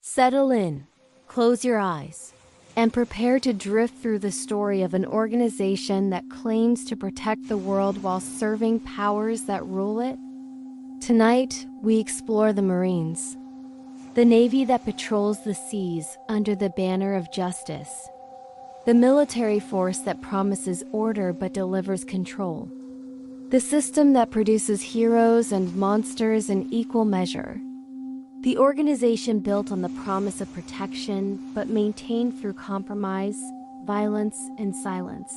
Settle in, close your eyes, and prepare to drift through the story of an organization that claims to protect the world while serving powers that rule it. Tonight, we explore the Marines, the Navy that patrols the seas under the banner of justice, the military force that promises order but delivers control, the system that produces heroes and monsters in equal measure. The organization built on the promise of protection, but maintained through compromise, violence, and silence.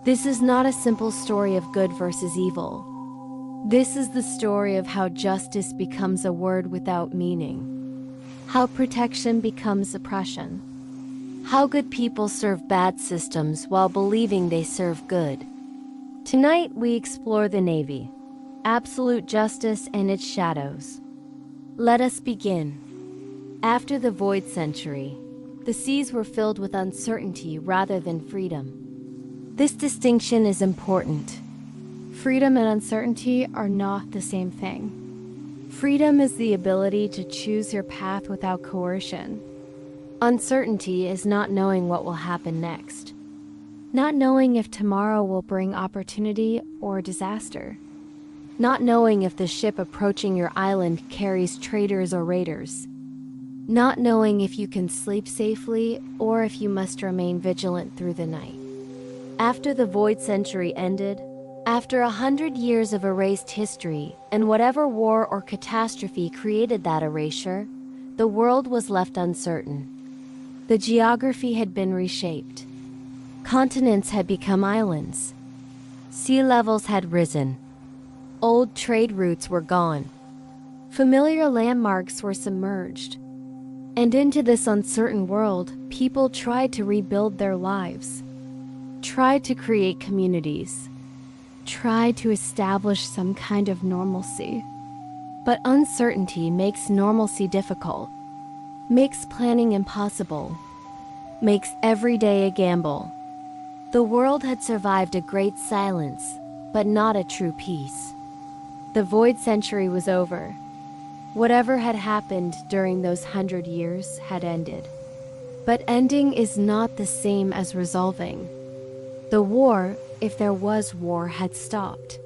This is not a simple story of good versus evil. This is the story of how justice becomes a word without meaning, how protection becomes oppression, how good people serve bad systems while believing they serve good. Tonight, we explore the Navy, absolute justice and its shadows. Let us begin. After the Void Century, the seas were filled with uncertainty rather than freedom. This distinction is important. Freedom and uncertainty are not the same thing. Freedom is the ability to choose your path without coercion. Uncertainty is not knowing what will happen next. Not knowing if tomorrow will bring opportunity or disaster. Not knowing if the ship approaching your island carries traitors or raiders. Not knowing if you can sleep safely or if you must remain vigilant through the night. After the Void Century ended, after 100 years of erased history and whatever war or catastrophe created that erasure, the world was left uncertain. The geography had been reshaped. Continents had become islands. Sea levels had risen. Old trade routes were gone. Familiar landmarks were submerged. And into this uncertain world, people tried to rebuild their lives, tried to create communities, tried to establish some kind of normalcy. But uncertainty makes normalcy difficult, makes planning impossible, makes every day a gamble. The world had survived a great silence, but not a true peace. The Void Century was over. Whatever had happened during those 100 years had ended. But ending is not the same as resolving. The war, if there was war, had stopped.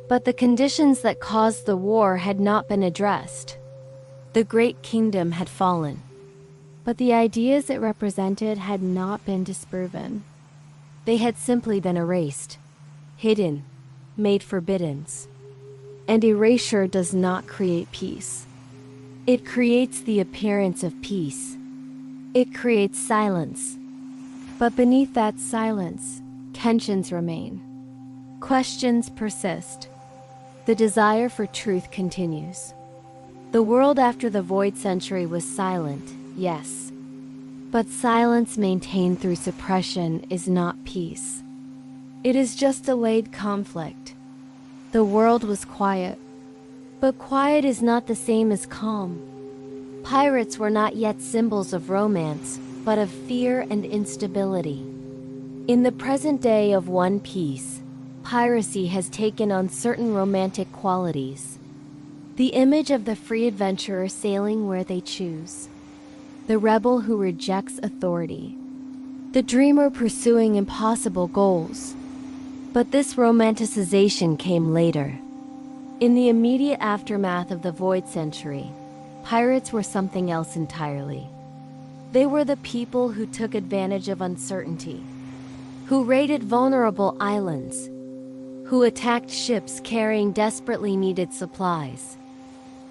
But the conditions that caused the war had not been addressed. The great kingdom had fallen. But the ideas it represented had not been disproven. They had simply been erased, hidden, made forbiddens. And erasure does not create peace. It creates the appearance of peace. It creates silence. But beneath that silence, tensions remain. Questions persist. The desire for truth continues. The world after the Void Century was silent, yes. But silence maintained through suppression is not peace. It is just delayed conflict. The world was quiet. But quiet is not the same as calm. Pirates were not yet symbols of romance, but of fear and instability. In the present day of One Piece, piracy has taken on certain romantic qualities. The image of the free adventurer sailing where they choose. The rebel who rejects authority. The dreamer pursuing impossible goals. But this romanticization came later. In the immediate aftermath of the Void Century, pirates were something else entirely. They were the people who took advantage of uncertainty, who raided vulnerable islands, who attacked ships carrying desperately needed supplies,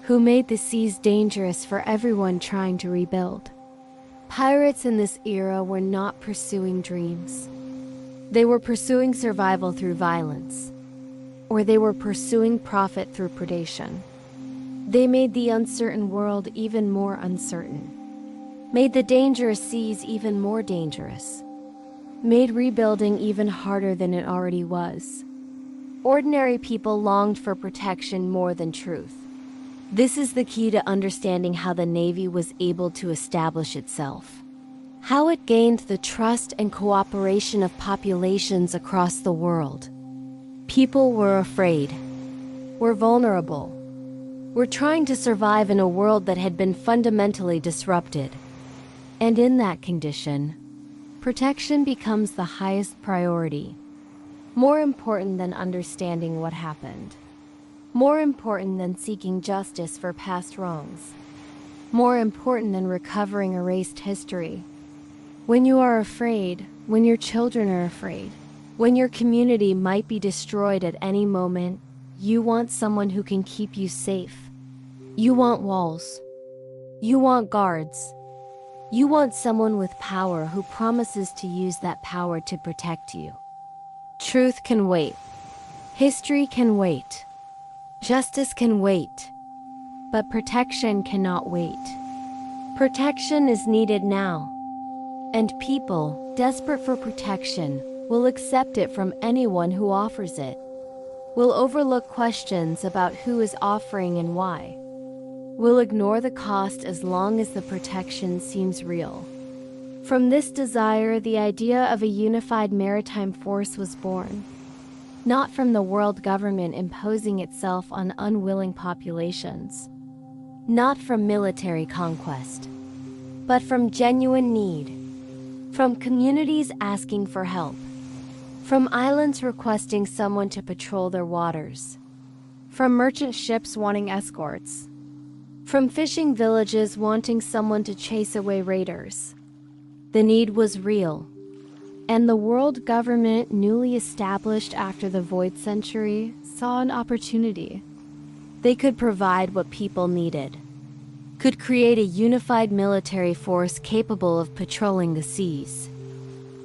who made the seas dangerous for everyone trying to rebuild. Pirates in this era were not pursuing dreams. They were pursuing survival through violence, or they were pursuing profit through predation. They made the uncertain world even more uncertain, made the dangerous seas even more dangerous, made rebuilding even harder than it already was. Ordinary people longed for protection more than truth. This is the key to understanding how the Navy was able to establish itself. How it gained the trust and cooperation of populations across the world. People were afraid, were vulnerable, were trying to survive in a world that had been fundamentally disrupted. And in that condition, protection becomes the highest priority, more important than understanding what happened, more important than seeking justice for past wrongs, more important than recovering erased history. When you are afraid, when your children are afraid, when your community might be destroyed at any moment, you want someone who can keep you safe. You want walls. You want guards. You want someone with power who promises to use that power to protect you. Truth can wait. History can wait. Justice can wait. But protection cannot wait. Protection is needed now. And people, desperate for protection, will accept it from anyone who offers it. Will overlook questions about who is offering and why. Will ignore the cost as long as the protection seems real. From this desire, the idea of a unified maritime force was born. Not from the world government imposing itself on unwilling populations. Not from military conquest. But from genuine need. From communities asking for help. From islands requesting someone to patrol their waters. From merchant ships wanting escorts. From fishing villages wanting someone to chase away raiders. The need was real. And the world government, newly established after the Void Century, saw an opportunity. They could provide what people needed. Could create a unified military force capable of patrolling the seas.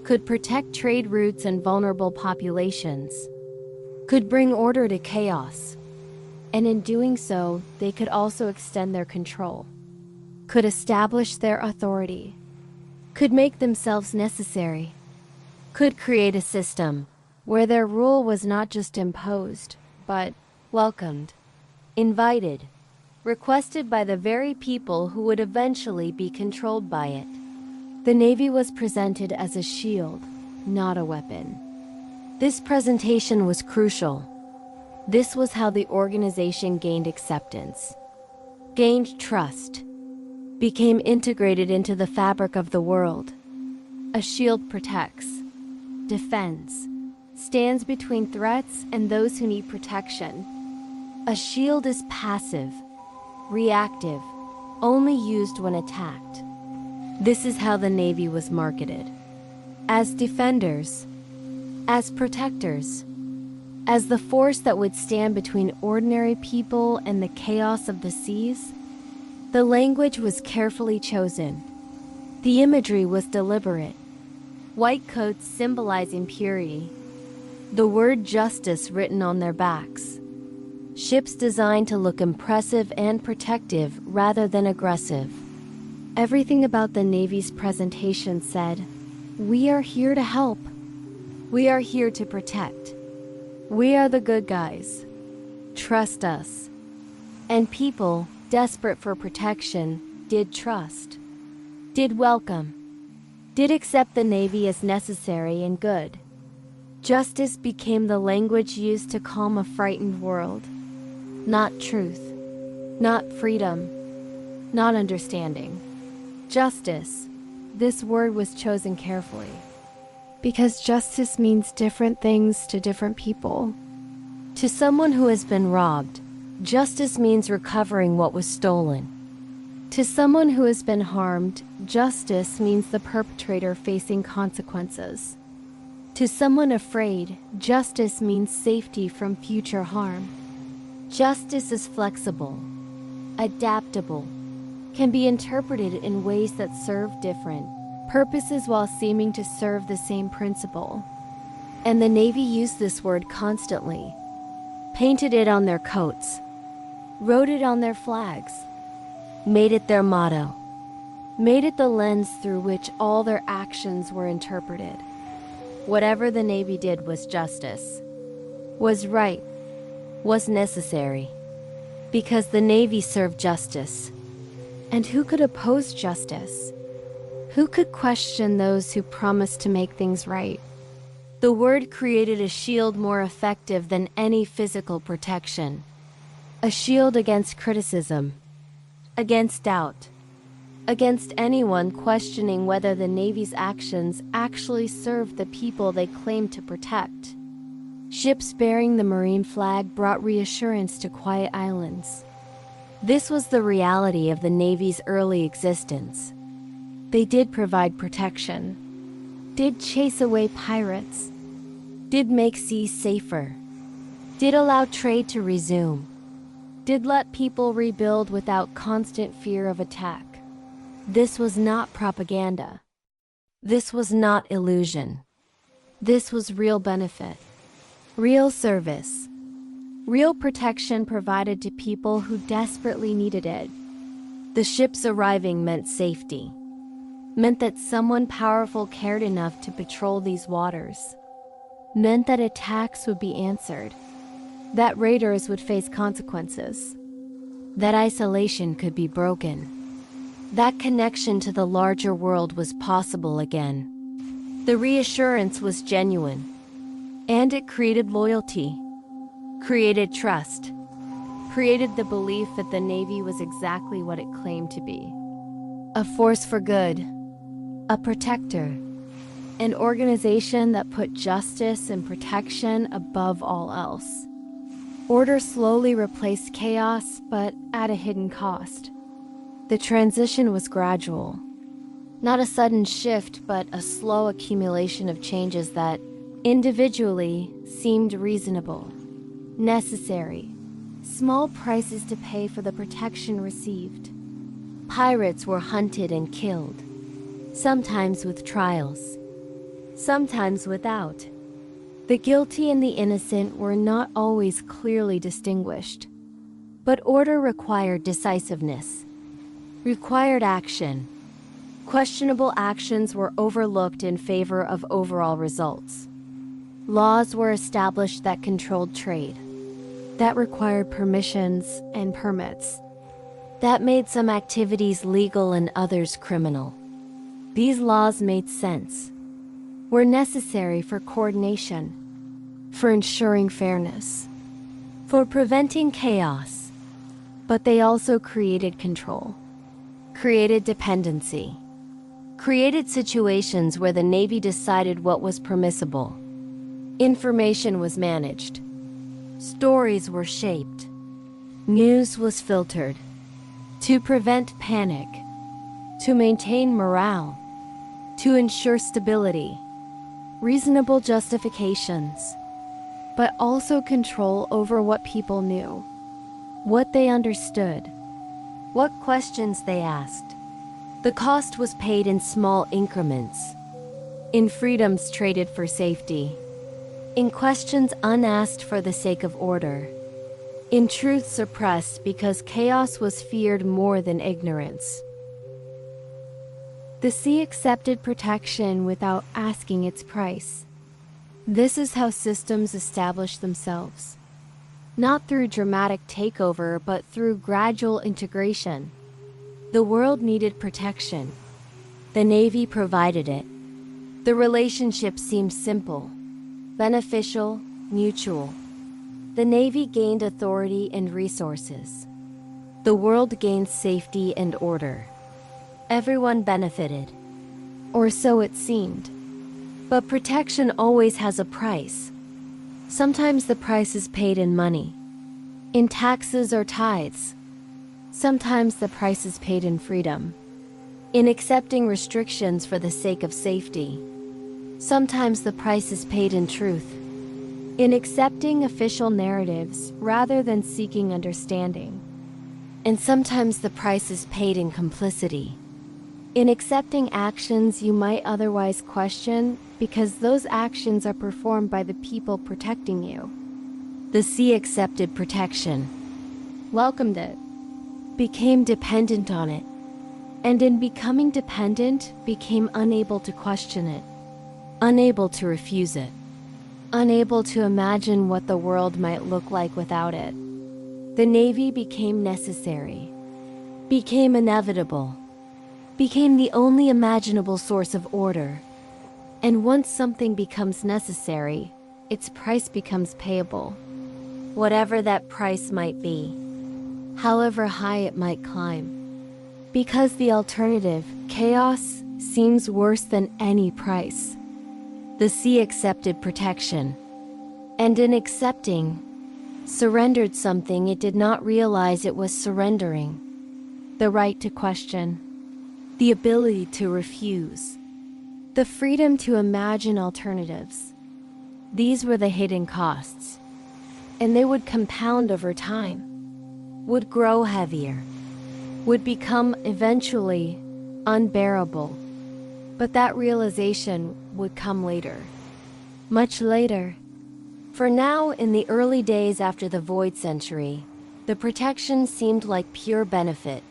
Could protect trade routes and vulnerable populations. Could bring order to chaos. And in doing so, they could also extend their control. Could establish their authority. Could make themselves necessary. Could create a system where their rule was not just imposed, but welcomed, invited, requested by the very people who would eventually be controlled by it. The Navy was presented as a shield, not a weapon. This presentation was crucial. This was how the organization gained acceptance, gained trust, became integrated into the fabric of the world. A shield protects, defends, stands between threats and those who need protection. A shield is passive, reactive, only used when attacked. This is how the Navy was marketed. As defenders, as protectors, as the force that would stand between ordinary people and the chaos of the seas. The language was carefully chosen. The imagery was deliberate. White coats symbolizing purity. The word justice written on their backs. Ships designed to look impressive and protective rather than aggressive. Everything about the Navy's presentation said, "We are here to help. We are here to protect. We are the good guys. Trust us." And people, desperate for protection, did trust, did welcome, did accept the Navy as necessary and good. Justice became the language used to calm a frightened world. Not truth, not freedom, not understanding. Justice. This word was chosen carefully. Because justice means different things to different people. To someone who has been robbed, justice means recovering what was stolen. To someone who has been harmed, justice means the perpetrator facing consequences. To someone afraid, justice means safety from future harm. Justice is flexible, adaptable, can be interpreted in ways that serve different purposes while seeming to serve the same principle. And the Navy used this word constantly, painted it on their coats, wrote it on their flags, made it their motto, made it the lens through which all their actions were interpreted. Whatever the Navy did was justice, was right, was necessary, because the Navy served justice. And who could oppose justice? Who could question those who promised to make things right? The word created a shield more effective than any physical protection. a shield against criticism, against doubt, against anyone questioning whether the Navy's actions actually served the people they claimed to protect. Ships bearing the Marine flag brought reassurance to quiet islands. This was the reality of the Navy's early existence. They did provide protection, did chase away pirates, did make seas safer, did allow trade to resume, did let people rebuild without constant fear of attack. This was not propaganda. This was not illusion. This was real benefit, real service, real protection provided to people who desperately needed it. The ships arriving meant safety, meant that someone powerful cared enough to patrol these waters, meant that attacks would be answered, that raiders would face consequences, that isolation could be broken, that connection to the larger world was possible again. The reassurance was genuine, and it created loyalty, created trust, created the belief that the Navy was exactly what it claimed to be. A force for good, a protector, an organization that put justice and protection above all else. Order slowly replaced chaos, but at a hidden cost. The transition was gradual. Not a sudden shift, but a slow accumulation of changes that, individually, seemed reasonable, necessary, small prices to pay for the protection received. Pirates were hunted and killed, sometimes with trials, sometimes without. The guilty and the innocent were not always clearly distinguished, but order required decisiveness, required action. Questionable actions were overlooked in favor of overall results. Laws were established that controlled trade, that required permissions and permits, that made some activities legal and others criminal. These laws made sense, were necessary for coordination, for ensuring fairness, for preventing chaos, but they also created control, created dependency, created situations where the Navy decided what was permissible. Information was managed, stories were shaped, news was filtered, to prevent panic, to maintain morale, to ensure stability, reasonable justifications, but also control over what people knew, what they understood, what questions they asked. The cost was paid in small increments, in freedoms traded for safety, in questions unasked for the sake of order, in truth suppressed because chaos was feared more than ignorance. The sea accepted protection without asking its price. This is how systems establish themselves, not through dramatic takeover, but through gradual integration. The world needed protection. The Navy provided it. The relationship seemed simple, beneficial, mutual. The Navy gained authority and resources. The world gained safety and order. Everyone benefited, or so it seemed. But protection always has a price. Sometimes the price is paid in money, in taxes or tithes. Sometimes the price is paid in freedom, in accepting restrictions for the sake of safety. Sometimes the price is paid in truth, in accepting official narratives rather than seeking understanding. And sometimes the price is paid in complicity, in accepting actions you might otherwise question because those actions are performed by the people protecting you. The sea accepted protection, welcomed it, became dependent on it, and in becoming dependent, became unable to question it, unable to refuse it, unable to imagine what the world might look like without it. The Navy became necessary, became inevitable, became the only imaginable source of order. And once something becomes necessary, its price becomes payable, whatever that price might be. however high it might climb. Because the alternative, chaos, seems worse than any price. The sea accepted protection. And in accepting, surrendered something it did not realize it was surrendering. The right to question. The ability to refuse. The freedom to imagine alternatives. These were the hidden costs. And they would compound over time. Would grow heavier. Would become eventually unbearable. But that realization would come later. Much later. For now, in the early days after the Void Century, the protection seemed like pure benefit.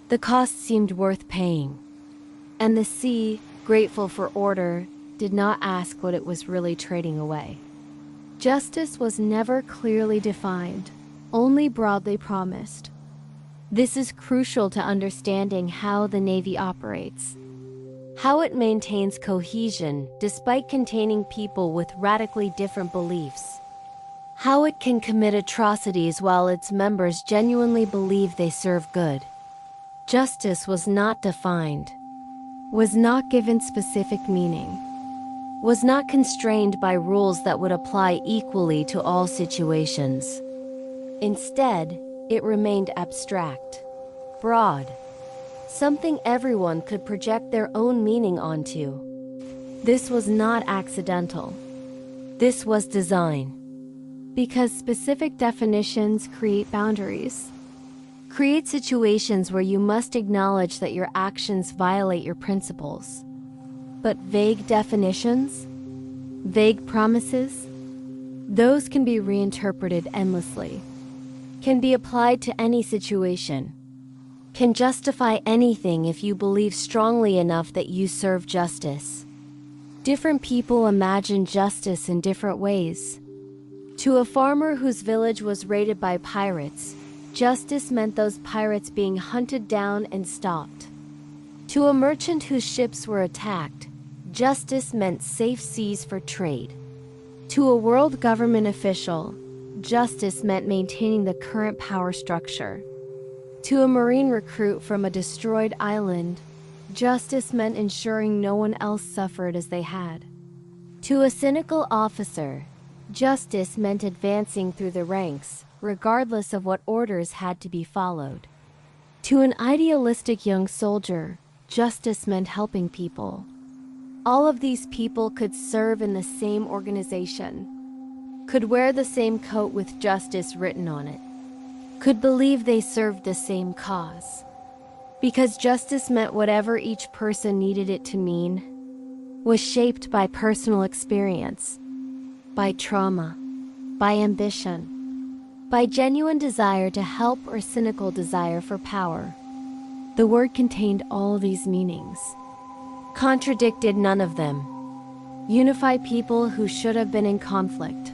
The cost seemed worth paying. And the sea, grateful for order, did not ask what it was really trading away. Justice was never clearly defined, only broadly promised. This is crucial to understanding how the Navy operates. How it maintains cohesion despite containing people with radically different beliefs. How it can commit atrocities while its members genuinely believe they serve good. Justice was not defined, was not given specific meaning, was not constrained by rules that would apply equally to all situations. Instead, it remained abstract, broad, something everyone could project their own meaning onto. This was not accidental. This was design. Because specific definitions create boundaries. Create situations where you must acknowledge that your actions violate your principles. But vague definitions, vague promises, those can be reinterpreted endlessly, can be applied to any situation, can justify anything if you believe strongly enough that you serve justice. Different people imagine justice in different ways. To a farmer whose village was raided by pirates, justice meant those pirates being hunted down and stopped. To a merchant whose ships were attacked, justice meant safe seas for trade. To a world government official, justice meant maintaining the current power structure. To a Marine recruit from a destroyed island, justice meant ensuring no one else suffered as they had. To a cynical officer, justice meant advancing through the ranks, regardless of what orders had to be followed. To an idealistic young soldier, justice meant helping people. All of these people could serve in the same organization, could wear the same coat with justice written on it, could believe they served the same cause. Because justice meant whatever each person needed it to mean, was shaped by personal experience, by trauma, by ambition, by genuine desire to help or cynical desire for power. The word contained all these meanings, contradicted none of them, unified people who should have been in conflict.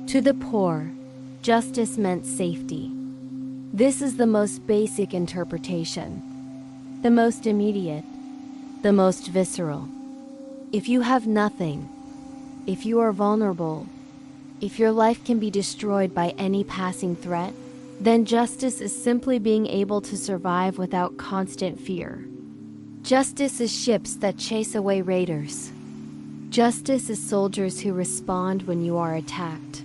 To the poor, justice meant safety. This is the most basic interpretation, the most immediate, the most visceral. If you have nothing, if you are vulnerable, if your life can be destroyed by any passing threat, then justice is simply being able to survive without constant fear. Justice is ships that chase away raiders. Justice is soldiers who respond when you are attacked.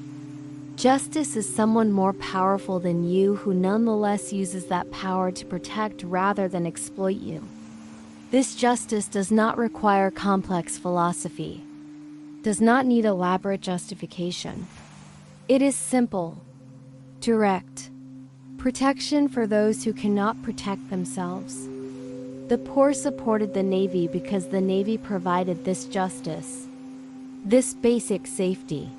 Justice is someone more powerful than you who nonetheless uses that power to protect rather than exploit you. This justice does not require complex philosophy, does not need elaborate justification. It is simple, direct, protection for those who cannot protect themselves. The poor supported the Navy because the Navy provided this justice, this basic safety,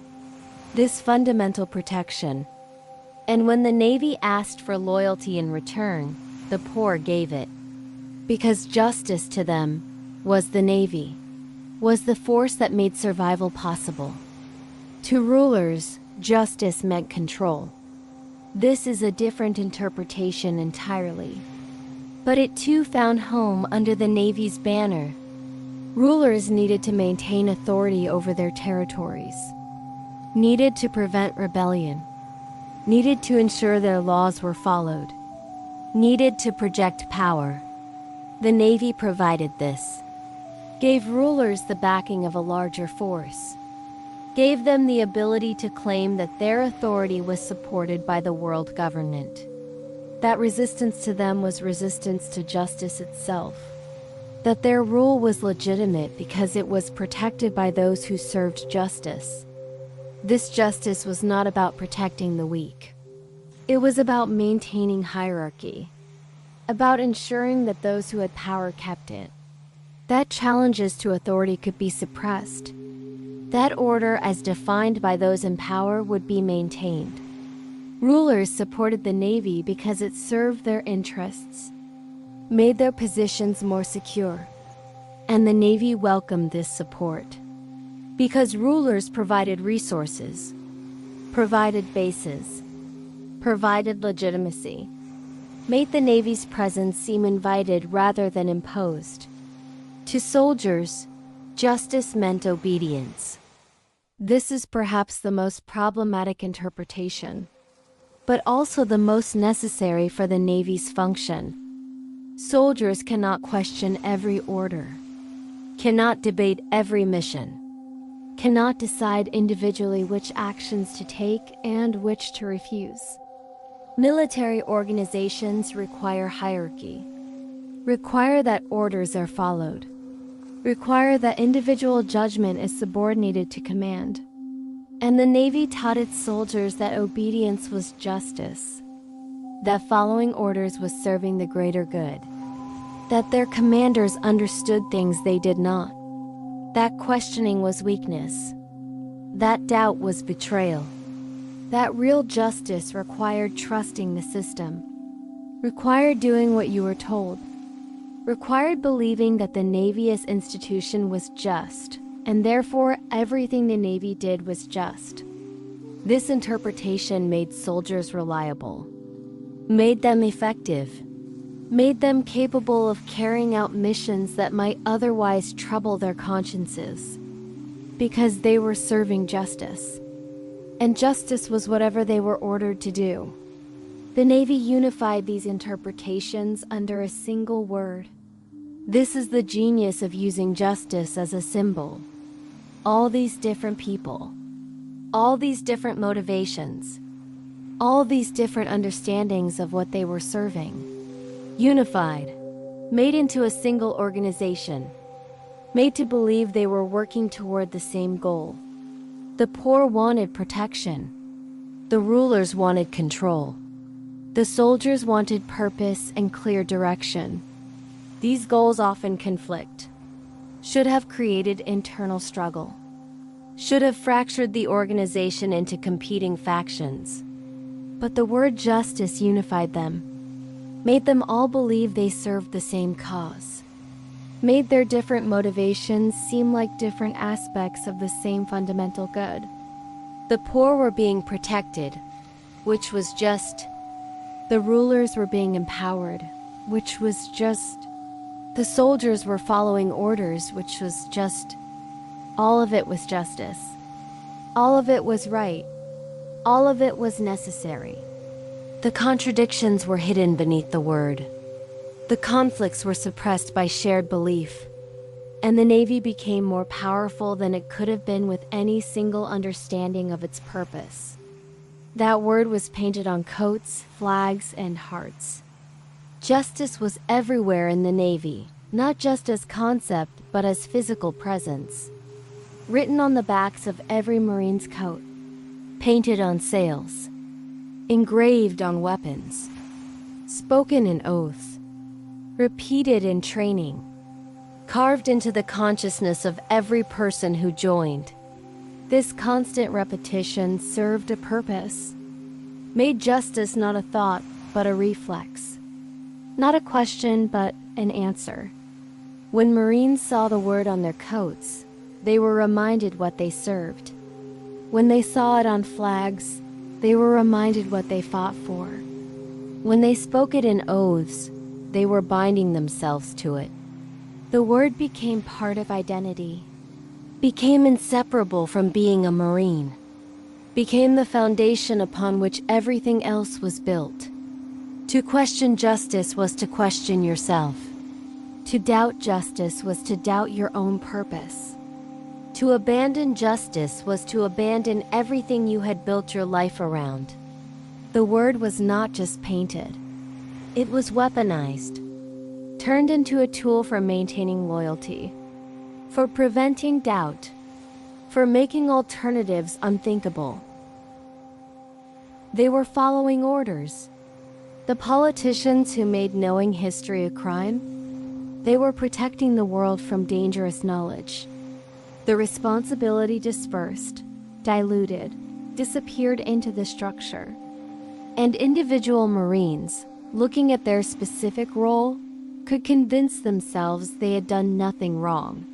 this fundamental protection. And when the Navy asked for loyalty in return, the poor gave it. Because justice to them was the Navy, was the force that made survival possible. To rulers, justice meant control. This is a different interpretation entirely. But it too found home under the Navy's banner. Rulers needed to maintain authority over their territories, needed to prevent rebellion, needed to ensure their laws were followed, needed to project power. The Navy provided this, gave rulers the backing of a larger force, gave them the ability to claim that their authority was supported by the world government. That resistance to them was resistance to justice itself. That their rule was legitimate because it was protected by those who served justice. This justice was not about protecting the weak. It was about maintaining hierarchy, about ensuring that those who had power kept it, that challenges to authority could be suppressed, that order as defined by those in power would be maintained. Rulers supported the Navy because it served their interests, made their positions more secure, and the Navy welcomed this support. Because rulers provided resources, provided bases, provided legitimacy, made the Navy's presence seem invited rather than imposed. To soldiers, justice meant obedience. This is perhaps the most problematic interpretation, but also the most necessary for the Navy's function. Soldiers cannot question every order, cannot debate every mission, cannot decide individually which actions to take and which to refuse. Military organizations require hierarchy, require that orders are followed, require that individual judgment is subordinated to command. And the Navy taught its soldiers that obedience was justice, that following orders was serving the greater good, that their commanders understood things they did not, that questioning was weakness, that doubt was betrayal, that real justice required trusting the system, required doing what you were told, required believing that the Navy as institution was just, and therefore everything the Navy did was just. This interpretation made soldiers reliable, made them effective, made them capable of carrying out missions that might otherwise trouble their consciences, because they were serving justice. And justice was whatever they were ordered to do. The Navy unified these interpretations under a single word. This is the genius of using justice as a symbol. All these different people, all these different motivations, all these different understandings of what they were serving, unified, made into a single organization, made to believe they were working toward the same goal. The poor wanted protection. The rulers wanted control. The soldiers wanted purpose and clear direction. These goals often conflict, should have created internal struggle, should have fractured the organization into competing factions. But the word justice unified them, made them all believe they served the same cause, made their different motivations seem like different aspects of the same fundamental good. The poor were being protected, which was just. The rulers were being empowered, which was just. The soldiers were following orders, which was just. All of it was justice. All of it was right. All of it was necessary. The contradictions were hidden beneath the word. The conflicts were suppressed by shared belief, and the Navy became more powerful than it could have been with any single understanding of its purpose. That word was painted on coats, flags, and hearts. Justice was everywhere in the Navy, not just as concept, but as physical presence. Written on the backs of every Marine's coat, painted on sails, engraved on weapons, spoken in oaths, repeated in training, carved into the consciousness of every person who joined. This constant repetition served a purpose, made justice not a thought, but a reflex. Not a question, but an answer. When Marines saw the word on their coats, they were reminded what they served. When they saw it on flags, they were reminded what they fought for. When they spoke it in oaths, they were binding themselves to it. The word became part of identity, became inseparable from being a Marine. became the foundation upon which everything else was built. To question justice was to question yourself. To doubt justice was to doubt your own purpose. To abandon justice was to abandon everything you had built your life around. The word was not just painted. It was weaponized, turned into a tool for maintaining loyalty, for preventing doubt, for making alternatives unthinkable. They were following orders. The politicians who made knowing history a crime, they were protecting the world from dangerous knowledge. The responsibility dispersed, diluted, disappeared into the structure. And individual Marines, looking at their specific role, could convince themselves they had done nothing wrong.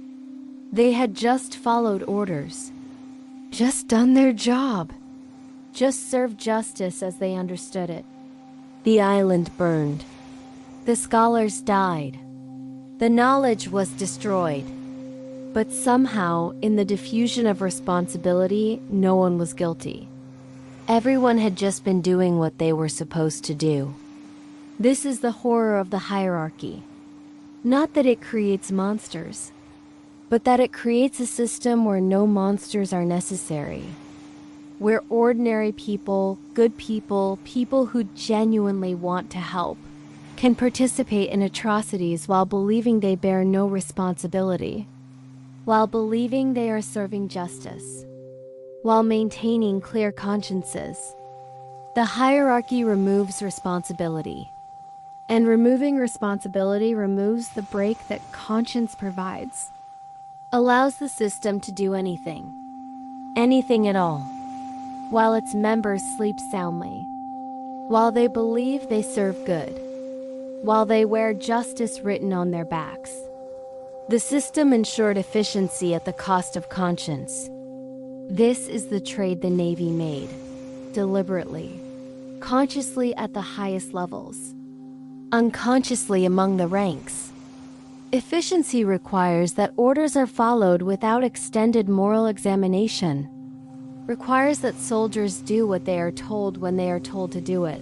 They had just followed orders, just done their job, just served justice as they understood it. The island burned. The scholars died. The knowledge was destroyed. But somehow, in the diffusion of responsibility, no one was guilty. Everyone had just been doing what they were supposed to do. This is the horror of the hierarchy. Not that it creates monsters, but that it creates a system where no monsters are necessary. Where ordinary people, good people, people who genuinely want to help, can participate in atrocities while believing they bear no responsibility, while believing they are serving justice, while maintaining clear consciences. The hierarchy removes responsibility, and removing responsibility removes the break that conscience provides, allows the system to do anything at all, while its members sleep soundly, while they believe they serve good, while they wear justice written on their backs. The system ensured efficiency at the cost of conscience. This is the trade the Navy made, deliberately, consciously at the highest levels, unconsciously among the ranks. Efficiency requires that orders are followed without extended moral examination, requires that soldiers do what they are told when they are told to do it,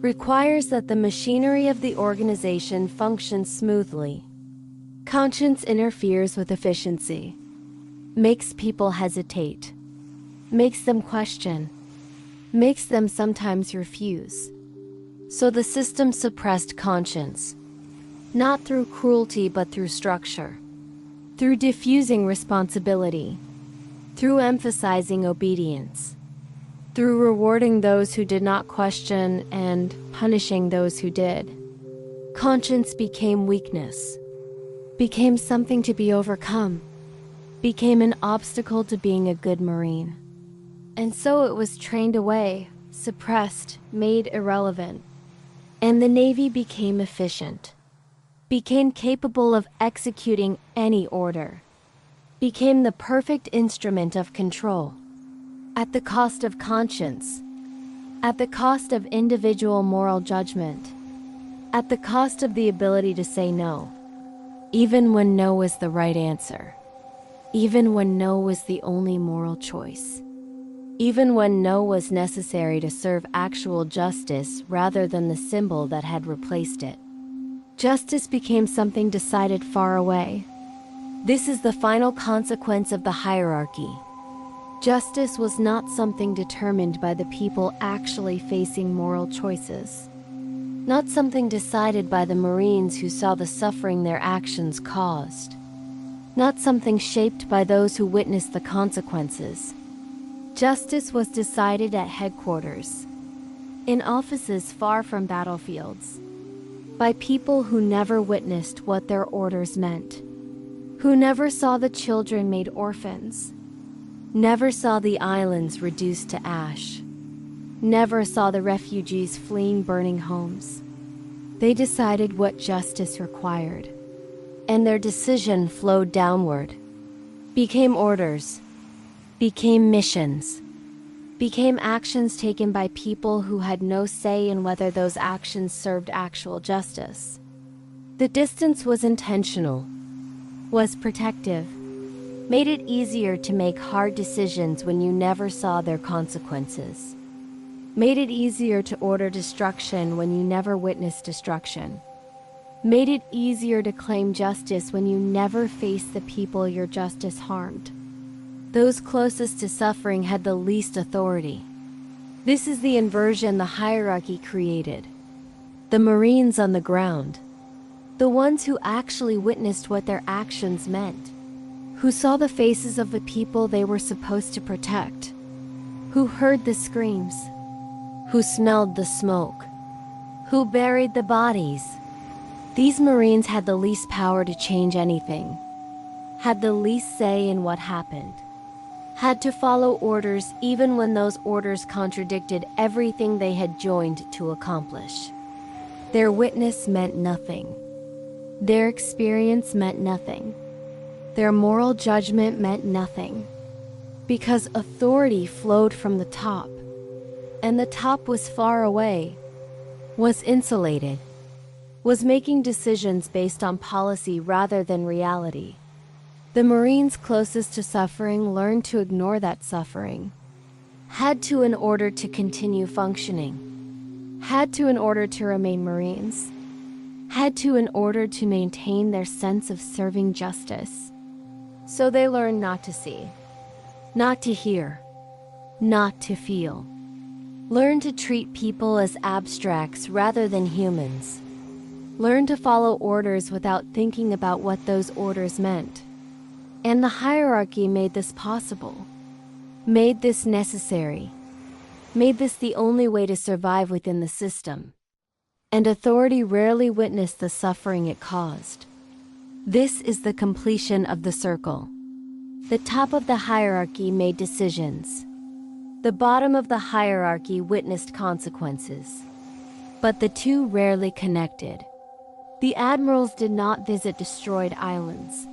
requires that the machinery of the organization functions smoothly. Conscience interferes with efficiency, makes people hesitate, makes them question, makes them sometimes refuse. So the system suppressed conscience, not through cruelty but through structure, through diffusing responsibility, through emphasizing obedience, through rewarding those who did not question and punishing those who did. Conscience became weakness, became something to be overcome, became an obstacle to being a good Marine. And so it was trained away, suppressed, made irrelevant. And the Navy became efficient, became capable of executing any order, became the perfect instrument of control, at the cost of conscience, at the cost of individual moral judgment, at the cost of the ability to say no, even when no was the right answer, even when no was the only moral choice, even when no was necessary to serve actual justice rather than the symbol that had replaced it. Justice became something decided far away. This is the final consequence of the hierarchy. Justice was not something determined by the people actually facing moral choices, not something decided by the Marines who saw the suffering their actions caused, not something shaped by those who witnessed the consequences. Justice was decided at headquarters, in offices far from battlefields, by people who never witnessed what their orders meant, who never saw the children made orphans, never saw the islands reduced to ash, never saw the refugees fleeing burning homes. They decided what justice required, and their decision flowed downward, became orders, became missions, became actions taken by people who had no say in whether those actions served actual justice. The distance was intentional, was protective, made it easier to make hard decisions when you never saw their consequences, made it easier to order destruction when you never witnessed destruction, made it easier to claim justice when you never faced the people your justice harmed. Those closest to suffering had the least authority. This is the inversion the hierarchy created. The Marines on the ground, the ones who actually witnessed what their actions meant, who saw the faces of the people they were supposed to protect, who heard the screams, who smelled the smoke, who buried the bodies. These Marines had the least power to change anything, had the least say in what happened, had to follow orders even when those orders contradicted everything they had joined to accomplish. Their witness meant nothing. Their experience meant nothing. Their moral judgment meant nothing. Because authority flowed from the top, and the top was far away, was insulated, was making decisions based on policy rather than reality. The Marines closest to suffering learned to ignore that suffering, had to in order to continue functioning, had to in order to remain Marines, had to in order to maintain their sense of serving justice. So they learned not to see, not to hear, not to feel. Learn to treat people as abstracts rather than humans. Learn to follow orders without thinking about what those orders meant. And the hierarchy made this possible, made this necessary, made this the only way to survive within the system. And authority rarely witnessed the suffering it caused. This is the completion of the circle. The top of the hierarchy made decisions. The bottom of the hierarchy witnessed consequences. But the two rarely connected. The Admirals did not visit destroyed islands,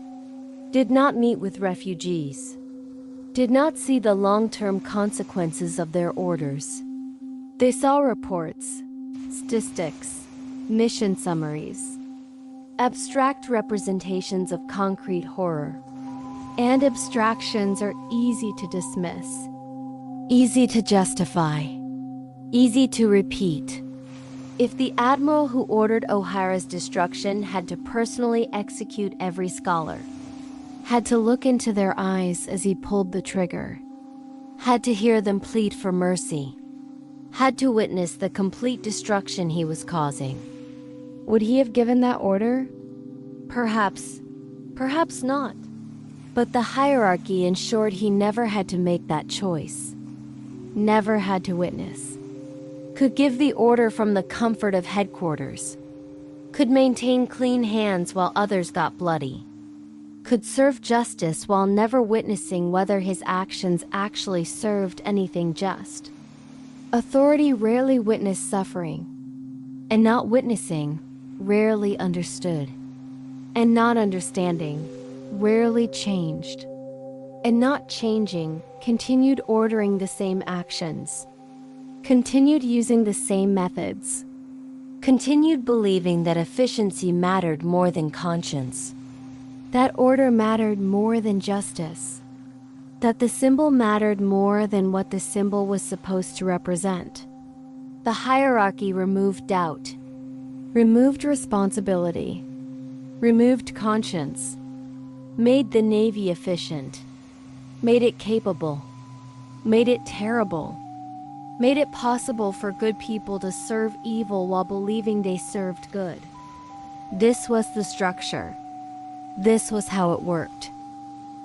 did not meet with refugees, did not see the long-term consequences of their orders. They saw reports, statistics, mission summaries, abstract representations of concrete horror. And abstractions are easy to dismiss, easy to justify, easy to repeat. If the admiral who ordered O'Hara's destruction had to personally execute every scholar, had to look into their eyes as he pulled the trigger, had to hear them plead for mercy, had to witness the complete destruction he was causing, would he have given that order? Perhaps, perhaps not. But the hierarchy ensured he never had to make that choice, never had to witness, could give the order from the comfort of headquarters, could maintain clean hands while others got bloody, could serve justice while never witnessing whether his actions actually served anything just. Authority rarely witnessed suffering, and not witnessing rarely understood, and not understanding rarely changed, and not changing continued ordering the same actions, continued using the same methods, continued believing that efficiency mattered more than conscience, that order mattered more than justice, that the symbol mattered more than what the symbol was supposed to represent. The hierarchy removed doubt, removed responsibility, removed conscience, made the Navy efficient, made it capable, made it terrible, made it possible for good people to serve evil while believing they served good. This was the structure. This was how it worked.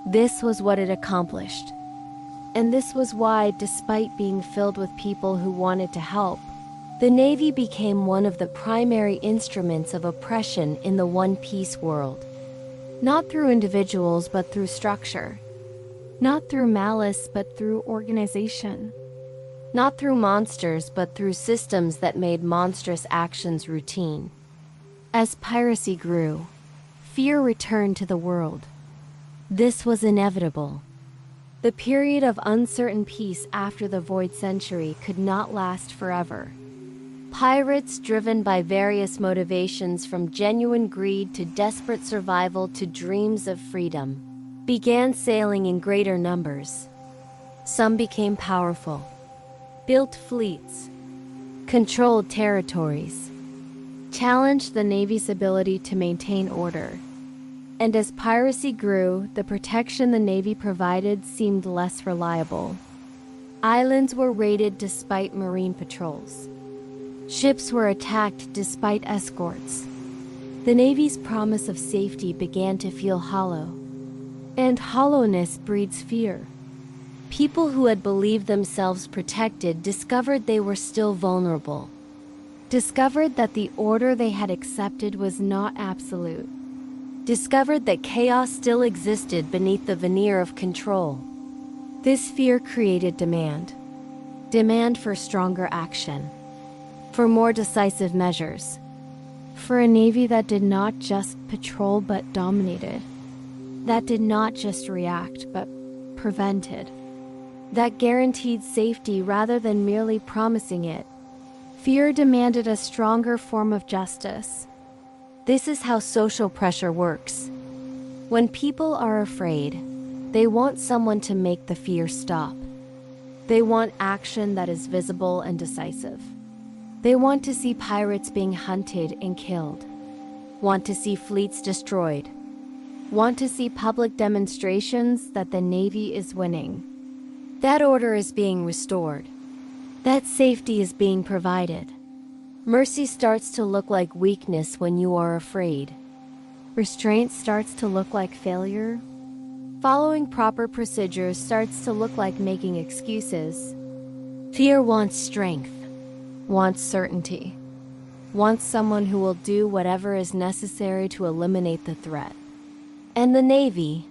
This was what it accomplished. And this was why, despite being filled with people who wanted to help, the Navy became one of the primary instruments of oppression in the one-piece world. Not through individuals, but through structure. Not through malice, but through organization. Not through monsters, but through systems that made monstrous actions routine. As piracy grew, fear returned to the world. This was inevitable. The period of uncertain peace after the Void Century could not last forever. Pirates, driven by various motivations from genuine greed to desperate survival to dreams of freedom, began sailing in greater numbers. Some became powerful, built fleets, controlled territories, challenged the Navy's ability to maintain order. And as piracy grew, the protection the Navy provided seemed less reliable. Islands were raided despite Marine patrols. Ships were attacked despite escorts. The Navy's promise of safety began to feel hollow. And hollowness breeds fear. People who had believed themselves protected discovered they were still vulnerable. Discovered that the order they had accepted was not absolute. Discovered that chaos still existed beneath the veneer of control. This fear created demand. Demand for stronger action. For more decisive measures. For a Navy that did not just patrol but dominated. That did not just react but prevented. That guaranteed safety rather than merely promising it. Fear demanded a stronger form of justice. This is how social pressure works. When people are afraid, they want someone to make the fear stop. They want action that is visible and decisive. They want to see pirates being hunted and killed. Want to see fleets destroyed. Want to see public demonstrations that the Navy is winning. That order is being restored. That safety is being provided. Mercy starts to look like weakness when you are afraid. Restraint starts to look like failure. Following proper procedures starts to look like making excuses. Fear wants strength, wants certainty, wants someone who will do whatever is necessary to eliminate the threat. And the Navy,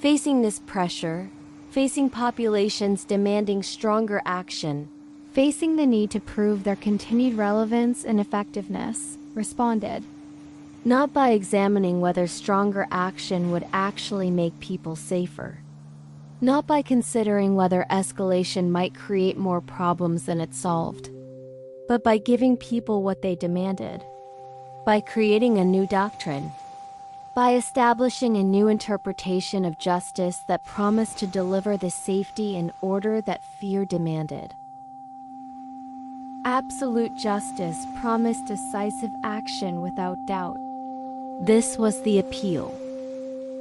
facing this pressure, facing populations demanding stronger action, Facing the need to prove their continued relevance and effectiveness, responded. not by examining whether stronger action would actually make people safer, not by considering whether escalation might create more problems than it solved, but by giving people what they demanded, by creating a new doctrine, by establishing a new interpretation of justice that promised to deliver the safety and order that fear demanded. Absolute justice promised decisive action without doubt. This was the appeal.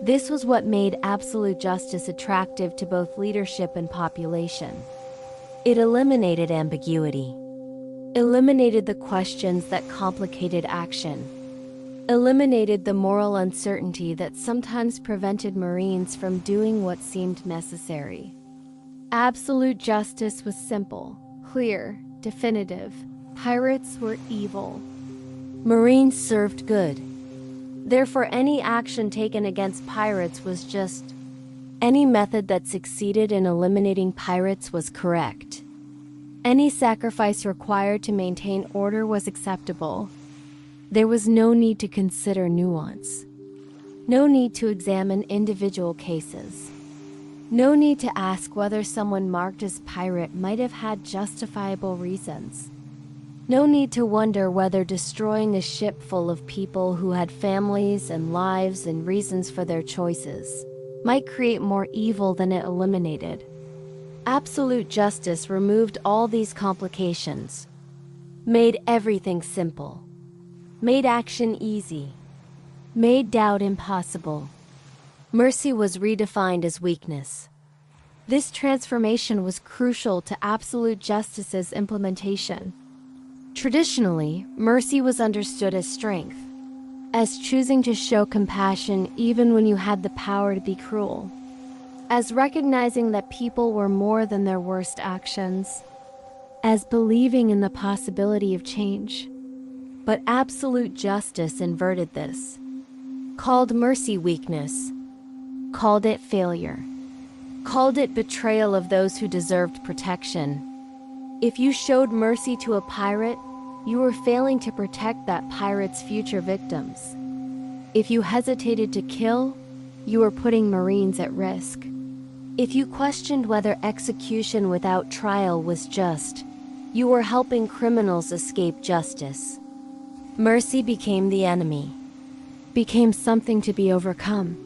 This was what made absolute justice attractive to both leadership and population. It eliminated ambiguity, eliminated the questions that complicated action, eliminated the moral uncertainty that sometimes prevented Marines from doing what seemed necessary. Absolute justice was simple, clear, definitive. Pirates were evil. Marines served good. Therefore, any action taken against pirates was just. Any method that succeeded in eliminating pirates was correct. Any sacrifice required to maintain order was acceptable. There was no need to consider nuance. No need to examine individual cases. No need to ask whether someone marked as pirate might have had justifiable reasons. No need to wonder whether destroying a ship full of people who had families and lives and reasons for their choices might create more evil than it eliminated. Absolute justice removed all these complications, made everything simple, made action easy, made doubt impossible. Mercy was redefined as weakness. This transformation was crucial to absolute justice's implementation. Traditionally, mercy was understood as strength, as choosing to show compassion even when you had the power to be cruel, as recognizing that people were more than their worst actions, as believing in the possibility of change. But absolute justice inverted this, called mercy weakness, called it failure, called it betrayal of those who deserved protection. If you showed mercy to a pirate, you were failing to protect that pirate's future victims. If you hesitated to kill, you were putting Marines at risk. If you questioned whether execution without trial was just, you were helping criminals escape justice. Mercy became the enemy, became something to be overcome,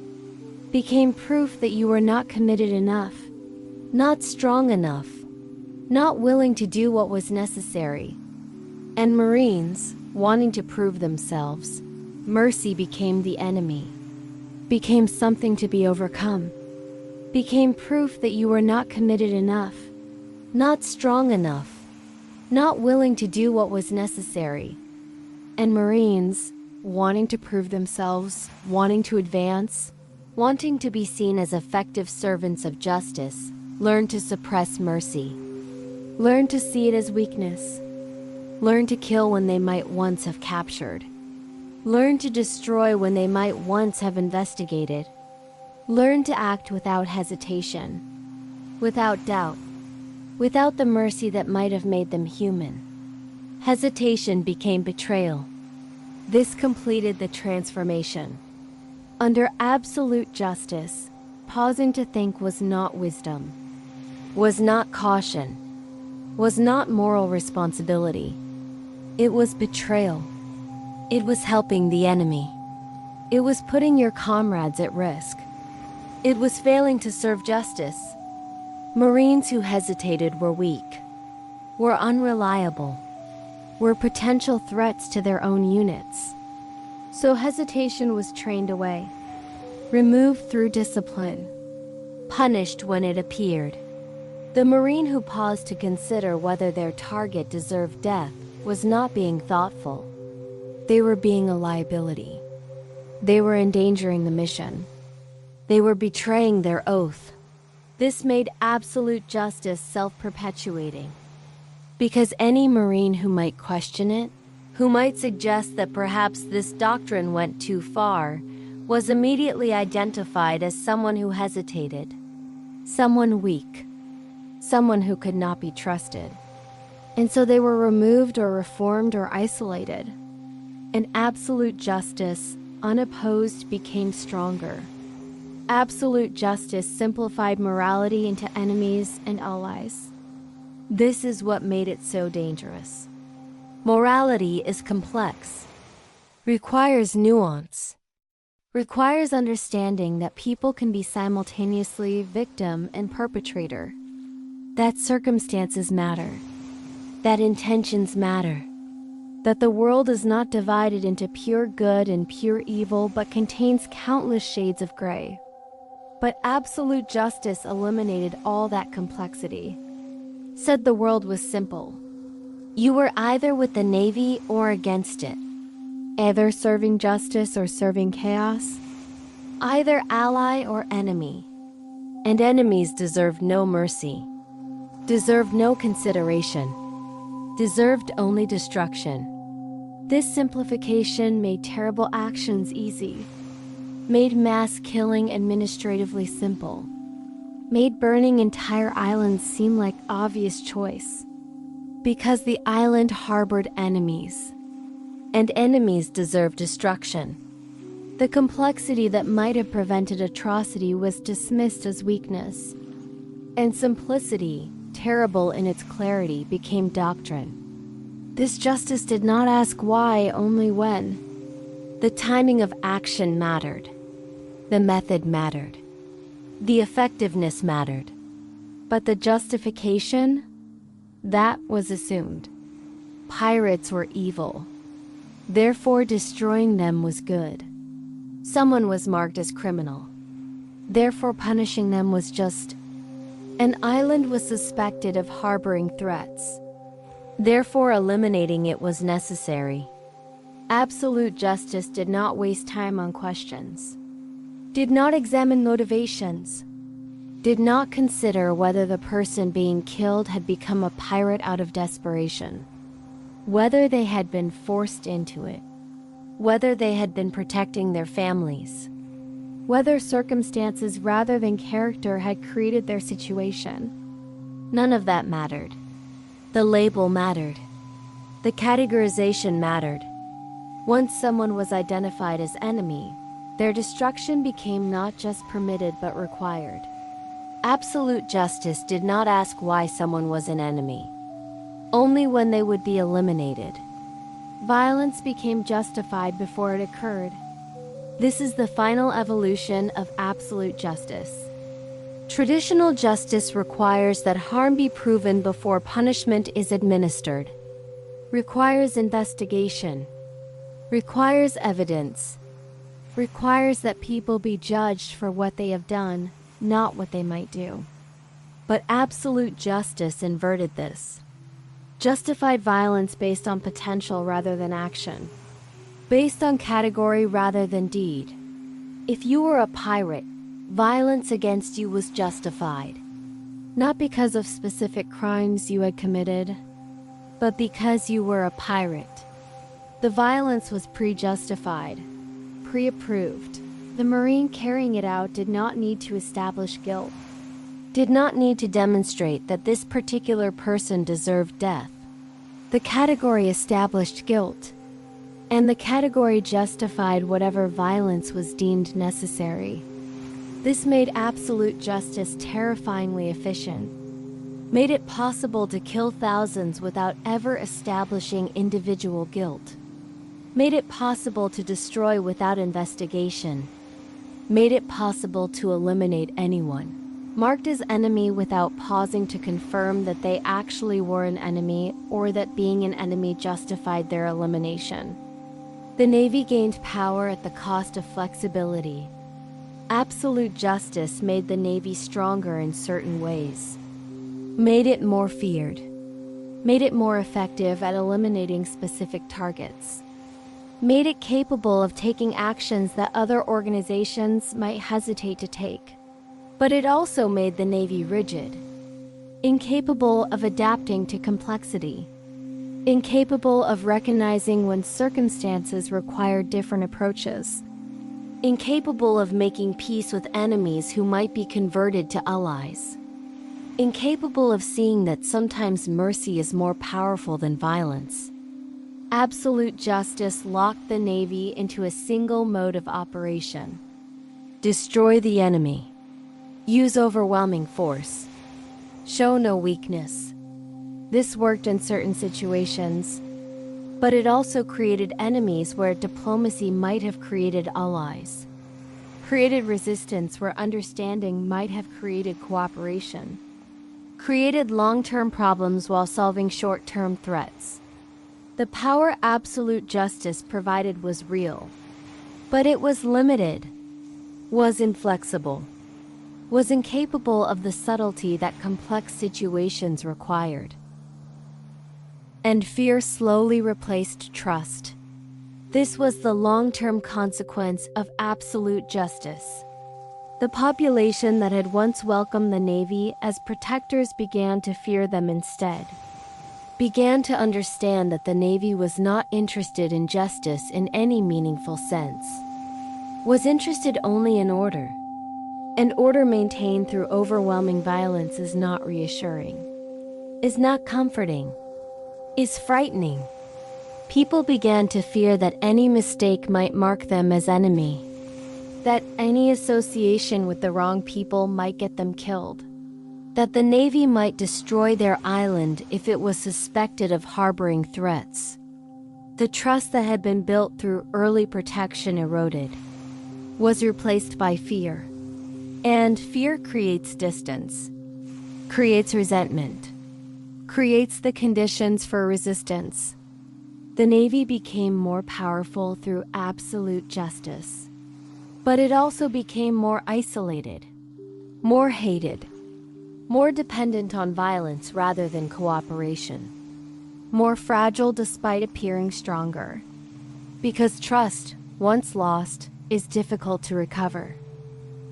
became proof that you were not committed enough, not strong enough, not willing to do what was necessary. And Marines, wanting to prove themselves, mercy became the enemy, became something to be overcome, became proof that you were not committed enough, not strong enough, not willing to do what was necessary. And Marines, wanting to prove themselves, wanting to advance, wanting to be seen as effective servants of justice, learned to suppress mercy, learned to see it as weakness, learned to kill when they might once have captured, learned to destroy when they might once have investigated, learned to act without hesitation, without doubt, without the mercy that might have made them human. Hesitation became betrayal. This completed the transformation. Under absolute justice, pausing to think was not wisdom, was not caution, was not moral responsibility. It was betrayal. It was helping the enemy. It was putting your comrades at risk. It was failing to serve justice. Marines who hesitated were weak, were unreliable, were potential threats to their own units. So hesitation was trained away, removed through discipline, punished when it appeared. The Marine who paused to consider whether their target deserved death was not being thoughtful. They were being a liability. They were endangering the mission. They were betraying their oath. This made absolute justice self-perpetuating, because any Marine who might question it, who might suggest that perhaps this doctrine went too far, was immediately identified as someone who hesitated, someone weak, someone who could not be trusted. And so they were removed or reformed or isolated. And absolute justice, unopposed, became stronger. Absolute justice simplified morality into enemies and allies. This is what made it so dangerous. Morality is complex, requires nuance, requires understanding that people can be simultaneously victim and perpetrator, that circumstances matter, that intentions matter, that the world is not divided into pure good and pure evil, but contains countless shades of gray. But absolute justice eliminated all that complexity, said the world was simple. You were either with the Navy or against it, either serving justice or serving chaos, either ally or enemy. And enemies deserved no mercy, deserved no consideration, deserved only destruction. This simplification made terrible actions easy, made mass killing administratively simple, made burning entire islands seem like obvious choice, because the island harbored enemies, and enemies deserved destruction. The complexity that might have prevented atrocity was dismissed as weakness, and simplicity, terrible in its clarity, became doctrine. This justice did not ask why, only when. The timing of action mattered. The method mattered. The effectiveness mattered. But the justification, that was assumed. Pirates were evil. Therefore, destroying them was good. Someone was marked as criminal. Therefore, punishing them was just. An island was suspected of harboring threats. Therefore, eliminating it was necessary. Absolute justice did not waste time on questions, did not examine motivations, did not consider whether the person being killed had become a pirate out of desperation, whether they had been forced into it, whether they had been protecting their families, whether circumstances rather than character had created their situation. None of that mattered. The label mattered. The categorization mattered. Once someone was identified as enemy, their destruction became not just permitted but required. Absolute justice did not ask why someone was an enemy, only when they would be eliminated. Violence became justified before it occurred. This is the final evolution of absolute justice. Traditional justice requires that harm be proven before punishment is administered, requires investigation, requires evidence, requires that people be judged for what they have done, not what they might do. But absolute justice inverted this. Justified violence based on potential rather than action, based on category rather than deed. If you were a pirate, violence against you was justified, not because of specific crimes you had committed, but because you were a pirate. The violence was pre-justified, pre-approved. The Marine carrying it out did not need to establish guilt, did not need to demonstrate that this particular person deserved death. The category established guilt, and the category justified whatever violence was deemed necessary. This made absolute justice terrifyingly efficient, made it possible to kill thousands without ever establishing individual guilt, made it possible to destroy without investigation, made it possible to eliminate anyone marked as enemy without pausing to confirm that they actually were an enemy or that being an enemy justified their elimination. The Navy gained power at the cost of flexibility. Absolute justice made the Navy stronger in certain ways, made it more feared, made it more effective at eliminating specific targets, made it capable of taking actions that other organizations might hesitate to take. But it also made the Navy rigid, incapable of adapting to complexity, incapable of recognizing when circumstances required different approaches, incapable of making peace with enemies who might be converted to allies, incapable of seeing that sometimes mercy is more powerful than violence. Absolute justice locked the Navy into a single mode of operation: destroy the enemy. Use overwhelming force. Show no weakness. This worked in certain situations, but it also created enemies where diplomacy might have created allies, created resistance where understanding might have created cooperation, created long-term problems while solving short-term threats. The power absolute justice provided was real, but it was limited, was inflexible, was incapable of the subtlety that complex situations required. And fear slowly replaced trust. This was the long-term consequence of absolute justice. The population that had once welcomed the Navy as protectors began to fear them instead, began to understand that the Navy was not interested in justice in any meaningful sense, was interested only in order. And order maintained through overwhelming violence is not reassuring, is not comforting, is frightening. People began to fear that any mistake might mark them as enemy, that any association with the wrong people might get them killed, that the Navy might destroy their island if it was suspected of harboring threats. The trust that had been built through early protection eroded, was replaced by fear. And fear creates distance, creates resentment, creates the conditions for resistance. The Navy became more powerful through absolute justice, but it also became more isolated, more hated, more dependent on violence rather than cooperation, more fragile despite appearing stronger. Because trust, once lost, is difficult to recover.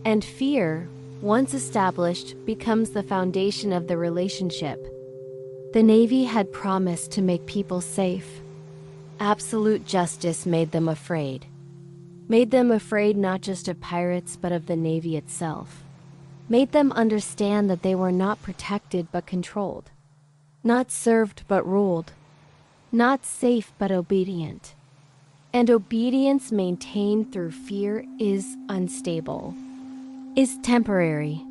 And fear, once established, becomes the foundation of the relationship. The Navy had promised to make people safe. Absolute justice made them afraid. Made them afraid not just of pirates but of the Navy itself. Made them understand that they were not protected but controlled. Not served but ruled. Not safe but obedient. And obedience maintained through fear is unstable, is temporary,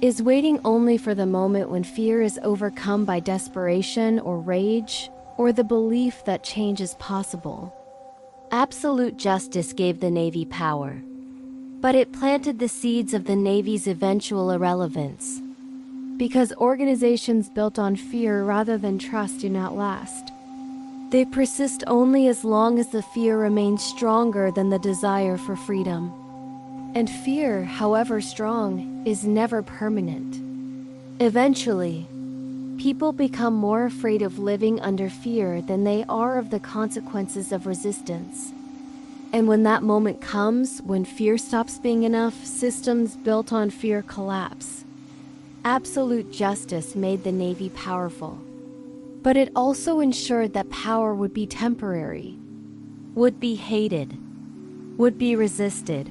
is waiting only for the moment when fear is overcome by desperation or rage, or the belief that change is possible. Absolute justice gave the Navy power, but it planted the seeds of the Navy's eventual irrelevance. Because organizations built on fear rather than trust do not last. They persist only as long as the fear remains stronger than the desire for freedom. And fear, however strong, is never permanent. Eventually, people become more afraid of living under fear than they are of the consequences of resistance. And when that moment comes, when fear stops being enough, systems built on fear collapse. Absolute justice made the Navy powerful, but it also ensured that power would be temporary, would be hated, would be resisted,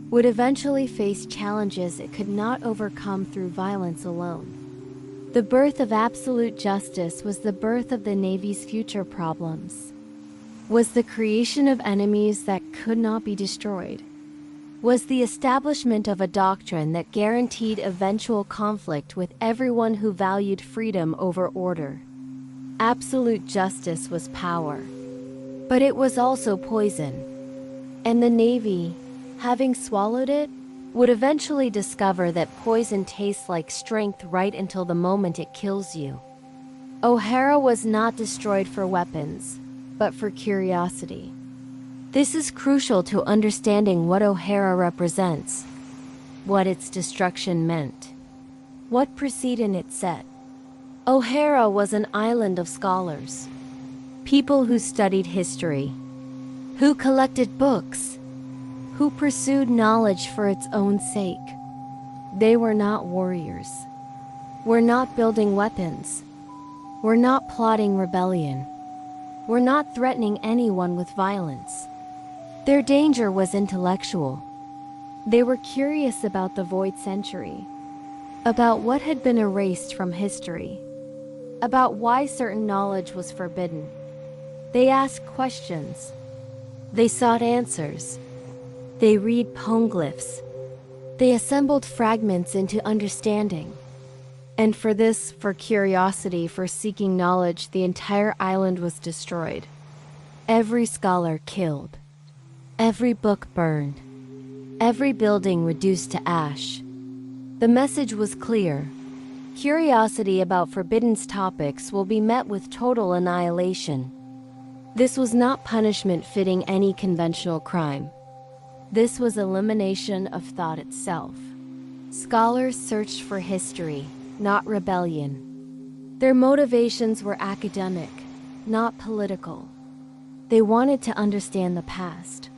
would eventually face challenges it could not overcome through violence alone. The birth of absolute justice was the birth of the Navy's future problems, was the creation of enemies that could not be destroyed, was the establishment of a doctrine that guaranteed eventual conflict with everyone who valued freedom over order. Absolute justice was power, but it was also poison. And the Navy, having swallowed it, would eventually discover that poison tastes like strength right until the moment it kills you. O'Hara was not destroyed for weapons, but for curiosity. This is crucial to understanding what O'Hara represents, what its destruction meant, what precedent it set. O'Hara was an island of scholars, people who studied history, who collected books, who pursued knowledge for its own sake. They were not warriors, were not building weapons, were not plotting rebellion, were not threatening anyone with violence. Their danger was intellectual. They were curious about the void century, about what had been erased from history, about why certain knowledge was forbidden. They asked questions. They sought answers. They read poneglyphs. They assembled fragments into understanding. And for this, for curiosity, for seeking knowledge, the entire island was destroyed. Every scholar killed. Every book burned. Every building reduced to ash. The message was clear. Curiosity about forbidden topics will be met with total annihilation. This was not punishment fitting any conventional crime. This was elimination of thought itself. Scholars searched for history, not rebellion. Their motivations were academic, not political. They wanted to understand the past,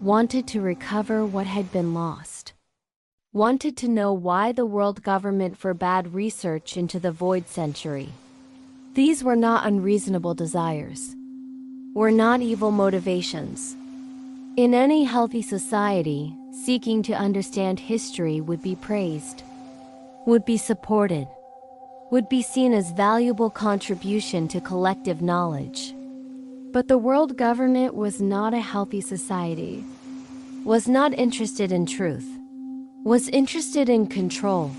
wanted to recover what had been lost, wanted to know why the world government forbade research into the void century. These were not unreasonable desires, were not evil motivations. In any healthy society, seeking to understand history would be praised, would be supported, would be seen as valuable contribution to collective knowledge. But the world government was not a healthy society, was not interested in truth, was interested in control.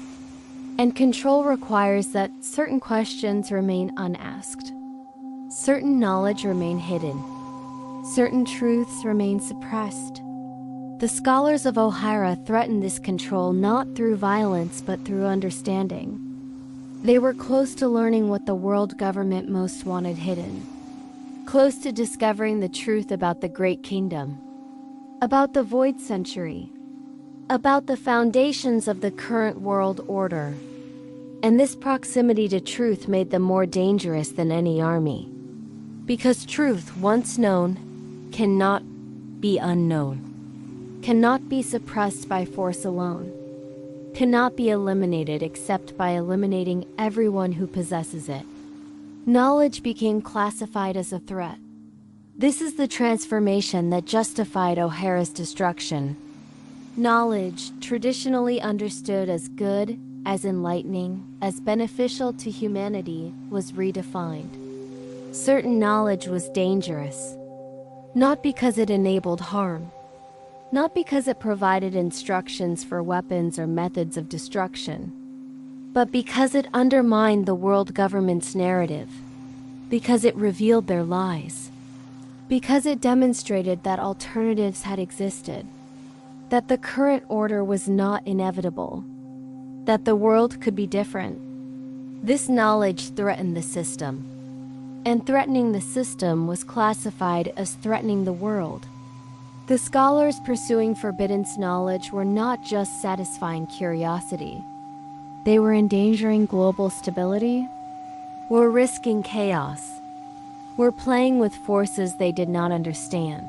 And control requires that certain questions remain unasked, certain knowledge remain hidden, certain truths remain suppressed. The scholars of O'Hara threatened this control not through violence but through understanding. They were close to learning what the world government most wanted hidden, close to discovering the truth about the Great Kingdom, about the Void Century, about the foundations of the current world order. And this proximity to truth made them more dangerous than any army. Because truth, once known, cannot be unknown, cannot be suppressed by force alone, cannot be eliminated except by eliminating everyone who possesses it. Knowledge became classified as a threat. This is the transformation that justified O'Hara's destruction. Knowledge, traditionally understood as good, as enlightening, as beneficial to humanity, was redefined. Certain knowledge was dangerous, not because it enabled harm, not because it provided instructions for weapons or methods of destruction, but because it undermined the world government's narrative, because it revealed their lies, because it demonstrated that alternatives had existed, that the current order was not inevitable, that the world could be different. This knowledge threatened the system, and threatening the system was classified as threatening the world. The scholars pursuing forbidden knowledge were not just satisfying curiosity. They were endangering global stability, were risking chaos, were playing with forces they did not understand.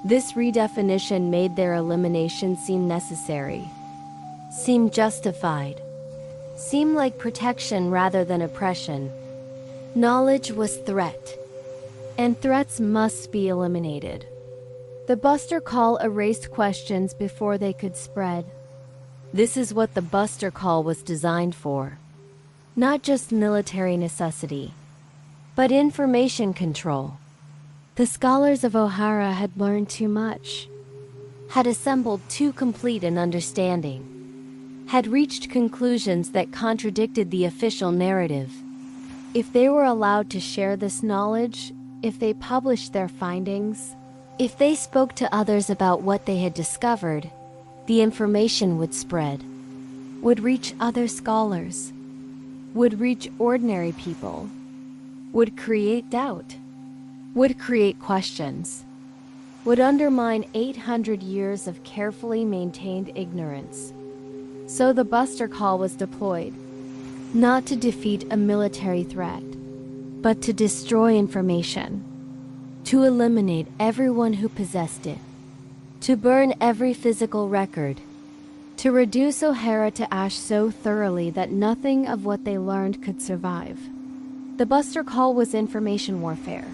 This redefinition made their elimination seem necessary, seem justified, seem like protection rather than oppression. Knowledge was threat, and threats must be eliminated. The Buster Call erased questions before they could spread. This is what the Buster Call was designed for. Not just military necessity, but information control. The scholars of O'Hara had learned too much, had assembled too complete an understanding, had reached conclusions that contradicted the official narrative. If they were allowed to share this knowledge, if they published their findings, if they spoke to others about what they had discovered, the information would spread, would reach other scholars, would reach ordinary people, would create doubt, would create questions, would undermine 800 years of carefully maintained ignorance. So the Buster Call was deployed, not to defeat a military threat, but to destroy information, to eliminate everyone who possessed it, to burn every physical record, to reduce O'Hara to ash so thoroughly that nothing of what they learned could survive. The Buster Call was information warfare,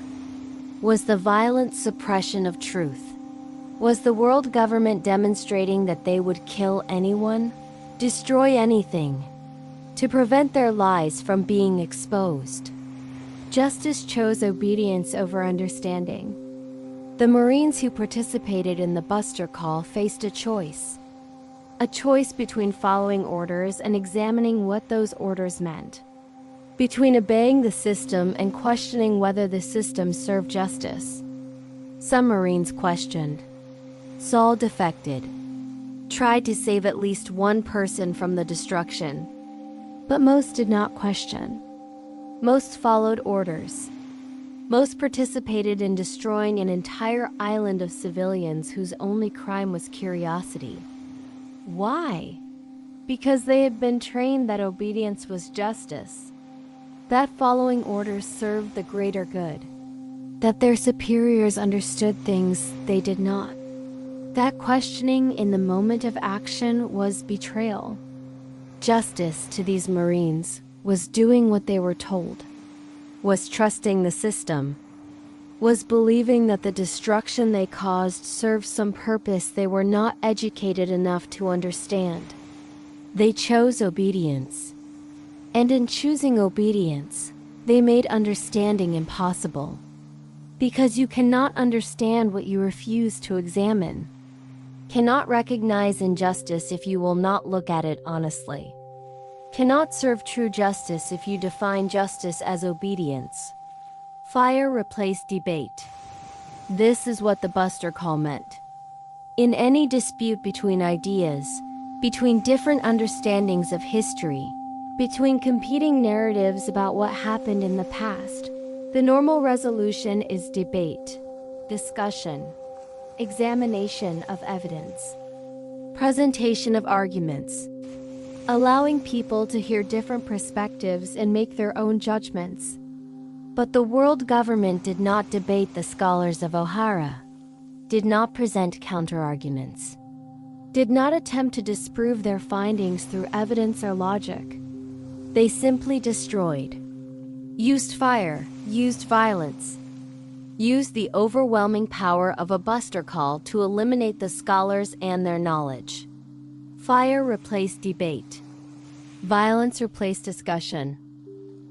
was the violent suppression of truth. Was the world government demonstrating that they would kill anyone, destroy anything, to prevent their lies from being exposed? Justice chose obedience over understanding. The Marines who participated in the Buster Call faced a choice between following orders and examining what those orders meant, between obeying the system and questioning whether the system served justice. Some Marines questioned. Saul defected, tried to save at least one person from the destruction, but most did not question. Most followed orders. Most participated in destroying an entire island of civilians whose only crime was curiosity. Why? Because they had been trained that obedience was justice, that following orders served the greater good, that their superiors understood things they did not, that questioning in the moment of action was betrayal. Justice to these Marines was doing what they were told, was trusting the system, was believing that the destruction they caused served some purpose they were not educated enough to understand. They chose obedience, and in choosing obedience, they made understanding impossible. Because you cannot understand what you refuse to examine, cannot recognize injustice if you will not look at it honestly, cannot serve true justice if you define justice as obedience. Fire replaced debate. This is what the Buster Call meant. In any dispute between ideas, between different understandings of history, between competing narratives about what happened in the past, the normal resolution is debate, discussion, examination of evidence, presentation of arguments, allowing people to hear different perspectives and make their own judgments. But the world government did not debate the scholars of O'Hara, did not present counterarguments, did not attempt to disprove their findings through evidence or logic. They simply destroyed, used fire, used violence, used the overwhelming power of a Buster Call to eliminate the scholars and their knowledge. Fire replaced debate. Violence replaced discussion.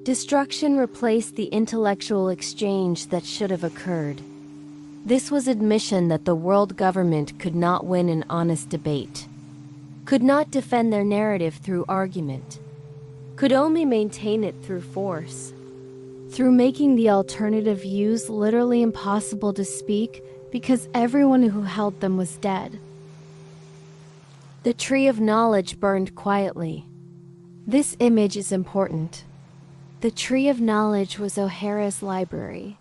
Destruction replaced the intellectual exchange that should have occurred. This was admission that the world government could not win an honest debate, could not defend their narrative through argument, could only maintain it through force. through making the alternative views literally impossible to speak because everyone who held them was dead. The tree of knowledge burned quietly. This image is important. The tree of knowledge was O'Hara's library,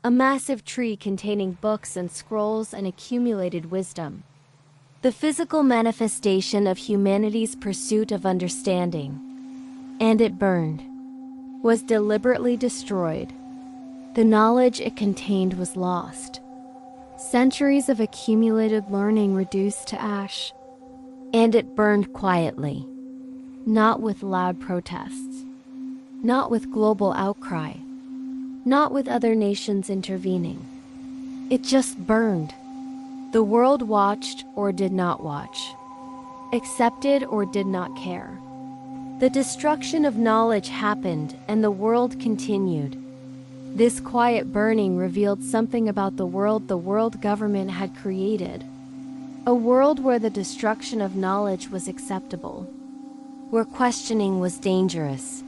a massive tree containing books and scrolls and accumulated wisdom. The physical manifestation of humanity's pursuit of understanding. And it burned, was deliberately destroyed. The knowledge it contained was lost. Centuries of accumulated learning reduced to ash. And it burned quietly. Not with loud protests. Not with global outcry. Not with other nations intervening. It just burned. The world watched or did not watch. Accepted or did not care. The destruction of knowledge happened and the world continued. This quiet burning revealed something about the world government had created. A world where the destruction of knowledge was acceptable. Where questioning was dangerous.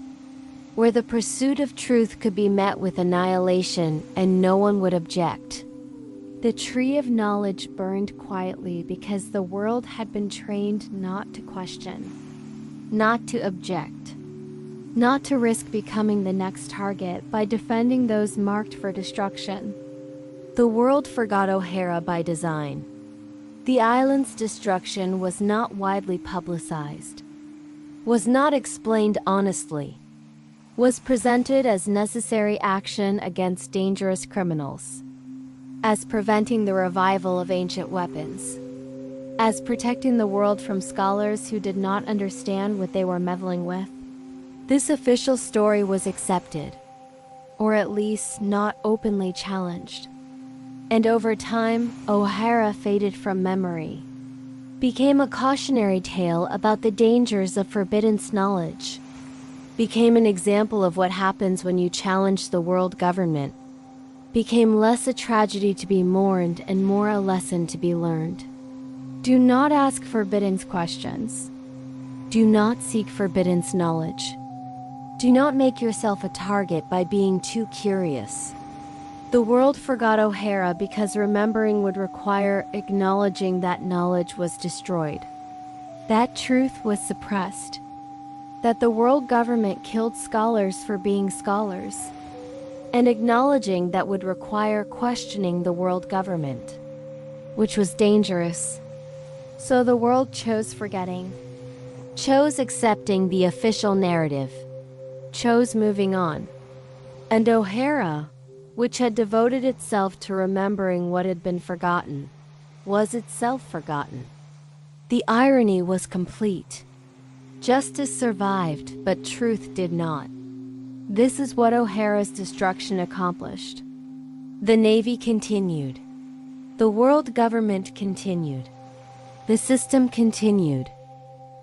Where the pursuit of truth could be met with annihilation and no one would object. The tree of knowledge burned quietly because the world had been trained not to question, not to object, not to risk becoming the next target by defending those marked for destruction. The world forgot O'Hara by design. The island's destruction was not widely publicized, was not explained honestly, was presented as necessary action against dangerous criminals, as preventing the revival of ancient weapons, as protecting the world from scholars who did not understand what they were meddling with. This official story was accepted, or at least not openly challenged. And over time, O'Hara faded from memory, became a cautionary tale about the dangers of forbidden knowledge, became an example of what happens when you challenge the world government, became less a tragedy to be mourned and more a lesson to be learned. Do not ask forbidden questions. Do not seek forbidden knowledge. Do not make yourself a target by being too curious. The world forgot O'Hara because remembering would require acknowledging that knowledge was destroyed. That truth was suppressed. That the world government killed scholars for being scholars. And acknowledging that would require questioning the world government, which was dangerous. So the world chose forgetting, chose accepting the official narrative, chose moving on. And O'Hara, which had devoted itself to remembering what had been forgotten, was itself forgotten. The irony was complete. Justice survived, but truth did not. This is what O'Hara's destruction accomplished. The Navy continued. The world government continued. The system continued.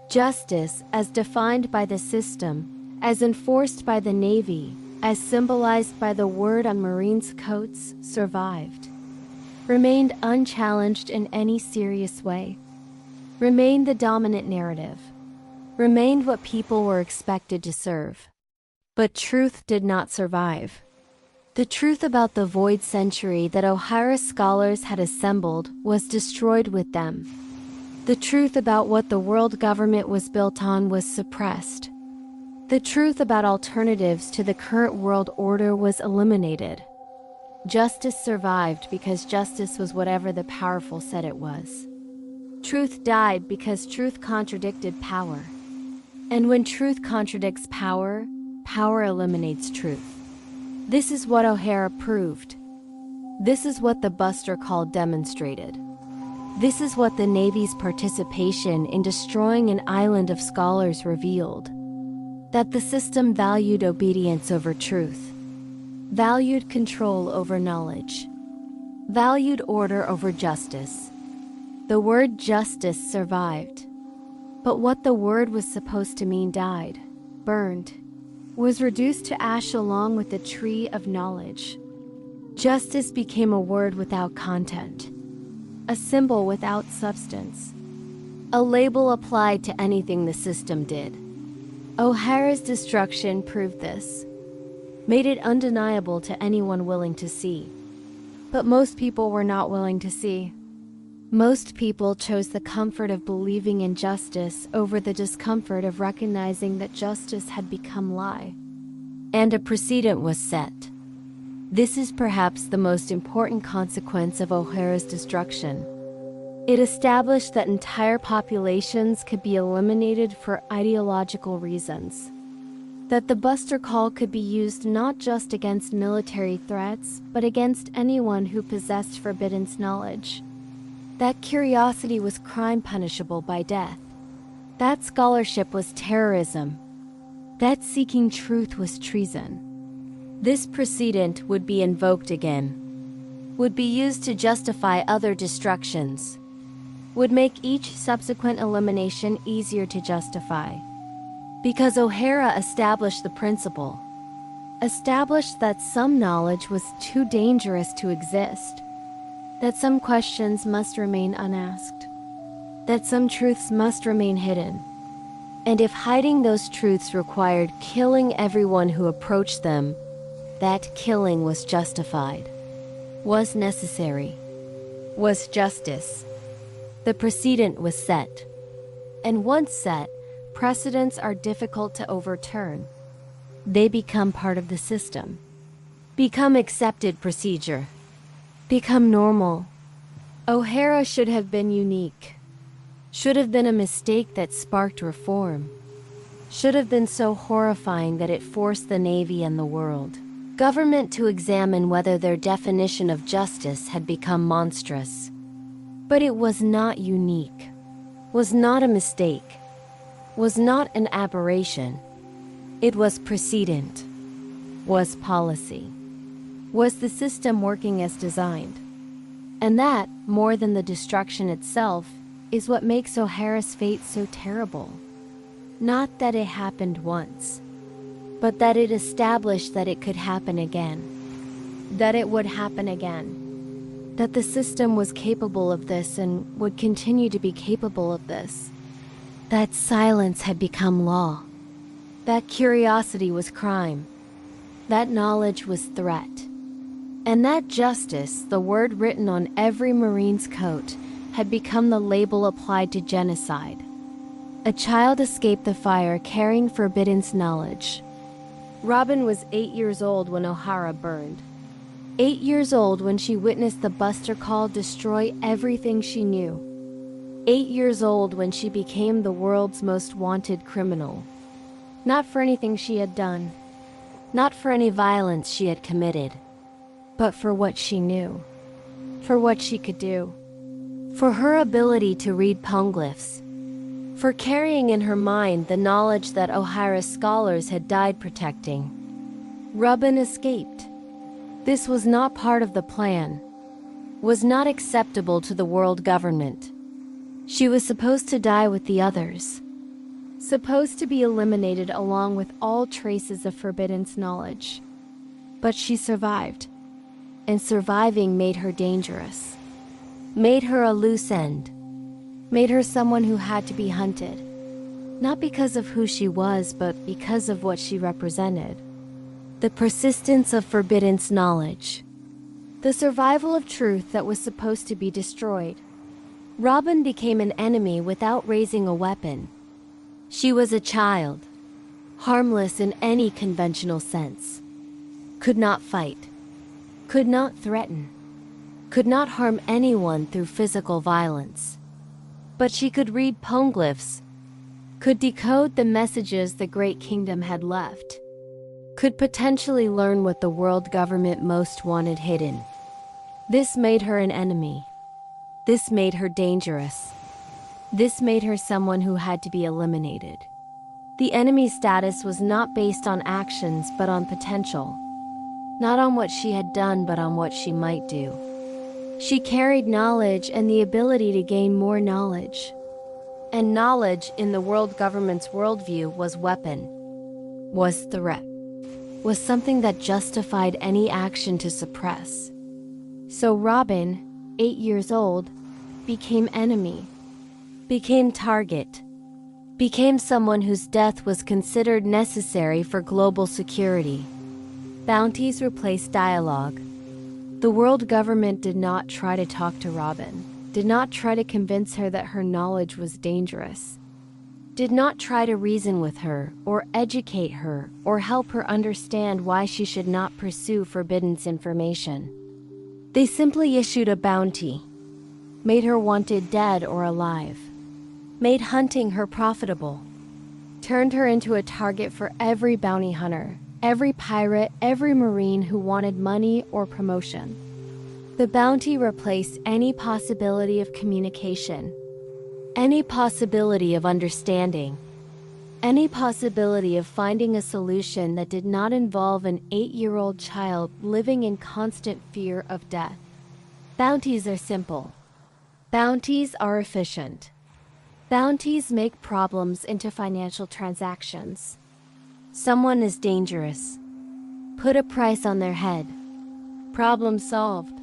Justice, as defined by the system, as enforced by the Navy, as symbolized by the word on Marines' coats, survived. Remained unchallenged in any serious way. Remained the dominant narrative. Remained what people were expected to serve. But truth did not survive. The truth about the void century that O'Hara scholars had assembled was destroyed with them. The truth about what the world government was built on was suppressed. The truth about alternatives to the current world order was eliminated. Justice survived because justice was whatever the powerful said it was. Truth died because truth contradicted power. And when truth contradicts power, power eliminates truth. This is what O'Hara proved. This is what the Buster Call demonstrated. This is what the Navy's participation in destroying an island of scholars revealed. That the system valued obedience over truth, valued control over knowledge, valued order over justice. The word justice survived, but what the word was supposed to mean died, burned, was reduced to ash along with the tree of knowledge. Justice became a word without content, a symbol without substance, a label applied to anything the system did. O'Hara's destruction proved this. made it undeniable to anyone willing to see. But most people were not willing to see. Most people chose the comfort of believing in justice over the discomfort of recognizing that justice had become lie. And a precedent was set. This is perhaps the most important consequence of O'Hara's destruction. It established that entire populations could be eliminated for ideological reasons. That the Buster Call could be used not just against military threats, but against anyone who possessed forbidden knowledge. That curiosity was crime punishable by death. That scholarship was terrorism. That seeking truth was treason. This precedent would be invoked again, would be used to justify other destructions, would make each subsequent elimination easier to justify. Because O'Hara established the principle, established that some knowledge was too dangerous to exist, that some questions must remain unasked, that some truths must remain hidden. And if hiding those truths required killing everyone who approached them, that killing was justified, was necessary, was justice. The precedent was set. And once set, precedents are difficult to overturn. They become part of the system, become accepted procedure, become normal. O'Hara should have been unique, should have been a mistake that sparked reform, should have been so horrifying that it forced the Navy and the world, government to examine whether their definition of justice had become monstrous. But it was not unique, was not a mistake, was not an aberration. It was precedent, was policy, was the system working as designed. And that, more than the destruction itself, is what makes O'Hara's fate so terrible. Not that it happened once, but that it established that it could happen again, that it would happen again, that the system was capable of this and would continue to be capable of this, that silence had become law, that curiosity was crime, that knowledge was threat, and that justice, the word written on every Marine's coat, had become the label applied to genocide. A child escaped the fire carrying forbidden knowledge. Robin was 8 years old when O'Hara burned. 8 years old when she witnessed the Buster Call destroy everything she knew. 8 years old when she became the world's most wanted criminal. Not for anything she had done, not for any violence she had committed, but for what she knew, for what she could do, for her ability to read poneglyphs, for carrying in her mind the knowledge that O'Hara's scholars had died protecting. Robin escaped. This was not part of the plan, was not acceptable to the world government. She was supposed to die with the others, supposed to be eliminated along with all traces of forbidden knowledge. But she survived, and surviving made her dangerous, made her a loose end, made her someone who had to be hunted, not because of who she was, but because of what she represented. The persistence of forbidden knowledge, the survival of truth that was supposed to be destroyed. Robin became an enemy without raising a weapon. She was a child, harmless in any conventional sense, could not fight, could not threaten, could not harm anyone through physical violence. But she could read poneglyphs, could decode the messages the Great Kingdom had left, could potentially learn what the world government most wanted hidden. This made her an enemy. This made her dangerous. This made her someone who had to be eliminated. The enemy status was not based on actions but on potential. Not on what she had done but on what she might do. She carried knowledge and the ability to gain more knowledge. And knowledge in the world government's worldview was weapon, was threat, was something that justified any action to suppress. So Robin, 8 years old, became enemy, became target, became someone whose death was considered necessary for global security. Bounties replaced dialogue. The world government did not try to talk to Robin, did not try to convince her that her knowledge was dangerous, did not try to reason with her, or educate her, or help her understand why she should not pursue forbidden information. They simply issued a bounty, made her wanted dead or alive, made hunting her profitable, turned her into a target for every bounty hunter, every pirate, every marine who wanted money or promotion. The bounty replaced any possibility of communication, any possibility of understanding, any possibility of finding a solution that did not involve an 8-year-old child living in constant fear of death. Bounties are simple. Bounties are efficient. Bounties make problems into financial transactions. Someone is dangerous. Put a price on their head. Problem solved.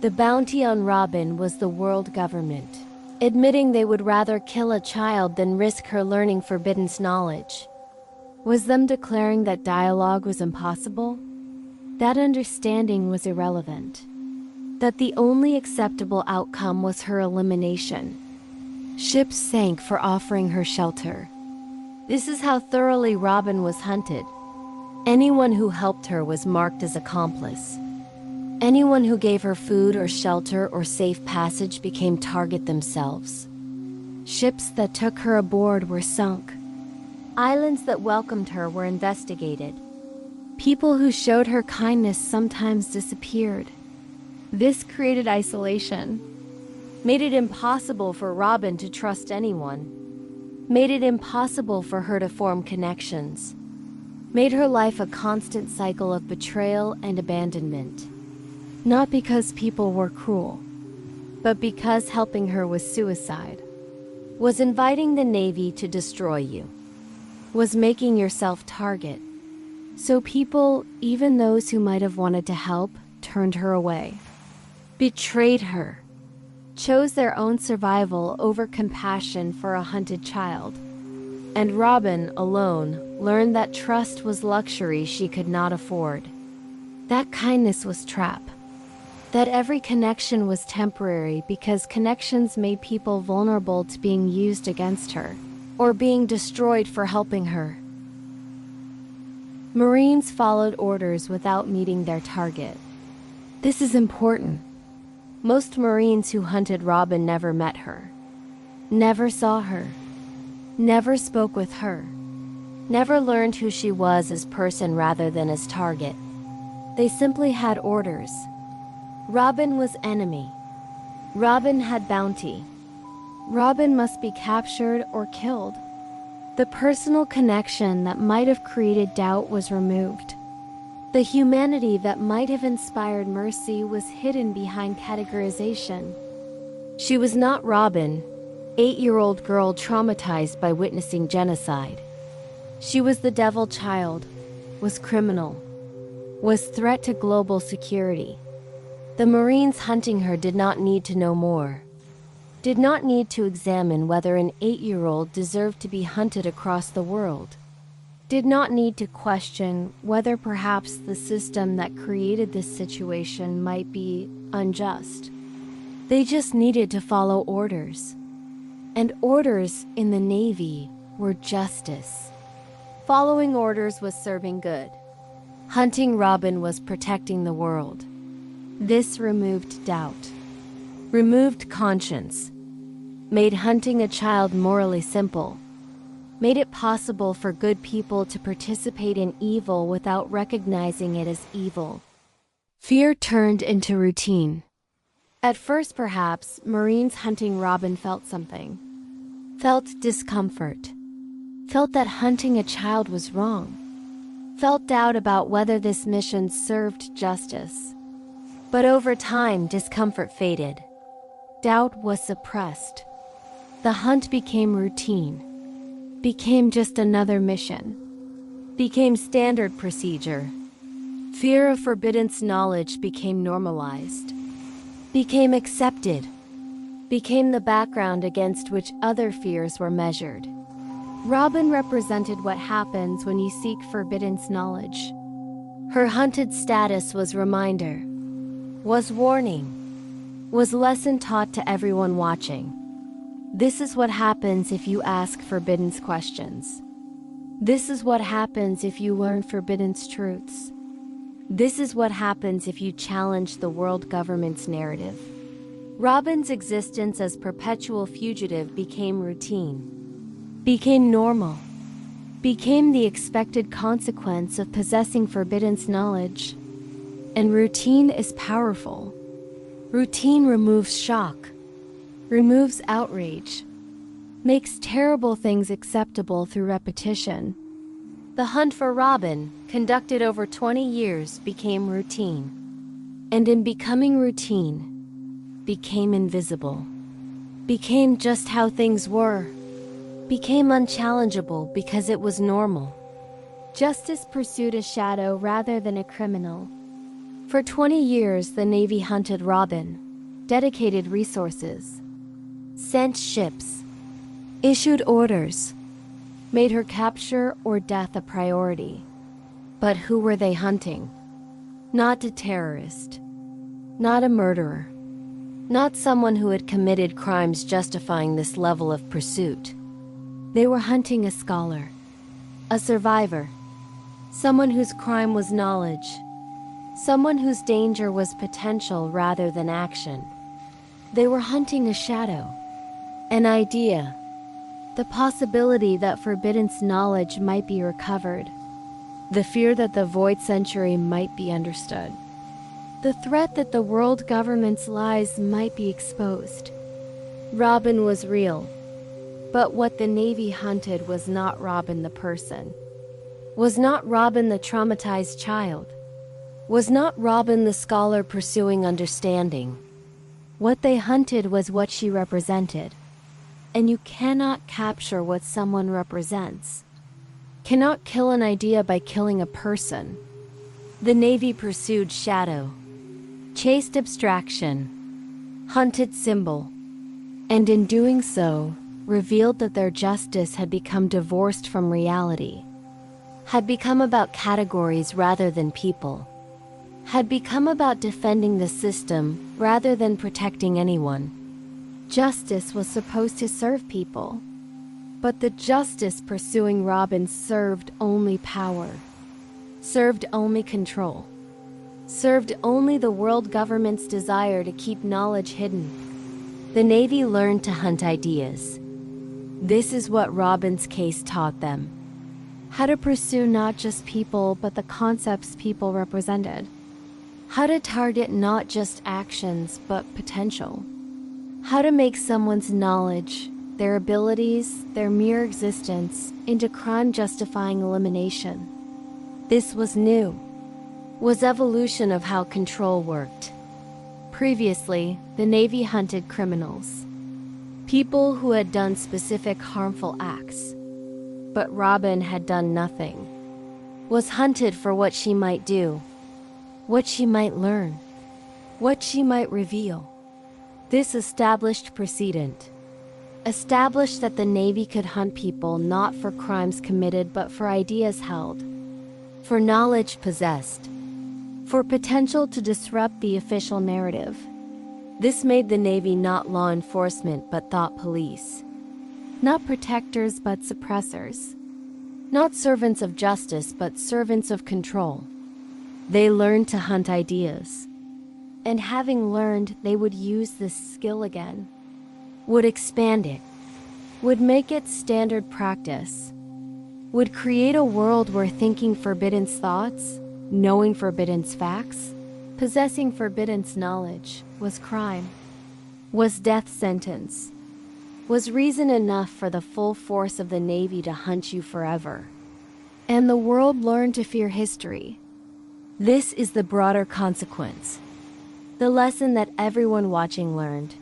The bounty on Robin was the world government, admitting they would rather kill a child than risk her learning forbidden knowledge. Was them declaring that dialogue was impossible? That understanding was irrelevant. That the only acceptable outcome was her elimination. Ships sank for offering her shelter. This is how thoroughly Robin was hunted. Anyone who helped her was marked as accomplice. Anyone who gave her food or shelter or safe passage became target themselves. Ships that took her aboard were sunk. Islands that welcomed her were investigated. People who showed her kindness sometimes disappeared. This created isolation, made it impossible for Robin to trust anyone, made it impossible for her to form connections, made her life a constant cycle of betrayal and abandonment. Not because people were cruel, but because helping her was suicide, was inviting the Navy to destroy you, was making yourself target. So people, even those who might have wanted to help, turned her away, betrayed her, chose their own survival over compassion for a hunted child. And Robin, alone, learned that trust was luxury she could not afford. That kindness was trap. That every connection was temporary because connections made people vulnerable to being used against her, or being destroyed for helping her. Marines followed orders without meeting their target. This is important. Most Marines who hunted Robin never met her, never saw her, never spoke with her, never learned who she was as person rather than as target. They simply had orders. Robin was enemy. Robin had bounty. Robin must be captured or killed. The personal connection that might have created doubt was removed. The humanity that might have inspired mercy was hidden behind categorization. She was not Robin, 8-year-old girl traumatized by witnessing genocide. She was the devil child, was criminal, was threat to global security. The Marines hunting her did not need to know more, did not need to examine whether an 8-year-old deserved to be hunted across the world, did not need to question whether perhaps the system that created this situation might be unjust. They just needed to follow orders. And orders in the Navy were justice. Following orders was serving good. Hunting Robin was protecting the world. This removed doubt, removed conscience, made hunting a child morally simple, made it possible for good people to participate in evil without recognizing it as evil. Fear turned into routine. At first, perhaps, Marines hunting Robin felt something, felt discomfort, felt that hunting a child was wrong, felt doubt about whether this mission served justice. But over time, discomfort faded. Doubt was suppressed. The hunt became routine, became just another mission, became standard procedure. Fear of forbidden knowledge became normalized, became accepted, became the background against which other fears were measured. Robin represented what happens when you seek forbidden knowledge. Her hunted status was reminder, was warning, was lesson taught to everyone watching. This is what happens if you ask forbidden questions. This is what happens if you learn forbidden truths. This is what happens if you challenge the world government's narrative. Robin's existence as perpetual fugitive became routine, became normal, became the expected consequence of possessing forbidden knowledge. And routine is powerful. Routine removes shock, removes outrage, makes terrible things acceptable through repetition. The hunt for Robin, conducted over 20 years, became routine. And in becoming routine, became invisible, became just how things were, became unchallengeable because it was normal. Justice pursued a shadow rather than a criminal. For 20 years, the Navy hunted Robin, dedicated resources, sent ships, issued orders, made her capture or death a priority. But who were they hunting? Not a terrorist, not a murderer, not someone who had committed crimes justifying this level of pursuit. They were hunting a scholar, a survivor, someone whose crime was knowledge, someone whose danger was potential rather than action. They were hunting a shadow, an idea, the possibility that forbidden knowledge might be recovered, the fear that the void century might be understood, the threat that the world government's lies might be exposed. Robin was real, but what the Navy hunted was not Robin the person, was not Robin the traumatized child, was not Robin the scholar pursuing understanding. What they hunted was what she represented. And you cannot capture what someone represents. Cannot kill an idea by killing a person. The Navy pursued shadow, chased abstraction, hunted symbol, and in doing so, revealed that their justice had become divorced from reality, had become about categories rather than people, had become about defending the system rather than protecting anyone. Justice was supposed to serve people, but the justice pursuing Robin served only power, served only control, served only the world government's desire to keep knowledge hidden. The Navy learned to hunt ideas. This is what Robin's case taught them. How to pursue not just people, but the concepts people represented. How to target not just actions, but potential. How to make someone's knowledge, their abilities, their mere existence, into crime-justifying elimination. This was new, was evolution of how control worked. Previously, the Navy hunted criminals, people who had done specific harmful acts. But Robin had done nothing, was hunted for what she might do, what she might learn, what she might reveal. This established precedent, established that the Navy could hunt people not for crimes committed but for ideas held, for knowledge possessed, for potential to disrupt the official narrative. This made the Navy not law enforcement but thought police, not protectors but suppressors, not servants of justice but servants of control. They learned to hunt ideas. And having learned, they would use this skill again, would expand it, would make it standard practice, would create a world where thinking forbidden thoughts, knowing forbidden facts, possessing forbidden knowledge was crime, was death sentence, was reason enough for the full force of the Navy to hunt you forever. And the world learned to fear history. This is the broader consequence. The lesson that everyone watching learned.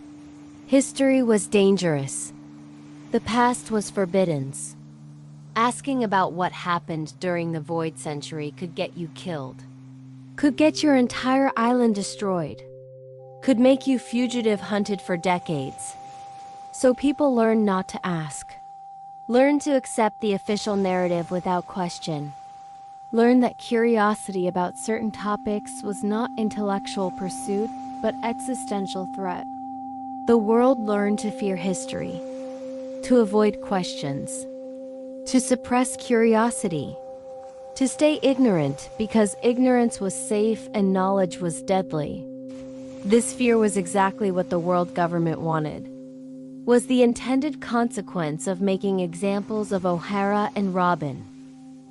History was dangerous. The past was forbidden. Asking about what happened during the Void Century could get you killed, could get your entire island destroyed, could make you fugitive hunted for decades. So people learned not to ask, learned to accept the official narrative without question. learned that curiosity about certain topics was not intellectual pursuit, but existential threat. The world learned to fear history, to avoid questions, to suppress curiosity, to stay ignorant because ignorance was safe and knowledge was deadly. This fear was exactly what the world government wanted, was the intended consequence of making examples of O'Hara and Robin.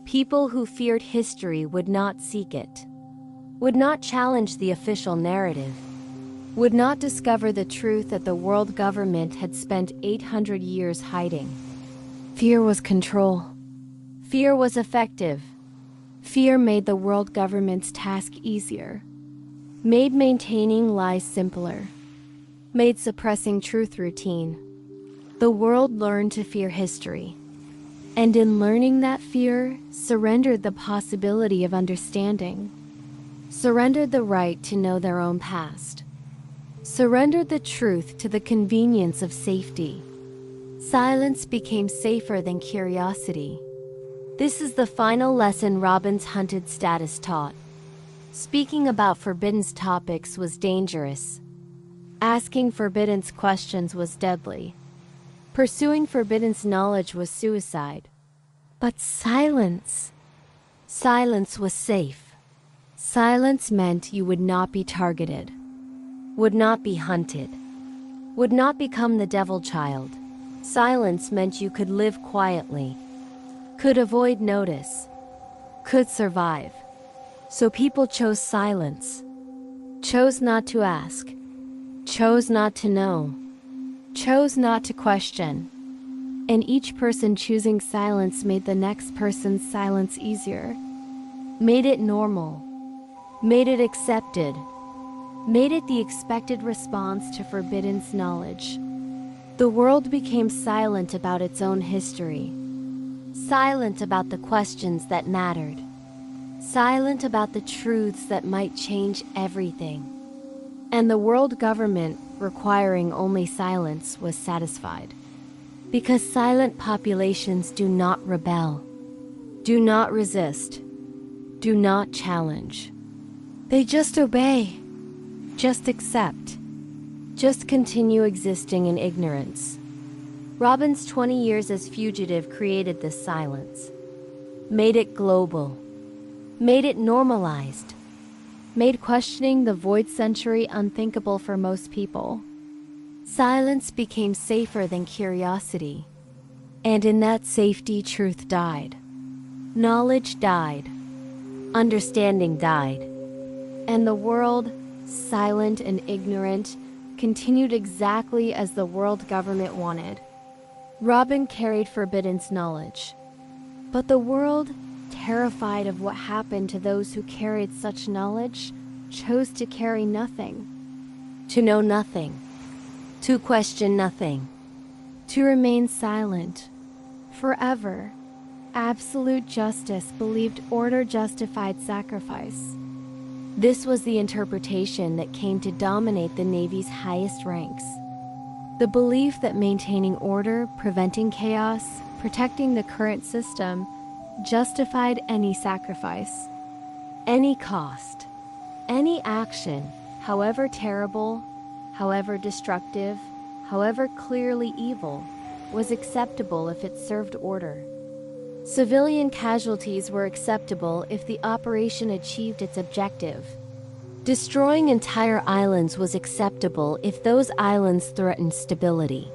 People who feared history would not seek it, would not challenge the official narrative, would not discover the truth that the world government had spent 800 years hiding. Fear was control. Fear was effective. Fear made the world government's task easier, made maintaining lies simpler, made suppressing truth routine. The world learned to fear history, and in learning that fear, surrendered the possibility of understanding, surrendered the right to know their own past, surrendered the truth to the convenience of safety. Silence became safer than curiosity. This is the final lesson Robin's hunted status taught. Speaking about forbidden topics was dangerous. Asking forbidden questions was deadly. Pursuing forbidden knowledge was suicide. But silence was safe. Silence meant you would not be targeted, would not be hunted, would not become the devil child. Silence meant you could live quietly, could avoid notice, could survive. So people chose silence, chose not to ask, chose not to know, chose not to question. And each person choosing silence made the next person's silence easier, made it normal, made it accepted, made it the expected response to forbidden knowledge. The world became silent about its own history, silent about the questions that mattered, silent about the truths that might change everything. And the world government, requiring only silence, was satisfied. Because silent populations do not rebel, do not resist, do not challenge. They just obey, just accept, just continue existing in ignorance. Robin's 20 years as fugitive created this silence, made it global, made it normalized, made questioning the void century unthinkable for most people. Silence became safer than curiosity, and in that safety, truth died. Knowledge died, understanding died, and the world, silent and ignorant, continued exactly as the world government wanted. Robin carried forbidden knowledge, but the world, terrified of what happened to those who carried such knowledge, chose to carry nothing, to know nothing, to question nothing, to remain silent forever. Absolute justice believed order justified sacrifice. This was the interpretation that came to dominate the Navy's highest ranks. The belief that maintaining order, preventing chaos, protecting the current system, justified any sacrifice, any cost, any action, however terrible, however destructive, however clearly evil, was acceptable if it served order. Civilian casualties were acceptable if the operation achieved its objective. Destroying entire islands was acceptable if those islands threatened stability.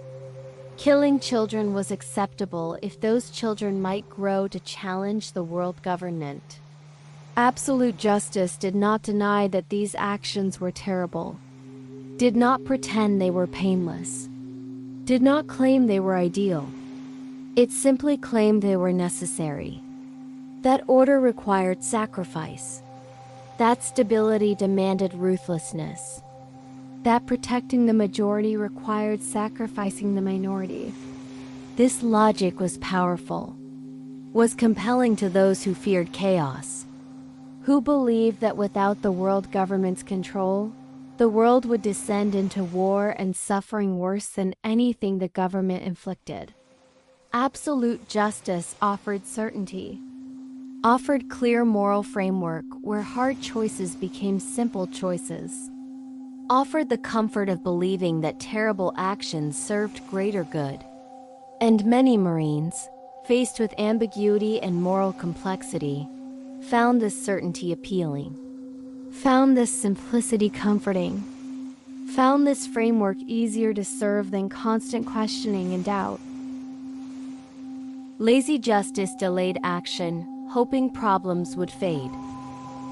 Killing children was acceptable if those children might grow to challenge the world government. Absolute justice did not deny that these actions were terrible, did not pretend they were painless, did not claim they were ideal. It simply claimed they were necessary. That order required sacrifice. That stability demanded ruthlessness. That protecting the majority required sacrificing the minority. This logic was powerful, was compelling to those who feared chaos, who believed that without the world government's control, the world would descend into war and suffering worse than anything the government inflicted. Absolute justice offered certainty. offered clear moral framework where hard choices became simple choices, offered the comfort of believing that terrible actions served greater good. And many Marines, faced with ambiguity and moral complexity, found this certainty appealing, found this simplicity comforting, found this framework easier to serve than constant questioning and doubt. Lazy justice delayed action, hoping problems would fade.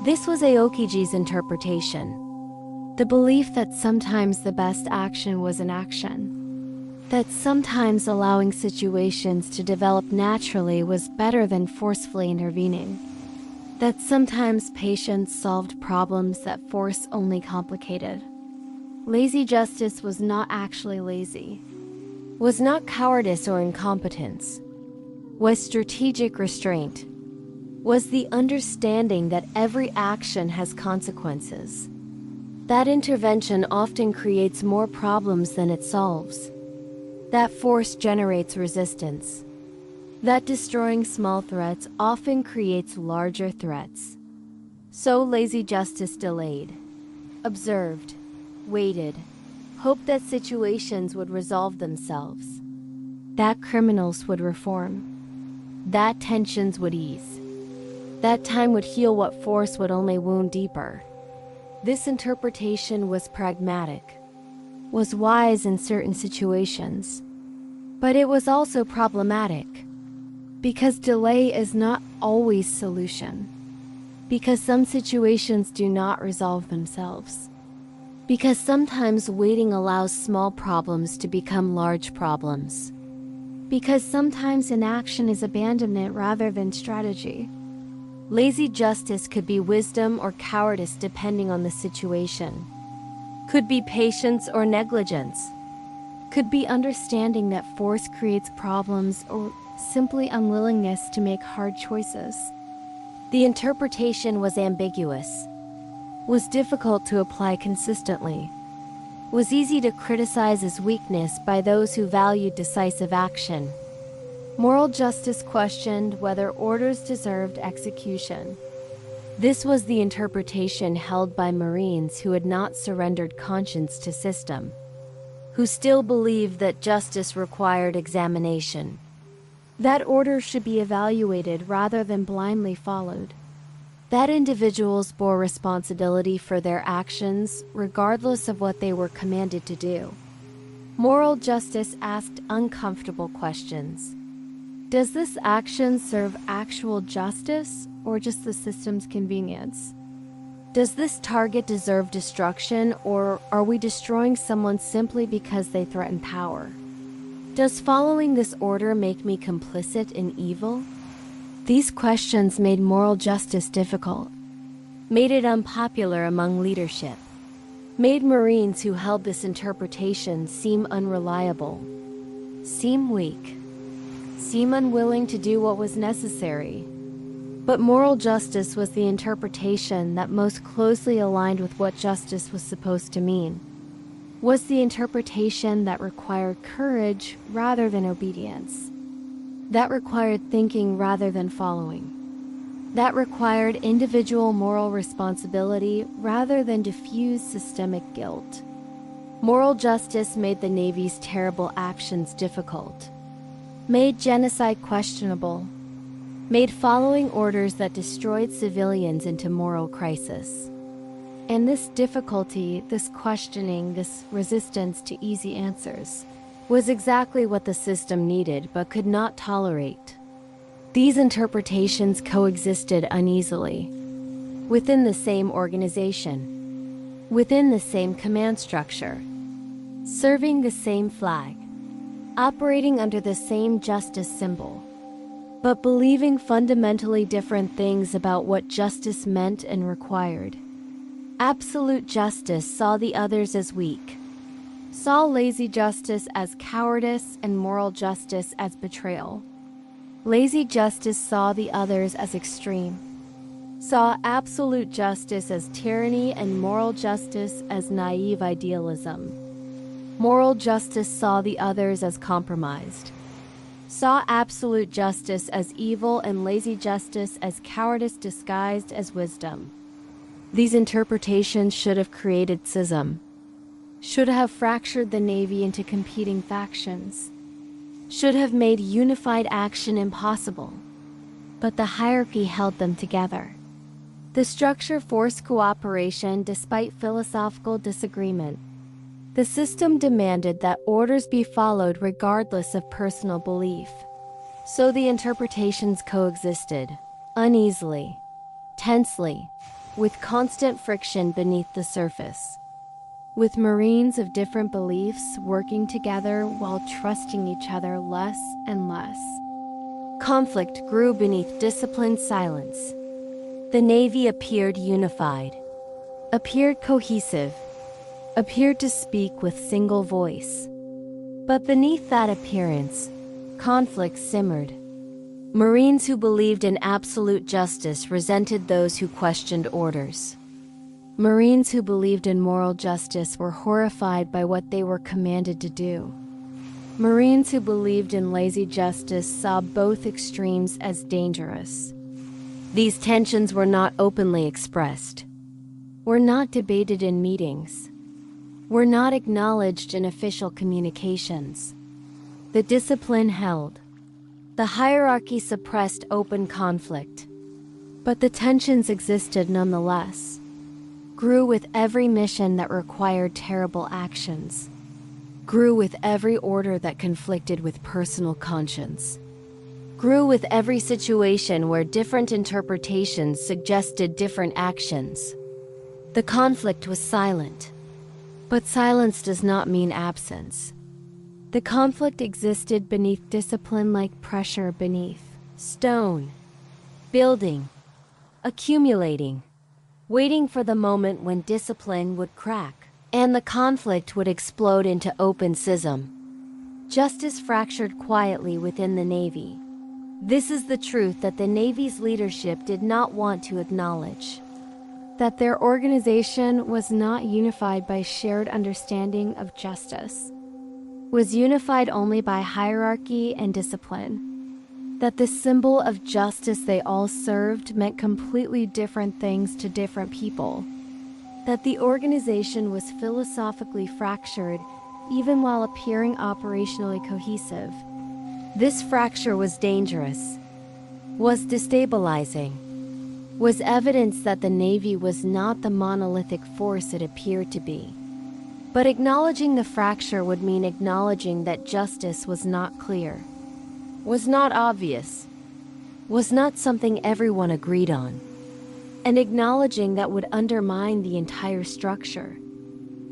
This was Aokiji's interpretation. The belief that sometimes the best action was inaction. That sometimes allowing situations to develop naturally was better than forcefully intervening. That sometimes patience solved problems that force only complicated. Lazy justice was not actually lazy, was not cowardice or incompetence, was strategic restraint, was the understanding that every action has consequences. That intervention often creates more problems than it solves. That force generates resistance. That destroying small threats often creates larger threats. So lazy justice delayed, observed, waited, hoped that situations would resolve themselves, that criminals would reform, that tensions would ease, that time would heal what force would only wound deeper. This interpretation was pragmatic, was wise in certain situations, but it was also problematic, because delay is not always solution, because some situations do not resolve themselves, because sometimes waiting allows small problems to become large problems, because sometimes inaction is abandonment rather than strategy. Lazy justice could be wisdom or cowardice depending on the situation. Could be patience or negligence. Could be understanding that force creates problems or simply unwillingness to make hard choices. The interpretation was ambiguous, was difficult to apply consistently, was easy to criticize as weakness by those who valued decisive action. Moral justice questioned whether orders deserved execution. This was the interpretation held by Marines who had not surrendered conscience to system, who still believed that justice required examination, that orders should be evaluated rather than blindly followed, that individuals bore responsibility for their actions regardless of what they were commanded to do. Moral justice asked uncomfortable questions. Does this action serve actual justice or just the system's convenience? Does this target deserve destruction, or are we destroying someone simply because they threaten power? Does following this order make me complicit in evil? These questions made moral justice difficult, made it unpopular among leadership, made Marines who held this interpretation seem unreliable, seem weak, seem unwilling to do what was necessary. But moral justice was the interpretation that most closely aligned with what justice was supposed to mean, was the interpretation that required courage rather than obedience, that required thinking rather than following, that required individual moral responsibility rather than diffuse systemic guilt. Moral justice made the Navy's terrible actions difficult, made genocide questionable, made following orders that destroyed civilians into moral crisis. And this difficulty, this questioning, this resistance to easy answers was exactly what the system needed but could not tolerate. These interpretations coexisted uneasily within the same organization, within the same command structure, serving the same flag, operating under the same justice symbol, but believing fundamentally different things about what justice meant and required. Absolute justice saw the others as weak, saw lazy justice as cowardice and moral justice as betrayal. Lazy justice saw the others as extreme, saw absolute justice as tyranny and moral justice as naive idealism. Moral justice saw the others as compromised, saw absolute justice as evil and lazy justice as cowardice disguised as wisdom. These interpretations should have created schism, should have fractured the Navy into competing factions, should have made unified action impossible. But the hierarchy held them together. The structure forced cooperation despite philosophical disagreement. The system demanded that orders be followed regardless of personal belief. So the interpretations coexisted, uneasily, tensely, with constant friction beneath the surface. With Marines of different beliefs working together while trusting each other less and less. Conflict grew beneath disciplined silence. The Navy appeared unified, appeared cohesive, appeared to speak with single voice. But beneath that appearance, conflict simmered. Marines who believed in absolute justice resented those who questioned orders. Marines who believed in moral justice were horrified by what they were commanded to do. Marines who believed in lazy justice saw both extremes as dangerous. These tensions were not openly expressed, were not debated in meetings, were not acknowledged in official communications. The discipline held. The hierarchy suppressed open conflict. But the tensions existed nonetheless, grew with every mission that required terrible actions, grew with every order that conflicted with personal conscience, grew with every situation where different interpretations suggested different actions. The conflict was silent, but silence does not mean absence. The conflict existed beneath discipline like pressure beneath stone, building, accumulating, waiting for the moment when discipline would crack, and the conflict would explode into open schism. Justice fractured quietly within the Navy. This is the truth that the Navy's leadership did not want to acknowledge. That their organization was not unified by shared understanding of justice, was unified only by hierarchy and discipline. That the symbol of justice they all served meant completely different things to different people. That the organization was philosophically fractured even while appearing operationally cohesive. This fracture was dangerous, was destabilizing, was evidence that the Navy was not the monolithic force it appeared to be. But acknowledging the fracture would mean acknowledging that justice was not clear, was not obvious, was not something everyone agreed on, and acknowledging that would undermine the entire structure,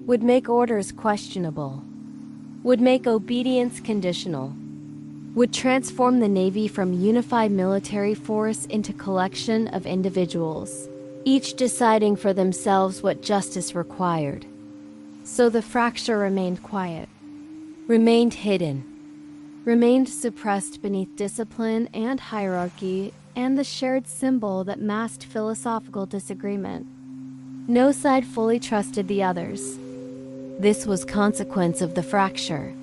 would make orders questionable, would make obedience conditional, would transform the Navy from unified military force into collection of individuals, each deciding for themselves what justice required. So the fracture remained quiet, remained hidden, remained suppressed beneath discipline and hierarchy and the shared symbol that masked philosophical disagreement. No side fully trusted the others. This was consequence of the fracture.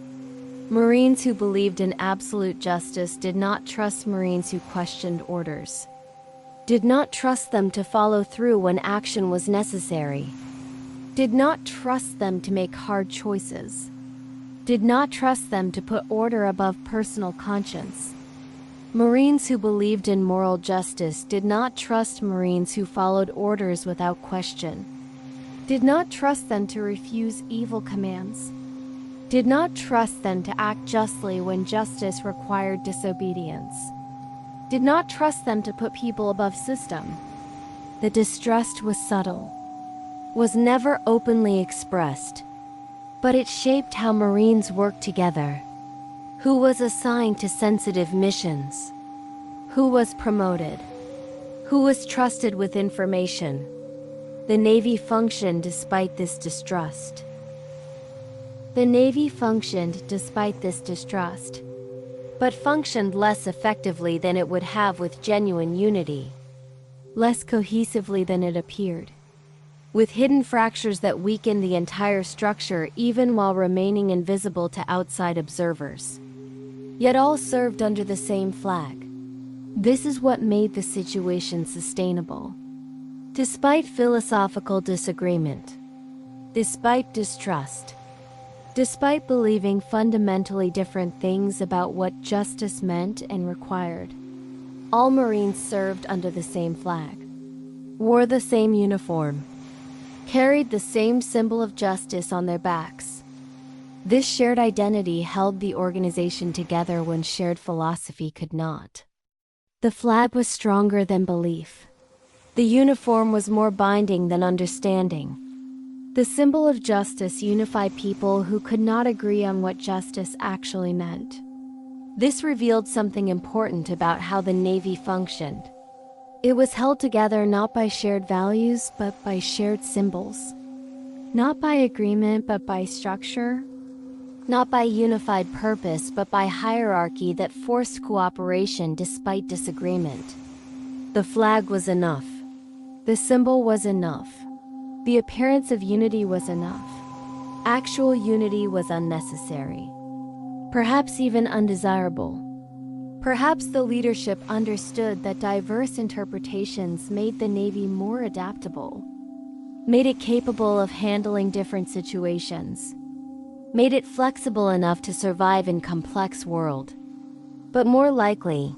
Marines who believed in absolute justice did not trust Marines who questioned orders, did not trust them to follow through when action was necessary, did not trust them to make hard choices, did not trust them to put order above personal conscience. Marines who believed in moral justice did not trust Marines who followed orders without question, did not trust them to refuse evil commands, did not trust them to act justly when justice required disobedience, did not trust them to put people above system. The distrust was subtle, was never openly expressed, but it shaped how Marines worked together. Who was assigned to sensitive missions? Who was promoted? Who was trusted with information? The Navy functioned despite this distrust. The Navy functioned despite this distrust, but functioned less effectively than it would have with genuine unity, less cohesively than it appeared, with hidden fractures that weakened the entire structure even while remaining invisible to outside observers. yet all served under the same flag. This is what made the situation sustainable. Despite philosophical disagreement, despite distrust, despite believing fundamentally different things about what justice meant and required, all Marines served under the same flag, wore the same uniform, carried the same symbol of justice on their backs. This shared identity held the organization together when shared philosophy could not. The flag was stronger than belief. The uniform was more binding than understanding. The symbol of justice unified people who could not agree on what justice actually meant. This revealed something important about how the Navy functioned. It was held together not by shared values, but by shared symbols. Not by agreement, but by structure. Not by unified purpose, but by hierarchy that forced cooperation despite disagreement. The flag was enough. The symbol was enough. The appearance of unity was enough. Actual unity was unnecessary. Perhaps even undesirable. Perhaps the leadership understood that diverse interpretations made the Navy more adaptable, made it capable of handling different situations, made it flexible enough to survive in a complex world. But more likely,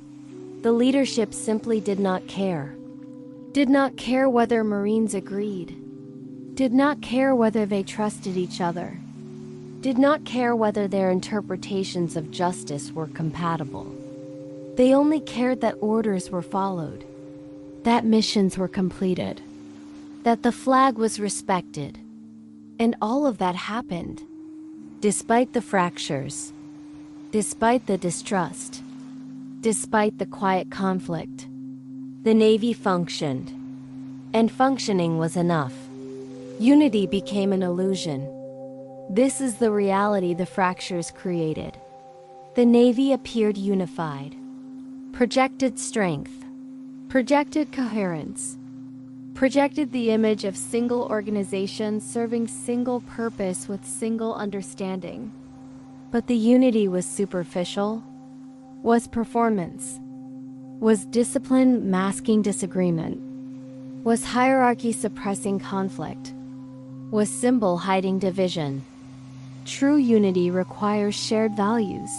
the leadership simply did not care. Did not care whether Marines agreed. Did not care whether they trusted each other. Did not care whether their interpretations of justice were compatible. They only cared that orders were followed, that missions were completed, that the flag was respected. And all of that happened, despite the fractures, despite the distrust, despite the quiet conflict. The Navy functioned, and functioning was enough. Unity became an illusion. This is the reality the fractures created. The Navy appeared unified, projected strength, projected coherence, projected the image of single organization serving single purpose with single understanding. But the unity was superficial, was performance, was discipline masking disagreement, was hierarchy suppressing conflict, was symbol hiding division. True unity requires shared values,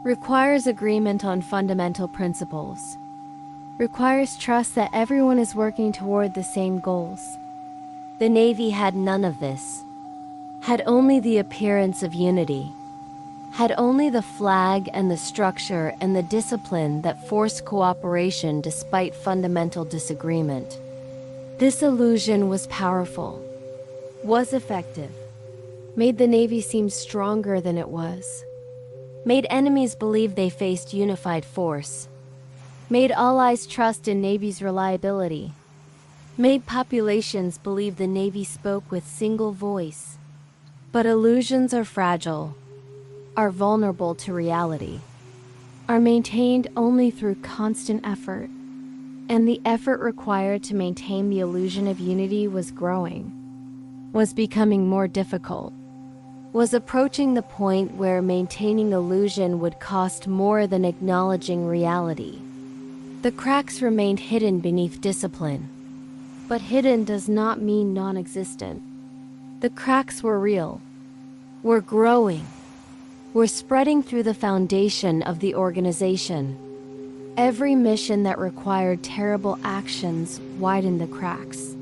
requires agreement on fundamental principles, requires trust that everyone is working toward the same goals. The Navy had none of this, had only the appearance of unity, had only the flag and the structure and the discipline that forced cooperation despite fundamental disagreement. This illusion was powerful, was effective, made the Navy seem stronger than it was, made enemies believe they faced unified force, made allies trust in Navy's reliability, made populations believe the Navy spoke with single voice. But illusions are fragile, are vulnerable to reality, are maintained only through constant effort. And the effort required to maintain the illusion of unity was growing, was becoming more difficult, was approaching the point where maintaining illusion would cost more than acknowledging reality. The cracks remained hidden beneath discipline, but hidden does not mean non-existent. The cracks were real, were growing, were spreading through the foundation of the organization. Every mission that required terrible actions widened the cracks.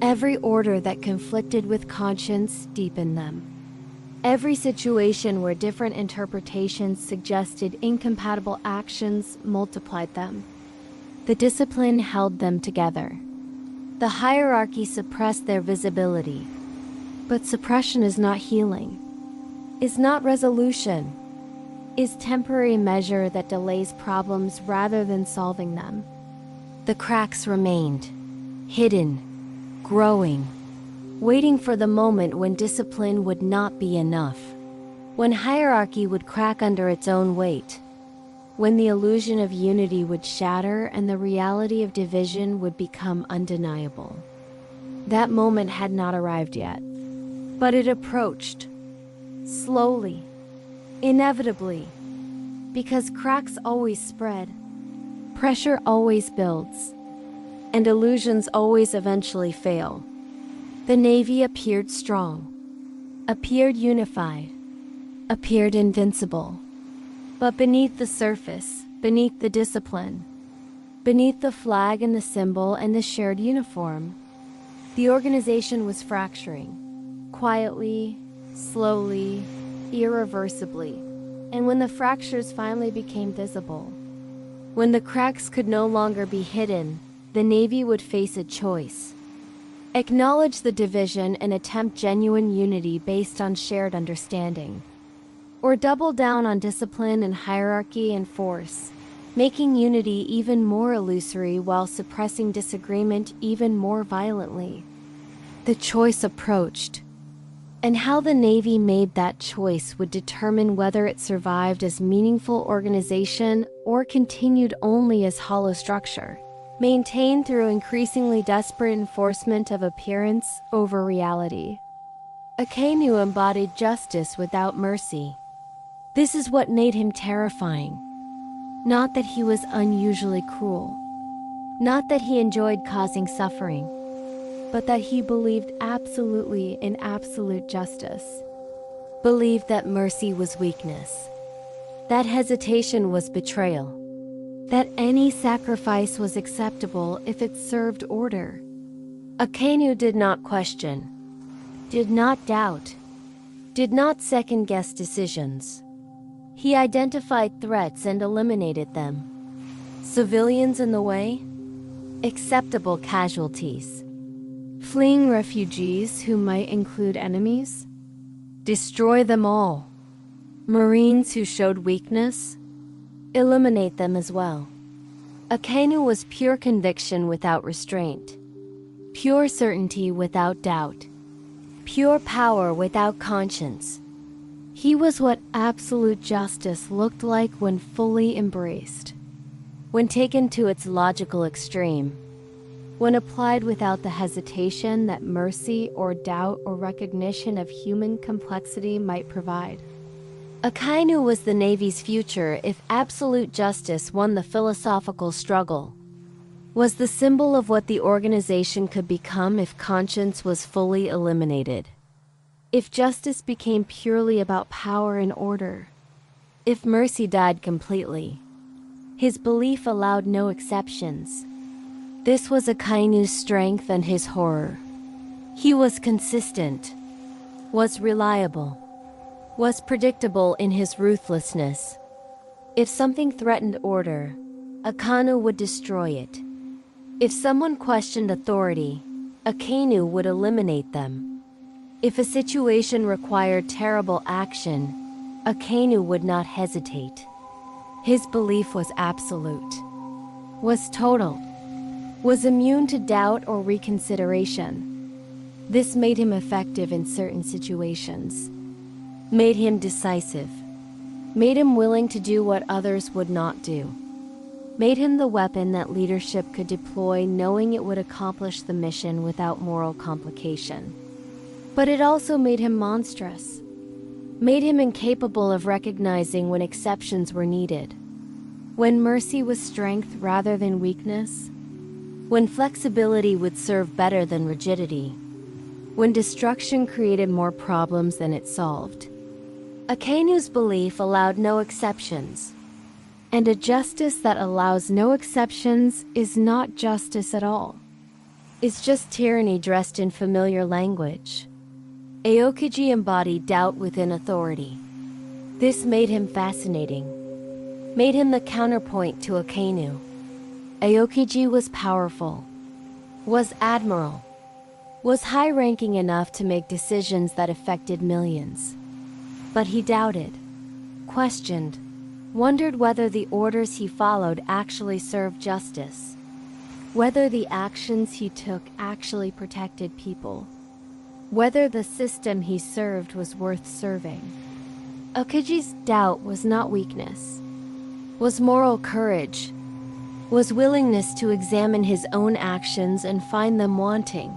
Every order that conflicted with conscience deepened them. Every situation where different interpretations suggested incompatible actions multiplied them. The discipline held them together. The hierarchy suppressed their visibility. But suppression is not healing, is not resolution, is temporary measure that delays problems rather than solving them. The cracks remained, hidden, growing, waiting for the moment when discipline would not be enough, when hierarchy would crack under its own weight, when the illusion of unity would shatter and the reality of division would become undeniable. That moment had not arrived yet, but it approached, slowly, inevitably, Because cracks always spread, pressure always builds, and illusions always eventually fail. The Navy appeared strong, appeared unified, appeared invincible. But beneath the surface, beneath the discipline, beneath the flag and the symbol and the shared uniform, the organization was fracturing, quietly, slowly, irreversibly. And when the fractures finally became visible, when the cracks could no longer be hidden, the Navy would face a choice. Acknowledge the division and attempt genuine unity based on shared understanding, or double down on discipline and hierarchy and force, making unity even more illusory while suppressing disagreement even more violently. The choice approached, and how the Navy made that choice would determine whether it survived as meaningful organization or continued only as hollow structure, maintained through increasingly desperate enforcement of appearance over reality. Akainu embodied justice without mercy. This is what made him terrifying. Not that he was unusually cruel, not that he enjoyed causing suffering, but that he believed absolutely in absolute justice. Believed that mercy was weakness, that hesitation was betrayal, that any sacrifice was acceptable if it served order. Akainu did not question, did not doubt, did not second-guess decisions. He identified threats and eliminated them. Civilians in the way? Acceptable casualties. Fleeing refugees who might include enemies? Destroy them all. Marines who showed weakness? Eliminate them as well. Akainu was pure conviction without restraint, pure certainty without doubt, pure power without conscience. He was what absolute justice looked like when fully embraced, when taken to its logical extreme, when applied without the hesitation that mercy or doubt or recognition of human complexity might provide. Akainu was the Navy's future if absolute justice won the philosophical struggle, was the symbol of what the organization could become if conscience was fully eliminated, if justice became purely about power and order, if mercy died completely. His belief allowed no exceptions. This was Akainu's strength and his horror. He was consistent, was reliable, was predictable in his ruthlessness. If something threatened order, Akainu would destroy it. If someone questioned authority, Akainu would eliminate them. If a situation required terrible action, Akainu would not hesitate. His belief was absolute, was total, was immune to doubt or reconsideration. This made him effective in certain situations, made him decisive, made him willing to do what others would not do, made him the weapon that leadership could deploy knowing it would accomplish the mission without moral complication. But it also made him monstrous, made him incapable of recognizing when exceptions were needed, when mercy was strength rather than weakness, when flexibility would serve better than rigidity, when destruction created more problems than it solved. Akainu's belief allowed no exceptions, and a justice that allows no exceptions is not justice at all. It's just tyranny dressed in familiar language. Aokiji embodied doubt within authority. This made him fascinating, made him the counterpoint to Akainu. Aokiji was powerful, was admiral, was high-ranking enough to make decisions that affected millions. But he doubted, questioned, wondered whether the orders he followed actually served justice, whether the actions he took actually protected people, whether the system he served was worth serving. Aokiji's doubt was not weakness, was moral courage, was willingness to examine his own actions and find them wanting,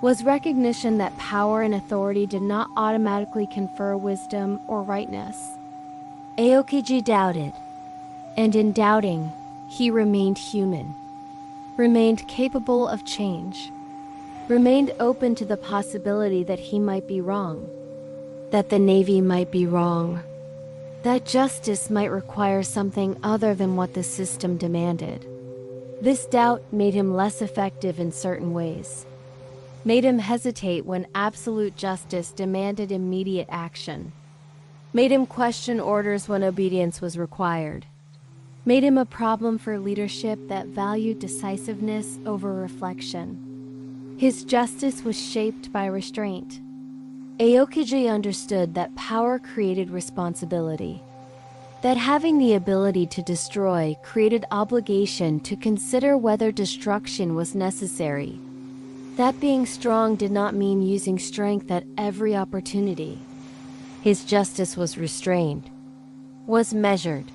was recognition that power and authority did not automatically confer wisdom or rightness. Aokiji doubted, and in doubting, he remained human, remained capable of change, remained open to the possibility that he might be wrong, that the Navy might be wrong, that justice might require something other than what the system demanded. This doubt made him less effective in certain ways, made him hesitate when absolute justice demanded immediate action, made him question orders when obedience was required, made him a problem for leadership that valued decisiveness over reflection. His justice was shaped by restraint. Aokiji understood that power created responsibility, that having the ability to destroy created obligation to consider whether destruction was necessary. That being strong did not mean using strength at every opportunity. His justice was restrained, was measured,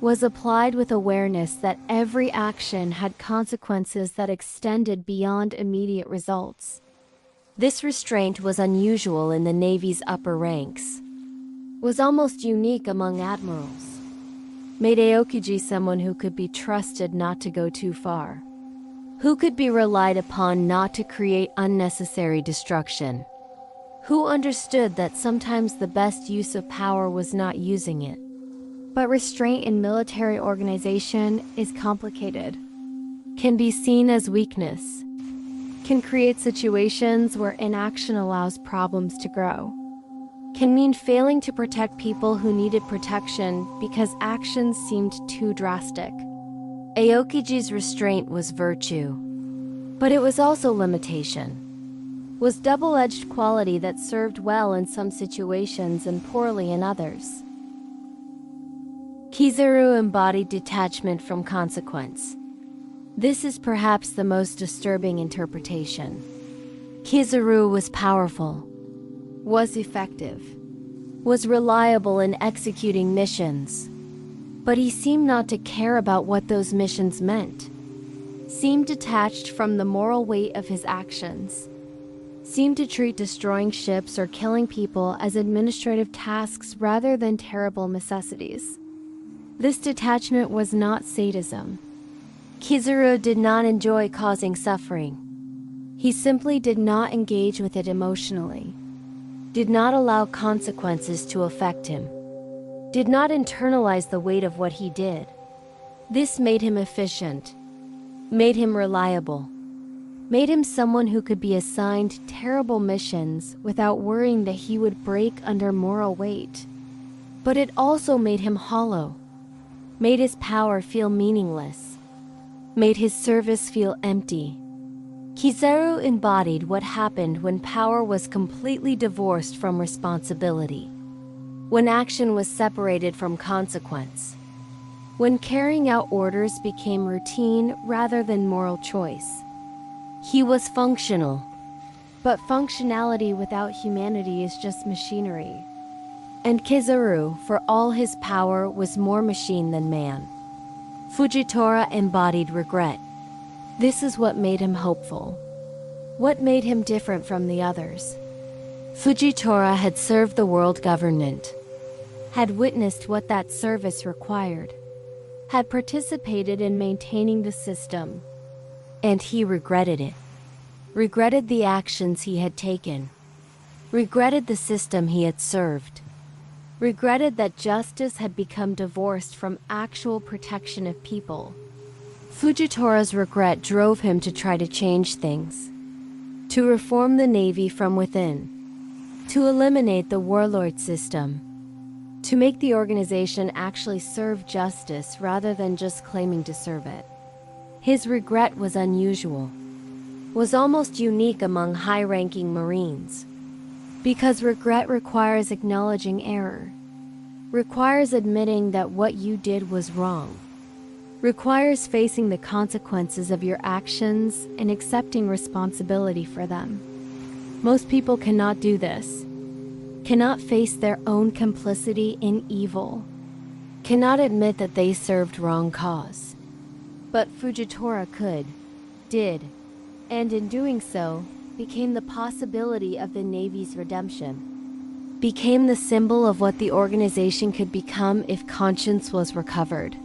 was applied with awareness that every action had consequences that extended beyond immediate results. This restraint was unusual in the Navy's upper ranks, was almost unique among admirals, made Aokiji someone who could be trusted not to go too far, who could be relied upon not to create unnecessary destruction, who understood that sometimes the best use of power was not using it. But restraint in military organization is complicated, can be seen as weakness, can create situations where inaction allows problems to grow, can mean failing to protect people who needed protection because actions seemed too drastic. Aokiji's restraint was virtue, but it was also limitation, was double-edged quality that served well in some situations and poorly in others. Kizaru embodied detachment from consequence. This is perhaps the most disturbing interpretation. Kizaru was powerful, was effective, was reliable in executing missions, but he seemed not to care about what those missions meant, seemed detached from the moral weight of his actions, seemed to treat destroying ships or killing people as administrative tasks rather than terrible necessities. This detachment was not sadism. Kizaru did not enjoy causing suffering. He simply did not engage with it emotionally, did not allow consequences to affect him, did not internalize the weight of what he did. This made him efficient, made him reliable, made him someone who could be assigned terrible missions without worrying that he would break under moral weight. But it also made him hollow, made his power feel meaningless, made his service feel empty. Kizaru embodied what happened when power was completely divorced from responsibility, when action was separated from consequence, when carrying out orders became routine rather than moral choice. He was functional. But functionality without humanity is just machinery. And Kizaru, for all his power, was more machine than man. Fujitora embodied regret. This is what made him hopeful. What made him different from the others? Fujitora had served the world government, had witnessed what that service required, had participated in maintaining the system, and he regretted it. Regretted the actions he had taken. Regretted the system he had served. Regretted that justice had become divorced from actual protection of people. Fujitora's regret drove him to try to change things, to reform the Navy from within, to eliminate the warlord system, to make the organization actually serve justice rather than just claiming to serve it. His regret was unusual, was almost unique among high-ranking Marines, because regret requires acknowledging error, requires admitting that what you did was wrong, requires facing the consequences of your actions and accepting responsibility for them. Most people cannot do this, cannot face their own complicity in evil, cannot admit that they served wrong cause. But Fujitora could, did, and in doing so, became the possibility of the Navy's redemption. became the symbol of what the organization could become if conscience was recovered.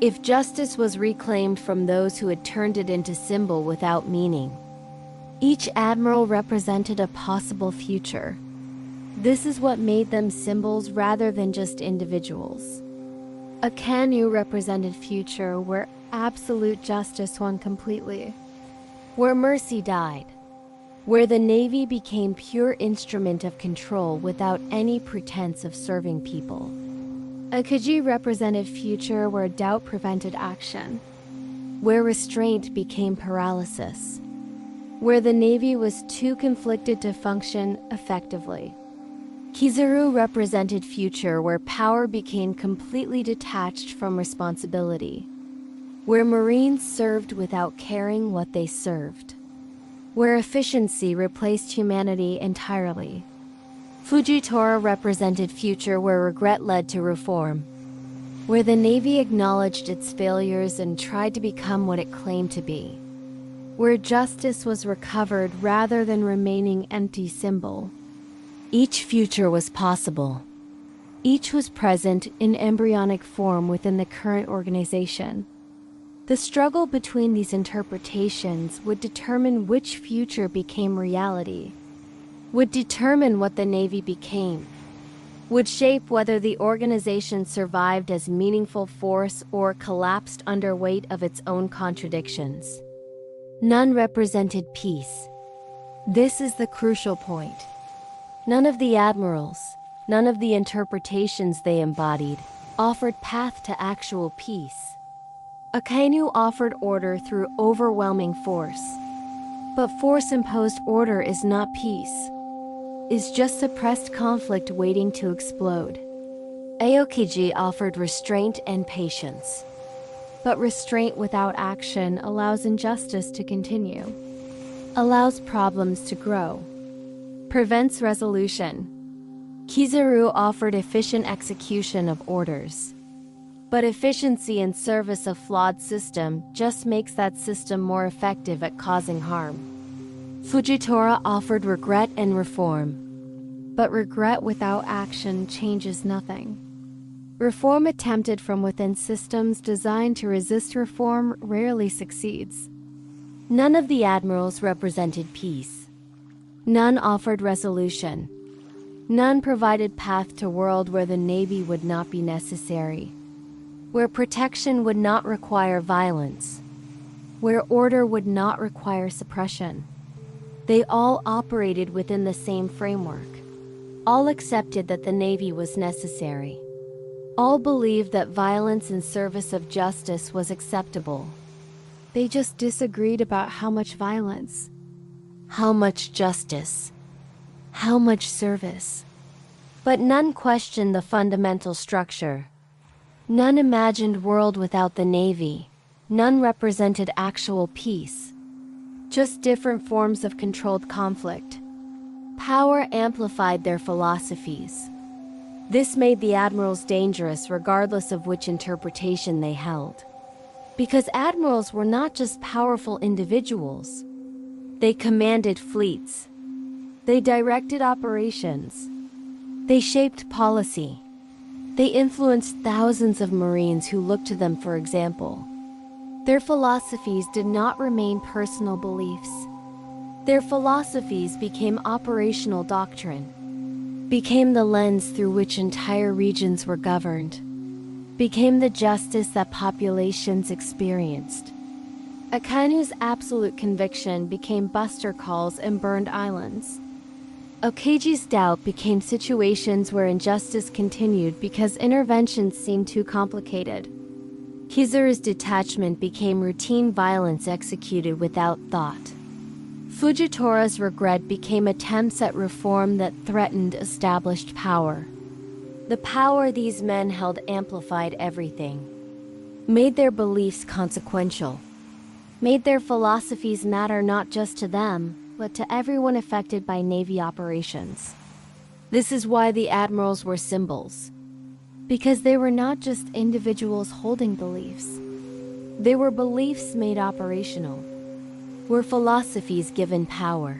If justice was reclaimed from those who had turned it into symbol without meaning. Each admiral represented a possible future. This is what made them symbols rather than just individuals. A canoe represented future where absolute justice won completely, where mercy died, where the Navy became pure instrument of control without any pretense of serving people. A Kaji represented future where doubt prevented action, where restraint became paralysis, where the Navy was too conflicted to function effectively. Kizaru represented future where power became completely detached from responsibility, where Marines served without caring what they served, where efficiency replaced humanity entirely. Fujitora represented future where regret led to reform, where the Navy acknowledged its failures and tried to become what it claimed to be, where justice was recovered rather than remaining empty symbol. Each future was possible. Each was present in embryonic form within the current organization. The struggle between these interpretations would determine which future became reality, would determine what the Navy became, would shape whether the organization survived as meaningful force or collapsed under weight of its own contradictions. None represented peace. This is the crucial point. None of the admirals, none of the interpretations they embodied, offered path to actual peace. Akainu offered order through overwhelming force. But force-imposed order is not peace. Is just suppressed conflict waiting to explode. Aokiji offered restraint and patience. But restraint without action allows injustice to continue, allows problems to grow, prevents resolution. Kizaru offered efficient execution of orders. But efficiency in service of flawed system just makes that system more effective at causing harm. Fujitora offered regret and reform. But regret without action changes nothing. Reform attempted from within systems designed to resist reform rarely succeeds. None of the admirals represented peace. None offered resolution. None provided path to a world where the Navy would not be necessary, where protection would not require violence, where order would not require suppression. They all operated within the same framework. All accepted that the Navy was necessary. All believed that violence in service of justice was acceptable. They just disagreed about how much violence, how much justice, how much service. But none questioned the fundamental structure. None imagined world without the Navy. None represented actual peace. Just different forms of controlled conflict. Power amplified their philosophies. This made the admirals dangerous regardless of which interpretation they held. Because admirals were not just powerful individuals. They commanded fleets. They directed operations. They shaped policy. They influenced thousands of Marines who looked to them for example. Their philosophies did not remain personal beliefs. Their philosophies became operational doctrine, became the lens through which entire regions were governed, became the justice that populations experienced. Akanu's absolute conviction became buster calls and burned islands. Okaji's doubt became situations where injustice continued because interventions seemed too complicated. Kizaru's detachment became routine violence executed without thought. Fujitora's regret became attempts at reform that threatened established power. The power these men held amplified everything, made their beliefs consequential, made their philosophies matter not just to them, but to everyone affected by Navy operations. This is why the admirals were symbols. Because they were not just individuals holding beliefs. They were beliefs made operational. Were philosophies given power.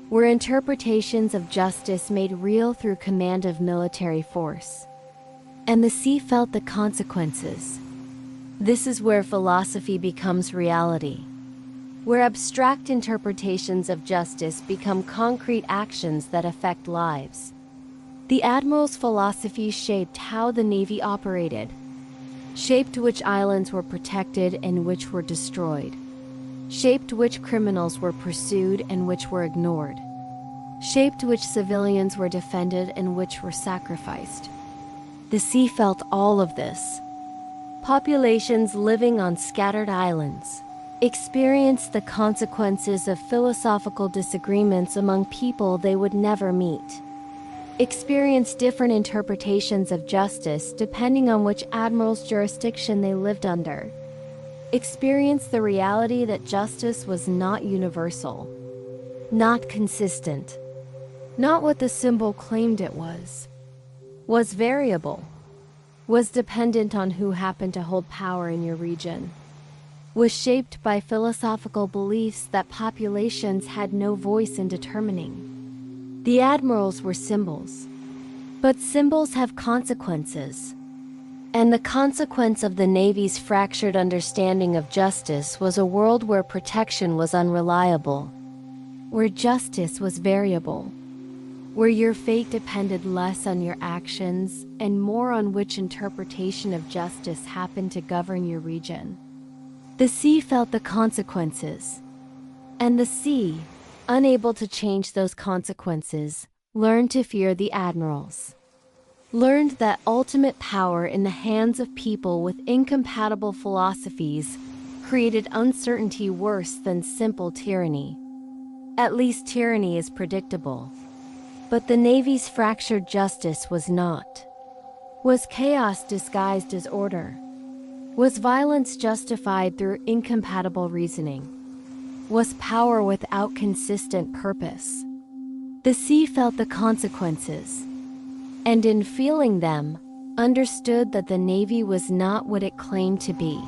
were interpretations of justice made real through command of military force. And the sea felt the consequences. This is where philosophy becomes reality, where abstract interpretations of justice become concrete actions that affect lives. The Admirals' philosophy shaped how the Navy operated, shaped which islands were protected and which were destroyed, shaped which criminals were pursued and which were ignored, shaped which civilians were defended and which were sacrificed. The sea felt all of this. Populations living on scattered islands experienced the consequences of philosophical disagreements among people they would never meet, experienced different interpretations of justice depending on which admiral's jurisdiction they lived under, experienced the reality that justice was not universal, not consistent, not what the symbol claimed it was variable, was dependent on who happened to hold power in your region, was shaped by philosophical beliefs that populations had no voice in determining. The admirals were symbols, but symbols have consequences. And the consequence of the Navy's fractured understanding of justice was a world where protection was unreliable, where justice was variable, where your fate depended less on your actions and more on which interpretation of justice happened to govern your region. The sea felt the consequences, and the sea, unable to change those consequences, learned to fear the admirals, learned that ultimate power in the hands of people with incompatible philosophies created uncertainty worse than simple tyranny. At least tyranny is predictable. But the Navy's fractured justice was not. Was chaos disguised as order? Was violence justified through incompatible reasoning? Was power without consistent purpose? The sea felt the consequences, and in feeling them, understood that the Navy was not what it claimed to be,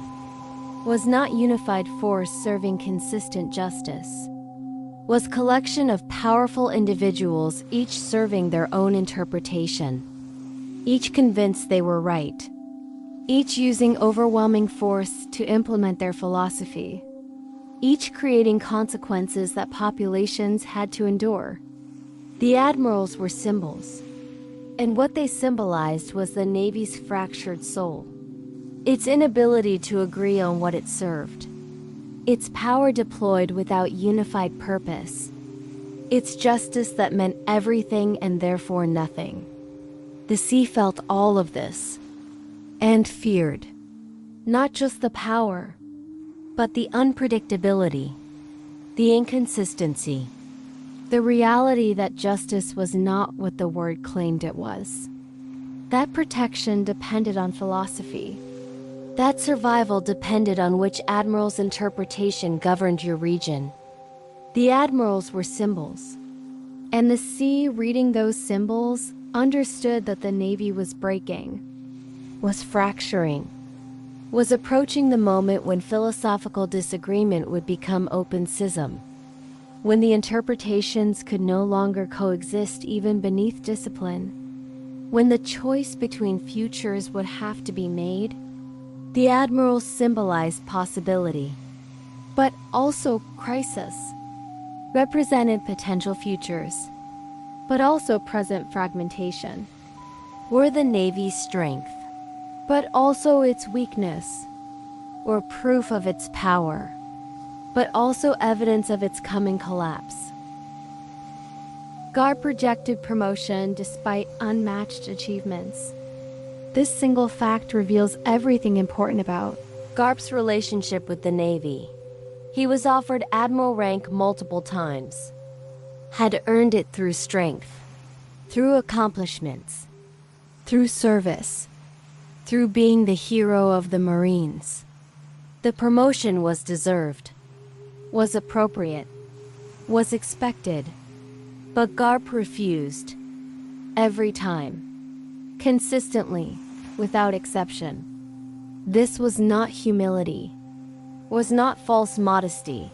was not unified force serving consistent justice, was collection of powerful individuals, each serving their own interpretation, each convinced they were right, each using overwhelming force to implement their philosophy, each creating consequences that populations had to endure. The admirals were symbols, and what they symbolized was the Navy's fractured soul, its inability to agree on what it served, its power deployed without unified purpose, its justice that meant everything and therefore nothing. The sea felt all of this, and feared, not just the power, but the unpredictability, the inconsistency, the reality that justice was not what the word claimed it was. That protection depended on philosophy. That survival depended on which admiral's interpretation governed your region. The admirals were symbols, and the sea, reading those symbols, understood that the Navy was breaking, was fracturing, was approaching the moment when philosophical disagreement would become open schism, when the interpretations could no longer coexist even beneath discipline, when the choice between futures would have to be made. The admirals symbolized possibility, but also crisis, represented potential futures, but also present fragmentation, were the Navy's strength, but also its weakness, or proof of its power, but also evidence of its coming collapse. Garb projected promotion despite unmatched achievements. This single fact reveals everything important about Garp's relationship with the Navy. He was offered admiral rank multiple times, had earned it through strength, through accomplishments, through service, through being the hero of the Marines. The promotion was deserved, was appropriate, was expected, but Garp refused, every time. Consistently, without exception. This was not humility, was not false modesty,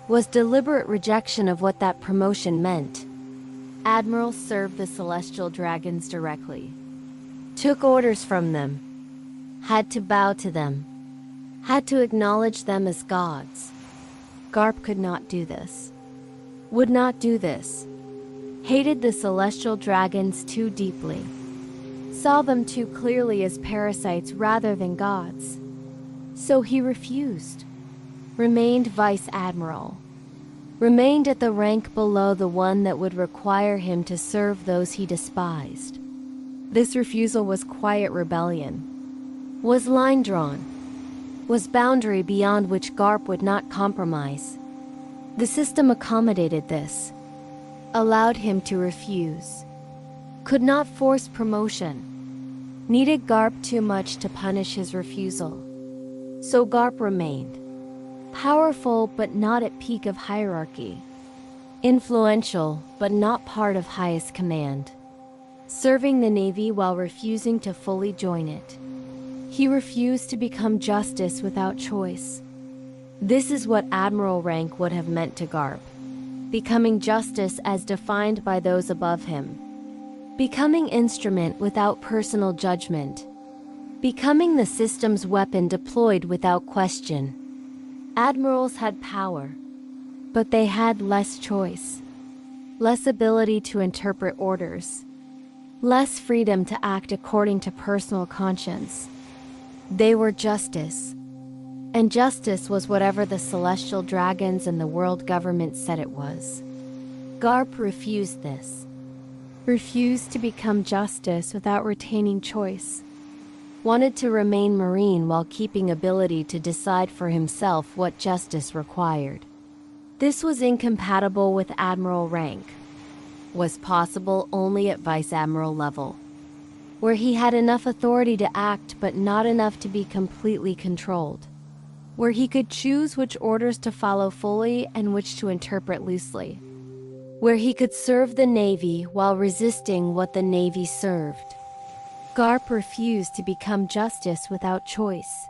was deliberate rejection of what that promotion meant. Admirals served the celestial dragons directly. Took orders from them. Had to bow to them. Had to acknowledge them as gods. Garp could not do this. Would not do this. Hated the celestial dragons too deeply. Saw them too clearly as parasites rather than gods. So he refused. Remained vice admiral. Remained at the rank below the one that would require him to serve those he despised. This refusal was quiet rebellion. Was line drawn. Was boundary beyond which Garp would not compromise. The system accommodated this. Allowed him to refuse. Could not force promotion. Needed Garp too much to punish his refusal. So Garp remained. Powerful but not at peak of hierarchy. Influential but not part of highest command. Serving the Navy while refusing to fully join it. He refused to become justice without choice. This is what admiral rank would have meant to Garp. Becoming justice as defined by those above him. Becoming instrument without personal judgment. Becoming the system's weapon deployed without question. Admirals had power, but they had less choice. Less ability to interpret orders. Less freedom to act according to personal conscience. They were justice. And justice was whatever the celestial dragons and the world government said it was. Garp refused this. Refused to become justice without retaining choice. Wanted to remain Marine while keeping ability to decide for himself what justice required. This was incompatible with admiral rank. Was possible only at vice admiral level, where he had enough authority to act but not enough to be completely controlled. Where he could choose which orders to follow fully and which to interpret loosely. Where he could serve the Navy while resisting what the Navy served. Garp refused to become justice without choice.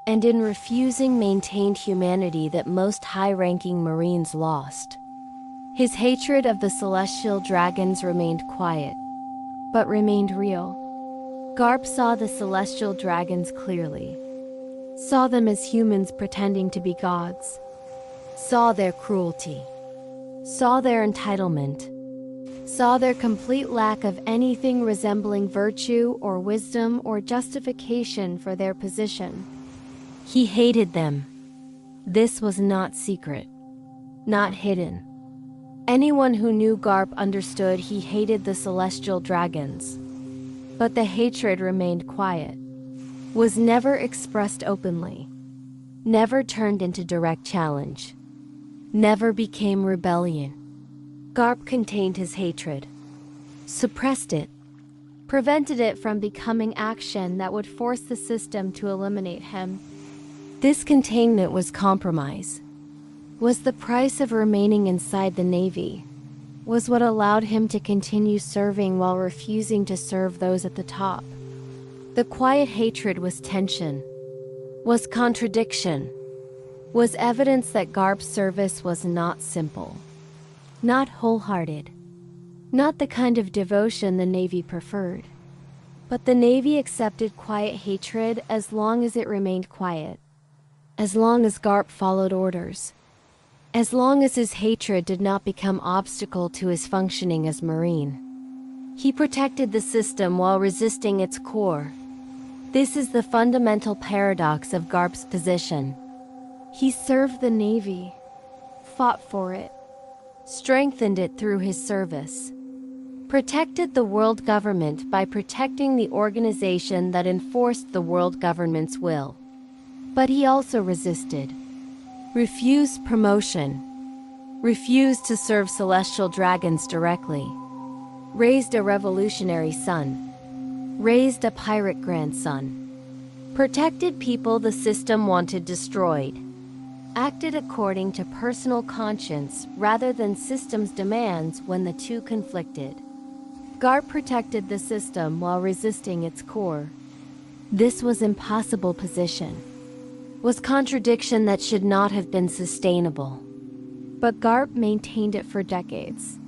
And in refusing maintained humanity that most high-ranking Marines lost. His hatred of the celestial dragons remained quiet, but remained real. Garp saw the celestial dragons clearly. Saw them as humans pretending to be gods. Saw their cruelty. Saw their entitlement. Saw their complete lack of anything resembling virtue or wisdom or justification for their position. He hated them. This was not secret. Not hidden. Anyone who knew Garp understood he hated the celestial dragons. But the hatred remained quiet. Was never expressed openly. Never turned into direct challenge. Never became rebellion. Garp contained his hatred. Suppressed it. Prevented it from becoming action that would force the system to eliminate him. This containment was compromise. Was the price of remaining inside the Navy. Was what allowed him to continue serving while refusing to serve those at the top. The quiet hatred was tension. Was contradiction. Was evidence that Garp's service was not simple. Not wholehearted. Not the kind of devotion the Navy preferred. But the Navy accepted quiet hatred as long as it remained quiet. As long as Garp followed orders. As long as his hatred did not become obstacle to his functioning as Marine. He protected the system while resisting its core. This is the fundamental paradox of Garp's position. He served the Navy, fought for it, strengthened it through his service, protected the world government by protecting the organization that enforced the world government's will. But he also resisted, refused promotion, refused to serve celestial dragons directly, raised a revolutionary son, raised a pirate grandson, protected people the system wanted destroyed, acted according to personal conscience rather than system's demands when the two conflicted. Garp protected the system while resisting its core. This was impossible position. Was contradiction that should not have been sustainable. But Garp maintained it for decades.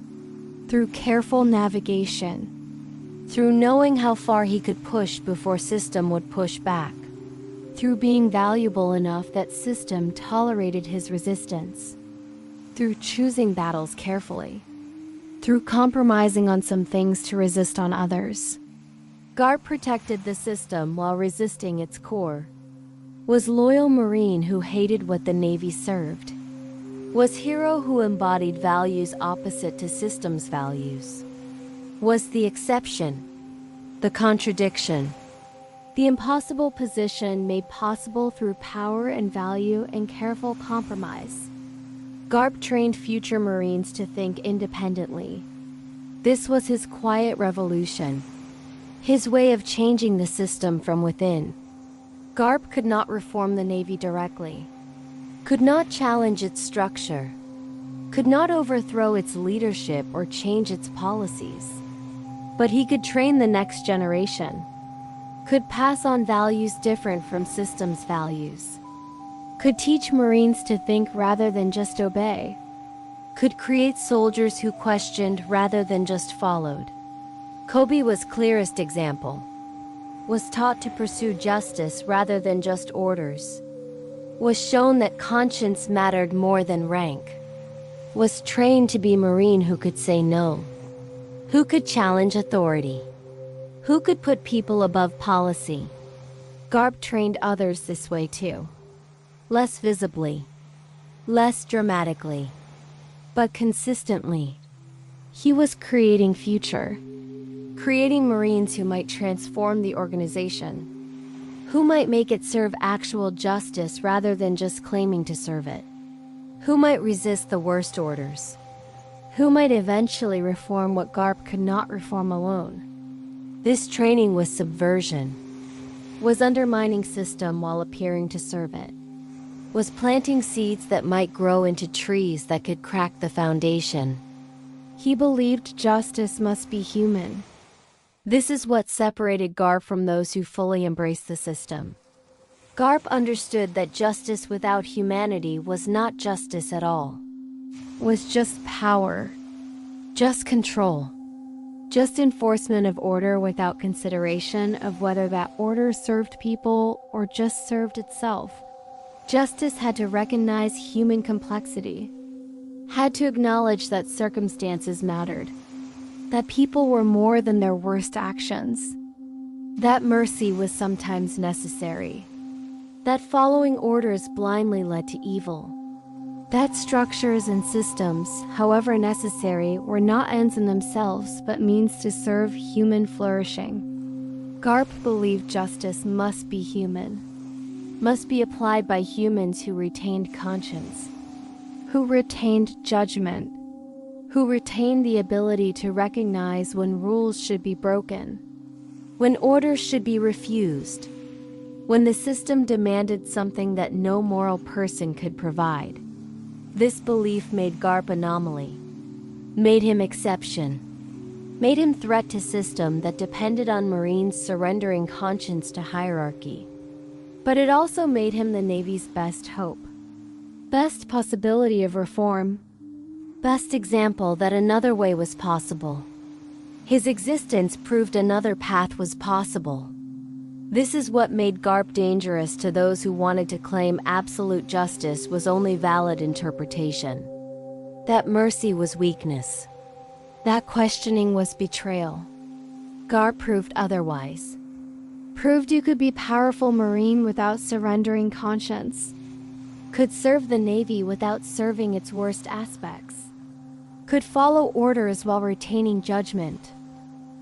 Through careful navigation, through knowing how far he could push before system would push back, through being valuable enough that system tolerated his resistance, through choosing battles carefully, through compromising on some things to resist on others. Garp protected the system while resisting its core. Was loyal Marine who hated what the Navy served. Was hero who embodied values opposite to system's values. Was the exception, the contradiction, the impossible position made possible through power and value and careful compromise. Garp trained future Marines to think independently. This was his quiet revolution, his way of changing the system from within. Garp could not reform the Navy directly, could not challenge its structure, could not overthrow its leadership or change its policies. But he could train the next generation, could pass on values different from systems values, could teach Marines to think rather than just obey, could create soldiers who questioned rather than just followed. Kobe was clearest example. Was taught to pursue justice rather than just orders. Was shown that conscience mattered more than rank. Was trained to be Marine who could say no. Who could challenge authority. Who could put people above policy. Garp trained others this way too. Less visibly, less dramatically, but consistently. He was creating future, creating Marines who might transform the organization, who might make it serve actual justice rather than just claiming to serve it, who might resist the worst orders, who might eventually reform what Garp could not reform alone. This training was subversion, was undermining system while appearing to serve it, was planting seeds that might grow into trees that could crack the foundation. He believed justice must be human. This is what separated Garp from those who fully embraced the system. Garp understood that justice without humanity was not justice at all. Was just power, just control, just enforcement of order without consideration of whether that order served people or just served itself. Justice had to recognize human complexity, had to acknowledge that circumstances mattered, that people were more than their worst actions, that mercy was sometimes necessary, that following orders blindly led to evil, that structures and systems, however necessary, were not ends in themselves but means to serve human flourishing. Garp believed justice must be human, must be applied by humans who retained conscience, who retained judgment, who retained the ability to recognize when rules should be broken, when orders should be refused, when the system demanded something that no moral person could provide. This belief made Garp anomaly, made him exception, made him threat to system that depended on Marines surrendering conscience to hierarchy. But it also made him the Navy's best hope, best possibility of reform, best example that another way was possible. His existence proved another path was possible. This is what made Garp dangerous to those who wanted to claim absolute justice was only valid interpretation. That mercy was weakness. That questioning was betrayal. Garp proved otherwise. Proved you could be powerful Marine without surrendering conscience. Could serve the Navy without serving its worst aspects. Could follow orders while retaining judgment.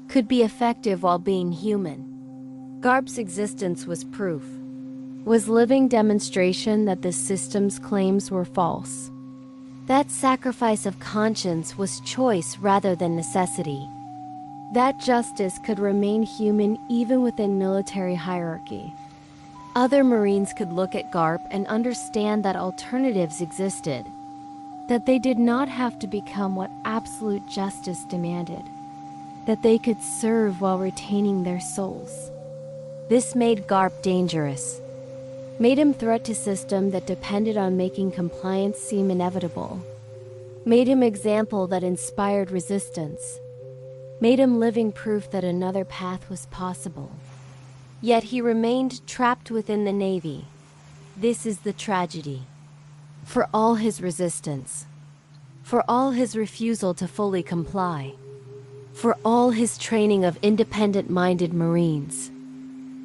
Could be effective while being human. Garp's existence was proof, was living demonstration that the system's claims were false. That sacrifice of conscience was choice rather than necessity. That justice could remain human even within military hierarchy. Other Marines could look at Garp and understand that alternatives existed, that they did not have to become what absolute justice demanded, that they could serve while retaining their souls. This made Garp dangerous, made him threat to system that depended on making compliance seem inevitable, made him example that inspired resistance, made him living proof that another path was possible. Yet he remained trapped within the Navy. This is the tragedy. For all his resistance, for all his refusal to fully comply, for all his training of independent-minded Marines,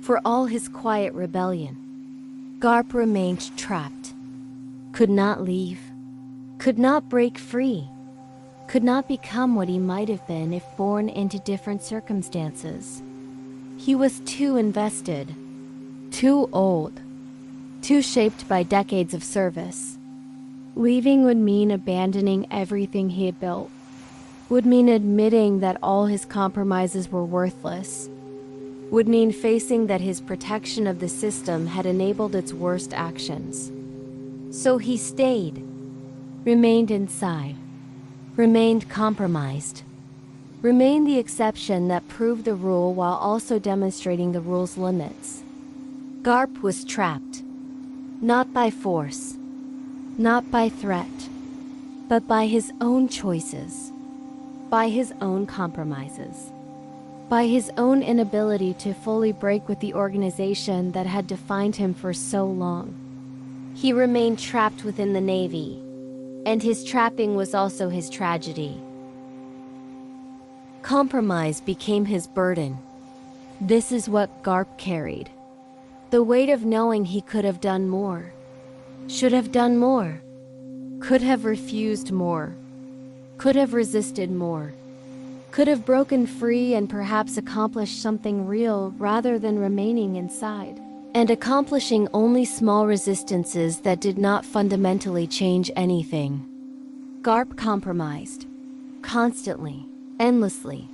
for all his quiet rebellion, Garp remained trapped, could not leave, could not break free, could not become what he might have been if born into different circumstances. He was too invested, too old, too shaped by decades of service. Leaving would mean abandoning everything he had built, would mean admitting that all his compromises were worthless, would mean facing that his protection of the system had enabled its worst actions. So he stayed, remained inside, remained compromised, remained the exception that proved the rule while also demonstrating the rule's limits. Garp was trapped, not by force, not by threat, but by his own choices, by his own compromises, by his own inability to fully break with the organization that had defined him for so long. He remained trapped within the Navy, and his trapping was also his tragedy. Compromise became his burden. This is what Garp carried. The weight of knowing he could have done more, should have done more, could have refused more, could have resisted more, could have broken free and perhaps accomplished something real rather than remaining inside, and accomplishing only small resistances that did not fundamentally change anything. Garp compromised, constantly, endlessly.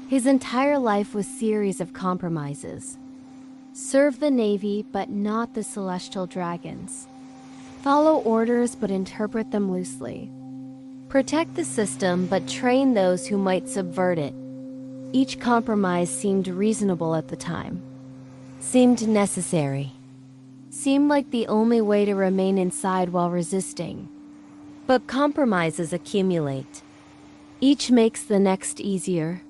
His entire life was a series of compromises. Serve the Navy, but not the celestial dragons. Follow orders, but interpret them loosely. Protect the system, but train those who might subvert it. Each compromise seemed reasonable at the time, seemed necessary, seemed like the only way to remain inside while resisting. But compromises accumulate. Each makes the next easier.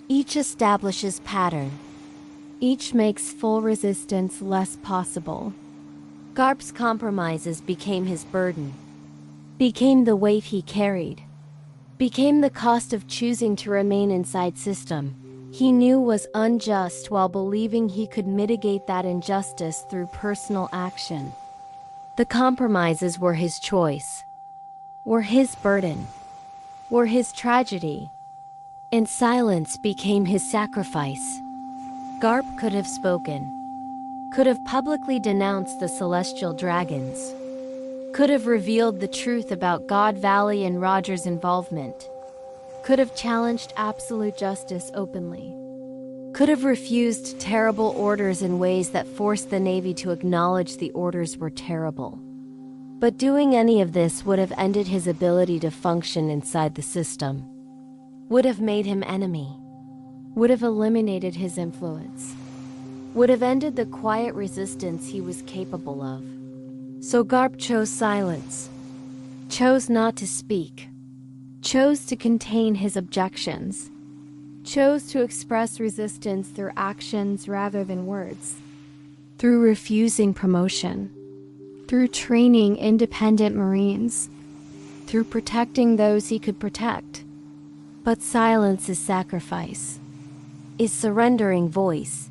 Each establishes pattern. Each makes full resistance less possible. Garp's compromises became his burden, became the weight he carried, became the cost of choosing to remain inside system he knew was unjust while believing he could mitigate that injustice through personal action. The compromises were his choice, were his burden, were his tragedy, and silence became his sacrifice. Garp could have spoken, could have publicly denounced the celestial dragons, could have revealed the truth about God Valley and Roger's involvement, could have challenged absolute justice openly, could have refused terrible orders in ways that forced the Navy to acknowledge the orders were terrible. But doing any of this would have ended his ability to function inside the system, would have made him enemy, would have eliminated his influence, would have ended the quiet resistance he was capable of. So Garp chose silence, chose not to speak, chose to contain his objections, chose to express resistance through actions rather than words, through refusing promotion, through training independent Marines, through protecting those he could protect. But silence is sacrifice, is surrendering voice,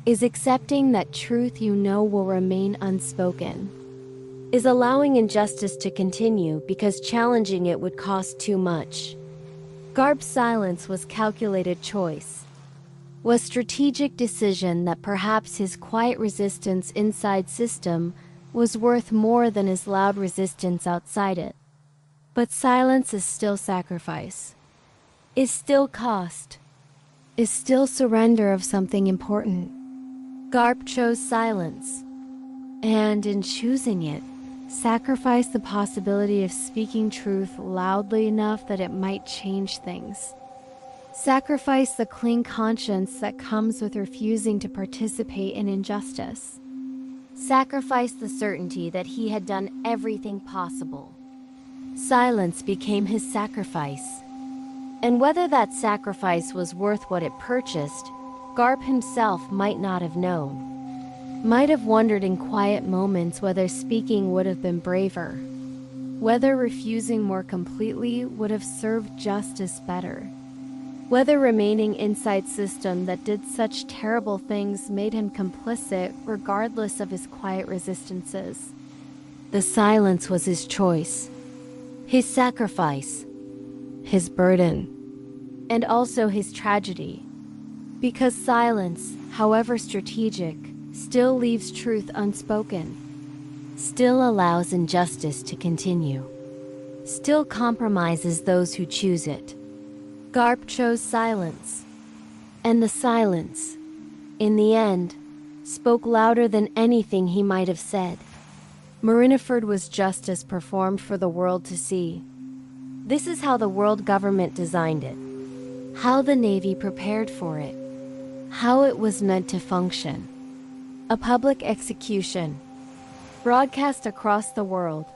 is accepting that truth you know will remain unspoken, is allowing injustice to continue because challenging it would cost too much. Garp's silence was calculated choice, was strategic decision that perhaps his quiet resistance inside system was worth more than his loud resistance outside it. But silence is still sacrifice, is still cost, is still surrender of something important. Garp chose silence, and in choosing it, sacrificed the possibility of speaking truth loudly enough that it might change things. Sacrificed the clean conscience that comes with refusing to participate in injustice. Sacrificed the certainty that he had done everything possible, Silence became his sacrifice. And whether that sacrifice was worth what it purchased, Garp himself might not have known. Might have wondered in quiet moments whether speaking would have been braver, whether refusing more completely would have served justice better, whether remaining inside system that did such terrible things made him complicit regardless of his quiet resistances. The silence was his choice, his sacrifice, his burden, and also his tragedy. Because silence, however strategic, still leaves truth unspoken, still allows injustice to continue, still compromises those who choose it. Garp chose silence, and the silence, in the end, spoke louder than anything he might have said. Marineford was justice performed for the world to see. This is how the world government designed it, how the Navy prepared for it, how it was meant to function. A public execution, broadcast across the world,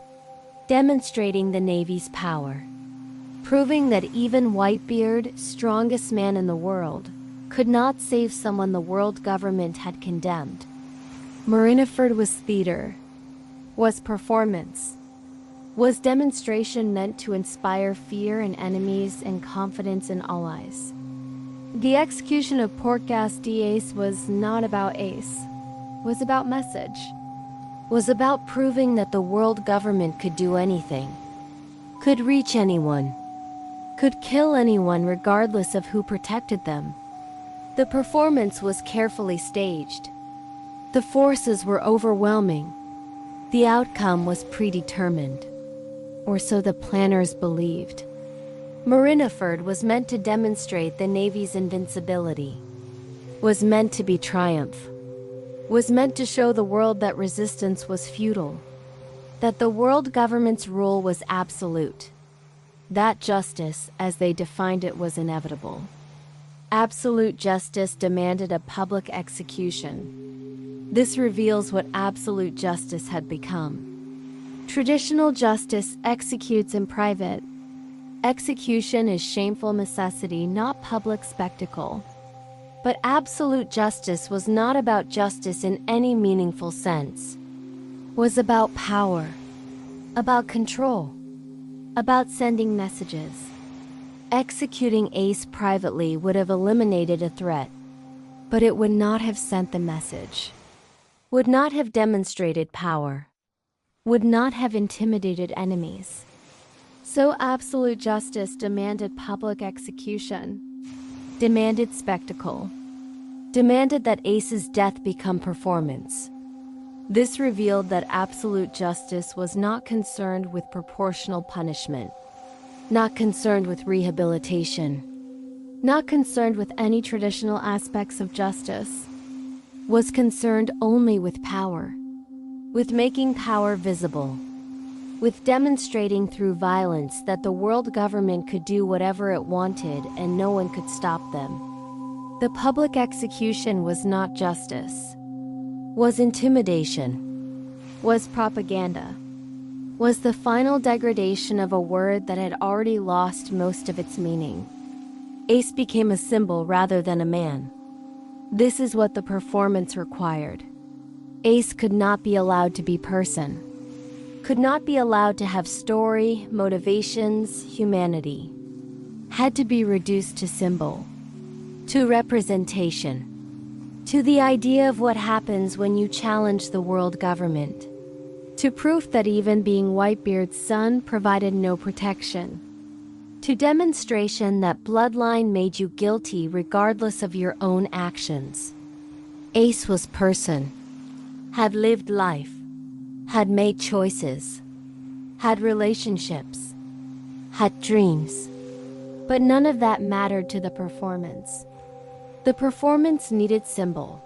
demonstrating the Navy's power, proving that even Whitebeard, strongest man in the world, could not save someone the world government had condemned. Marineford was theater, was performance, was demonstration meant to inspire fear in enemies and confidence in allies. The execution of Portgas d'Ace was not about Ace, was about message, was about proving that the world government could do anything, could reach anyone, could kill anyone regardless of who protected them. The performance was carefully staged. The forces were overwhelming. The outcome was predetermined, or so the planners believed. Marineford was meant to demonstrate the Navy's invincibility, was meant to be triumph, was meant to show the world that resistance was futile, that the world government's rule was absolute, that justice, as they defined it, was inevitable. Absolute justice demanded a public execution. This reveals what absolute justice had become. Traditional justice executes in private. Execution is shameful necessity, not public spectacle. But absolute justice was not about justice in any meaningful sense. It was about power, about control, about sending messages. Executing Ace privately would have eliminated a threat, but it would not have sent the message, would not have demonstrated power, would not have intimidated enemies. So absolute justice demanded public execution, demanded spectacle, demanded that Ace's death become performance. This revealed that absolute justice was not concerned with proportional punishment, not concerned with rehabilitation, not concerned with any traditional aspects of justice, was concerned only with power, with making power visible, with demonstrating through violence that the world government could do whatever it wanted and no one could stop them. The public execution was not justice, was intimidation, was propaganda, was the final degradation of a word that had already lost most of its meaning. Ace became a symbol rather than a man. This is what the performance required. Ace could not be allowed to be person, could not be allowed to have story, motivations, humanity. Had to be reduced to symbol, to representation, to the idea of what happens when you challenge the world government, to proof that even being Whitebeard's son provided no protection, to demonstration that bloodline made you guilty regardless of your own actions. Ace was person, had lived life, had made choices, had relationships, had dreams, but none of that mattered to the performance. The performance needed symbol,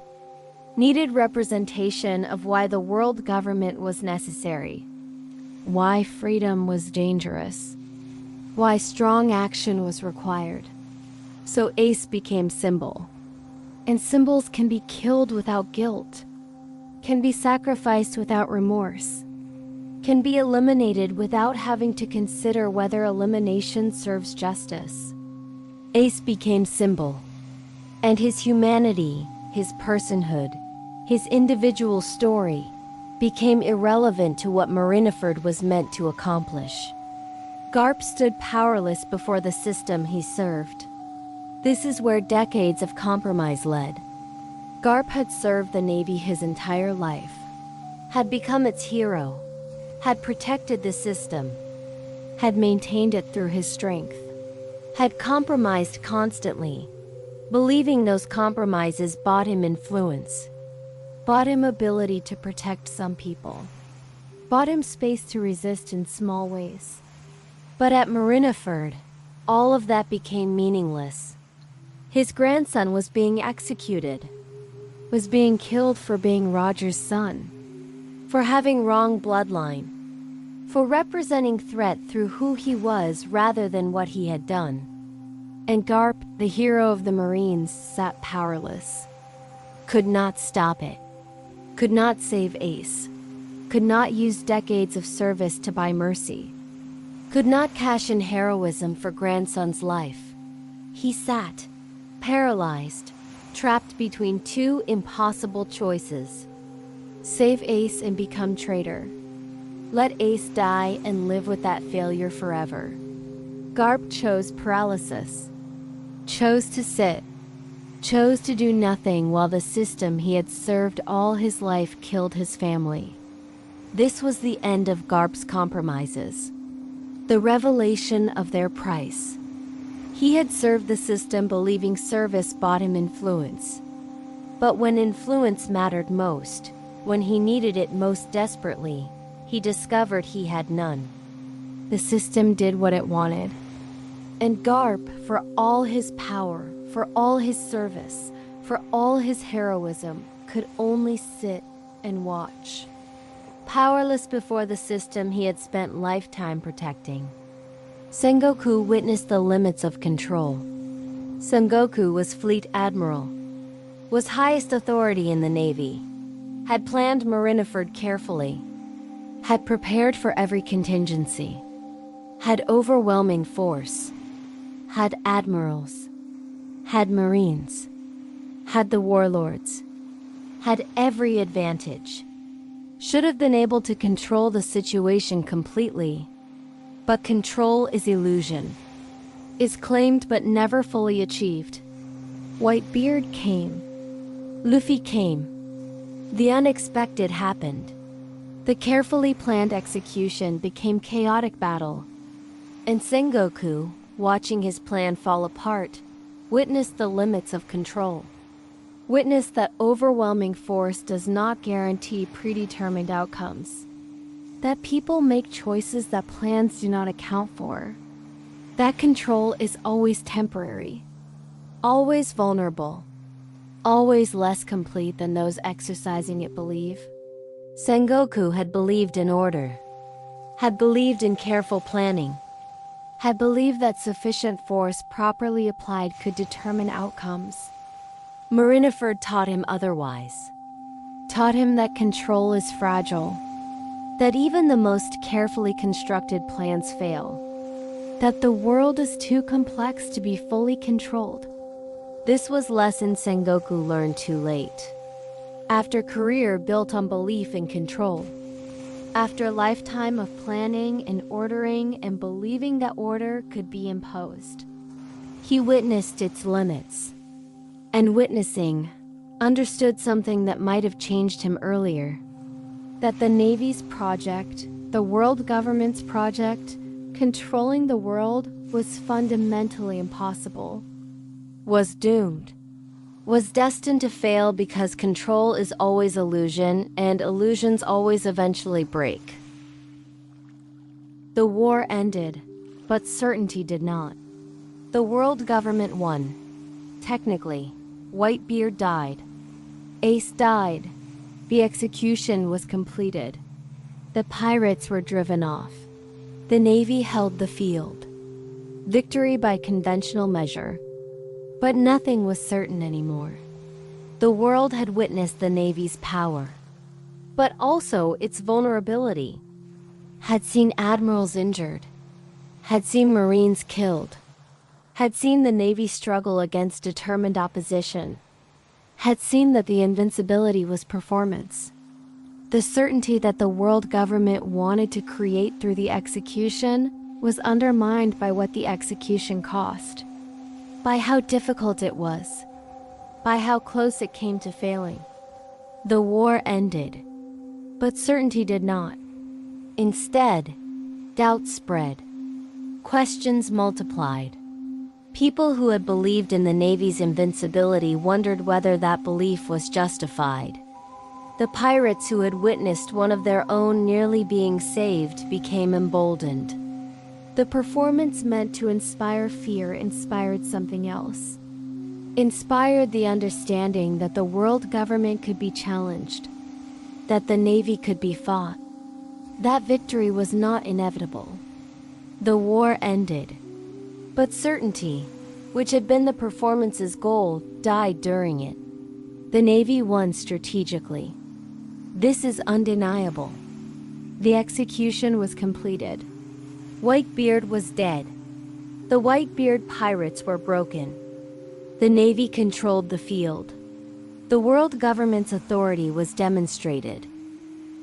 needed representation of why the world government was necessary, why freedom was dangerous, why strong action was required. So Ace became symbol. And symbols can be killed without guilt, can be sacrificed without remorse, can be eliminated without having to consider whether elimination serves justice. Ace became symbol, and his humanity, his personhood, his individual story became irrelevant to what Marineford was meant to accomplish. Garp stood powerless before the system he served. This is where decades of compromise led. Garp had served the Navy his entire life, had become its hero, had protected the system, had maintained it through his strength, had compromised constantly, believing those compromises bought him influence, bought him ability to protect some people, bought him space to resist in small ways. But at Marineford, all of that became meaningless. His grandson was being executed, was being killed for being Roger's son, for having wrong bloodline, for representing threat through who he was rather than what he had done. And Garp, the hero of the Marines, sat powerless, could not stop it, could not save Ace, could not use decades of service to buy mercy, could not cash in heroism for grandson's life. He sat, paralyzed, trapped between two impossible choices. Save Ace and become traitor. Let Ace die and live with that failure forever. Garp chose paralysis, chose to sit, chose to do nothing while the system he had served all his life killed his family. This was the end of Garp's compromises, the revelation of their price. He had served the system believing service bought him influence. But when influence mattered most, when he needed it most desperately, he discovered he had none. The system did what it wanted. And Garp, for all his power, for all his service, for all his heroism, could only sit and watch. Powerless before the system he had spent lifetime protecting. Sengoku witnessed the limits of control. Sengoku was Fleet Admiral, was highest authority in the Navy, had planned Marineford carefully, had prepared for every contingency, had overwhelming force, had admirals, had Marines, had the warlords, had every advantage, should have been able to control the situation completely. But control is illusion, is claimed but never fully achieved. Whitebeard came. Luffy came. The unexpected happened. The carefully planned execution became chaotic battle. And Sengoku, watching his plan fall apart, witnessed the limits of control. Witnessed that overwhelming force does not guarantee predetermined outcomes. That people make choices that plans do not account for. That control is always temporary, always vulnerable, always less complete than those exercising it believe. Sengoku had believed in order, had believed in careful planning, had believed that sufficient force properly applied could determine outcomes. Marineford taught him otherwise, taught him that control is fragile, that even the most carefully constructed plans fail, that the world is too complex to be fully controlled. This was lesson Sengoku learned too late. After career built on belief in control, after a lifetime of planning and ordering and believing that order could be imposed, he witnessed its limits, and witnessing, understood something that might have changed him earlier. That the Navy's project, the world government's project, controlling the world was fundamentally impossible, was doomed, was destined to fail because control is always illusion and illusions always eventually break. The war ended, but certainty did not. The world government won. Technically, Whitebeard died. Ace died. The execution was completed. The pirates were driven off. The Navy held the field. Victory by conventional measure. But nothing was certain anymore. The world had witnessed the Navy's power, but also its vulnerability. had seen admirals injured, had seen Marines killed, had seen the Navy struggle against determined opposition, had seen that the invincibility was performance. The certainty that the world government wanted to create through the execution was undermined by what the execution cost, by how difficult it was, by how close it came to failing. The war ended, but certainty did not. Instead, doubt spread. Questions multiplied. People who had believed in the Navy's invincibility wondered whether that belief was justified. The pirates who had witnessed one of their own nearly being saved became emboldened. The performance meant to inspire fear inspired something else. Inspired the understanding that the world government could be challenged, that the Navy could be fought. That victory was not inevitable. The war ended, but certainty, which had been the performance's goal, died during it. The Navy won strategically. This is undeniable. The execution was completed. Whitebeard was dead. The Whitebeard pirates were broken. The Navy controlled the field. The world government's authority was demonstrated.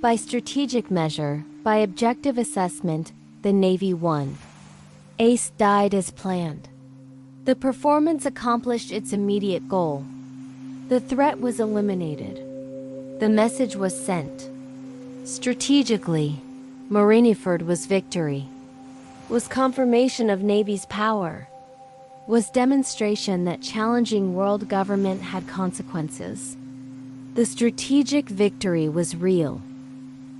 By strategic measure, by objective assessment, the Navy won. Ace died as planned. The performance accomplished its immediate goal. The threat was eliminated. The message was sent. Strategically, Marineford was victory, was confirmation of Navy's power, was demonstration that challenging world government had consequences. The strategic victory was real,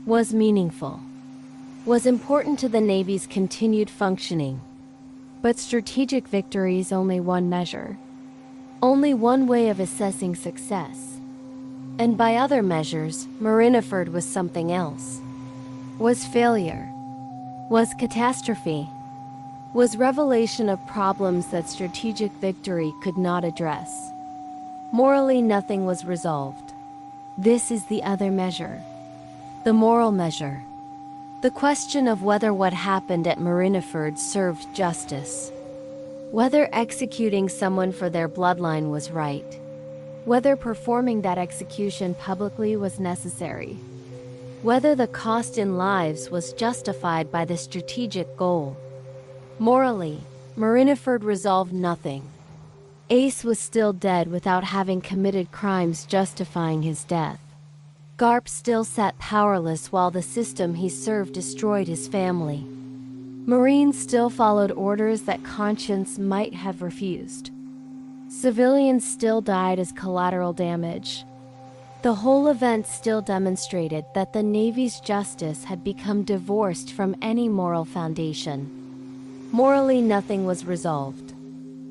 was meaningful, was important to the Navy's continued functioning. But strategic victory is only one measure, only one way of assessing success. And by other measures, Marineford was something else. Was failure, was catastrophe, was revelation of problems that strategic victory could not address. Morally, nothing was resolved. This is the other measure, the moral measure. The question of whether what happened at Marineford served justice, whether executing someone for their bloodline was right, whether performing that execution publicly was necessary, whether the cost in lives was justified by the strategic goal. Morally, Marineford resolved nothing. Ace was still dead without having committed crimes justifying his death. Garp still sat powerless while the system he served destroyed his family. Marines still followed orders that conscience might have refused. Civilians still died as collateral damage. The whole event still demonstrated that the Navy's justice had become divorced from any moral foundation. Morally, nothing was resolved.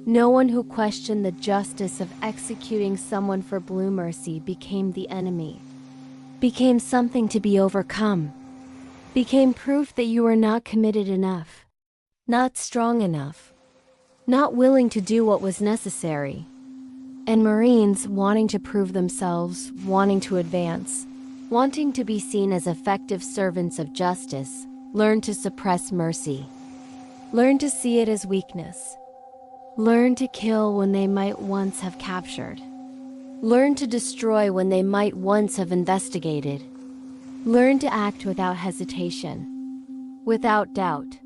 No one who questioned the justice of executing someone for blue mercy became the enemy, became something to be overcome, became proof that you were not committed enough, not strong enough, not willing to do what was necessary. And Marines, wanting to prove themselves, wanting to advance, wanting to be seen as effective servants of justice, learned to suppress mercy, learned to see it as weakness, learned to kill when they might once have captured, learned to destroy when they might once have investigated, learned to act without hesitation, without doubt,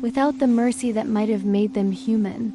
without the mercy that might have made them human.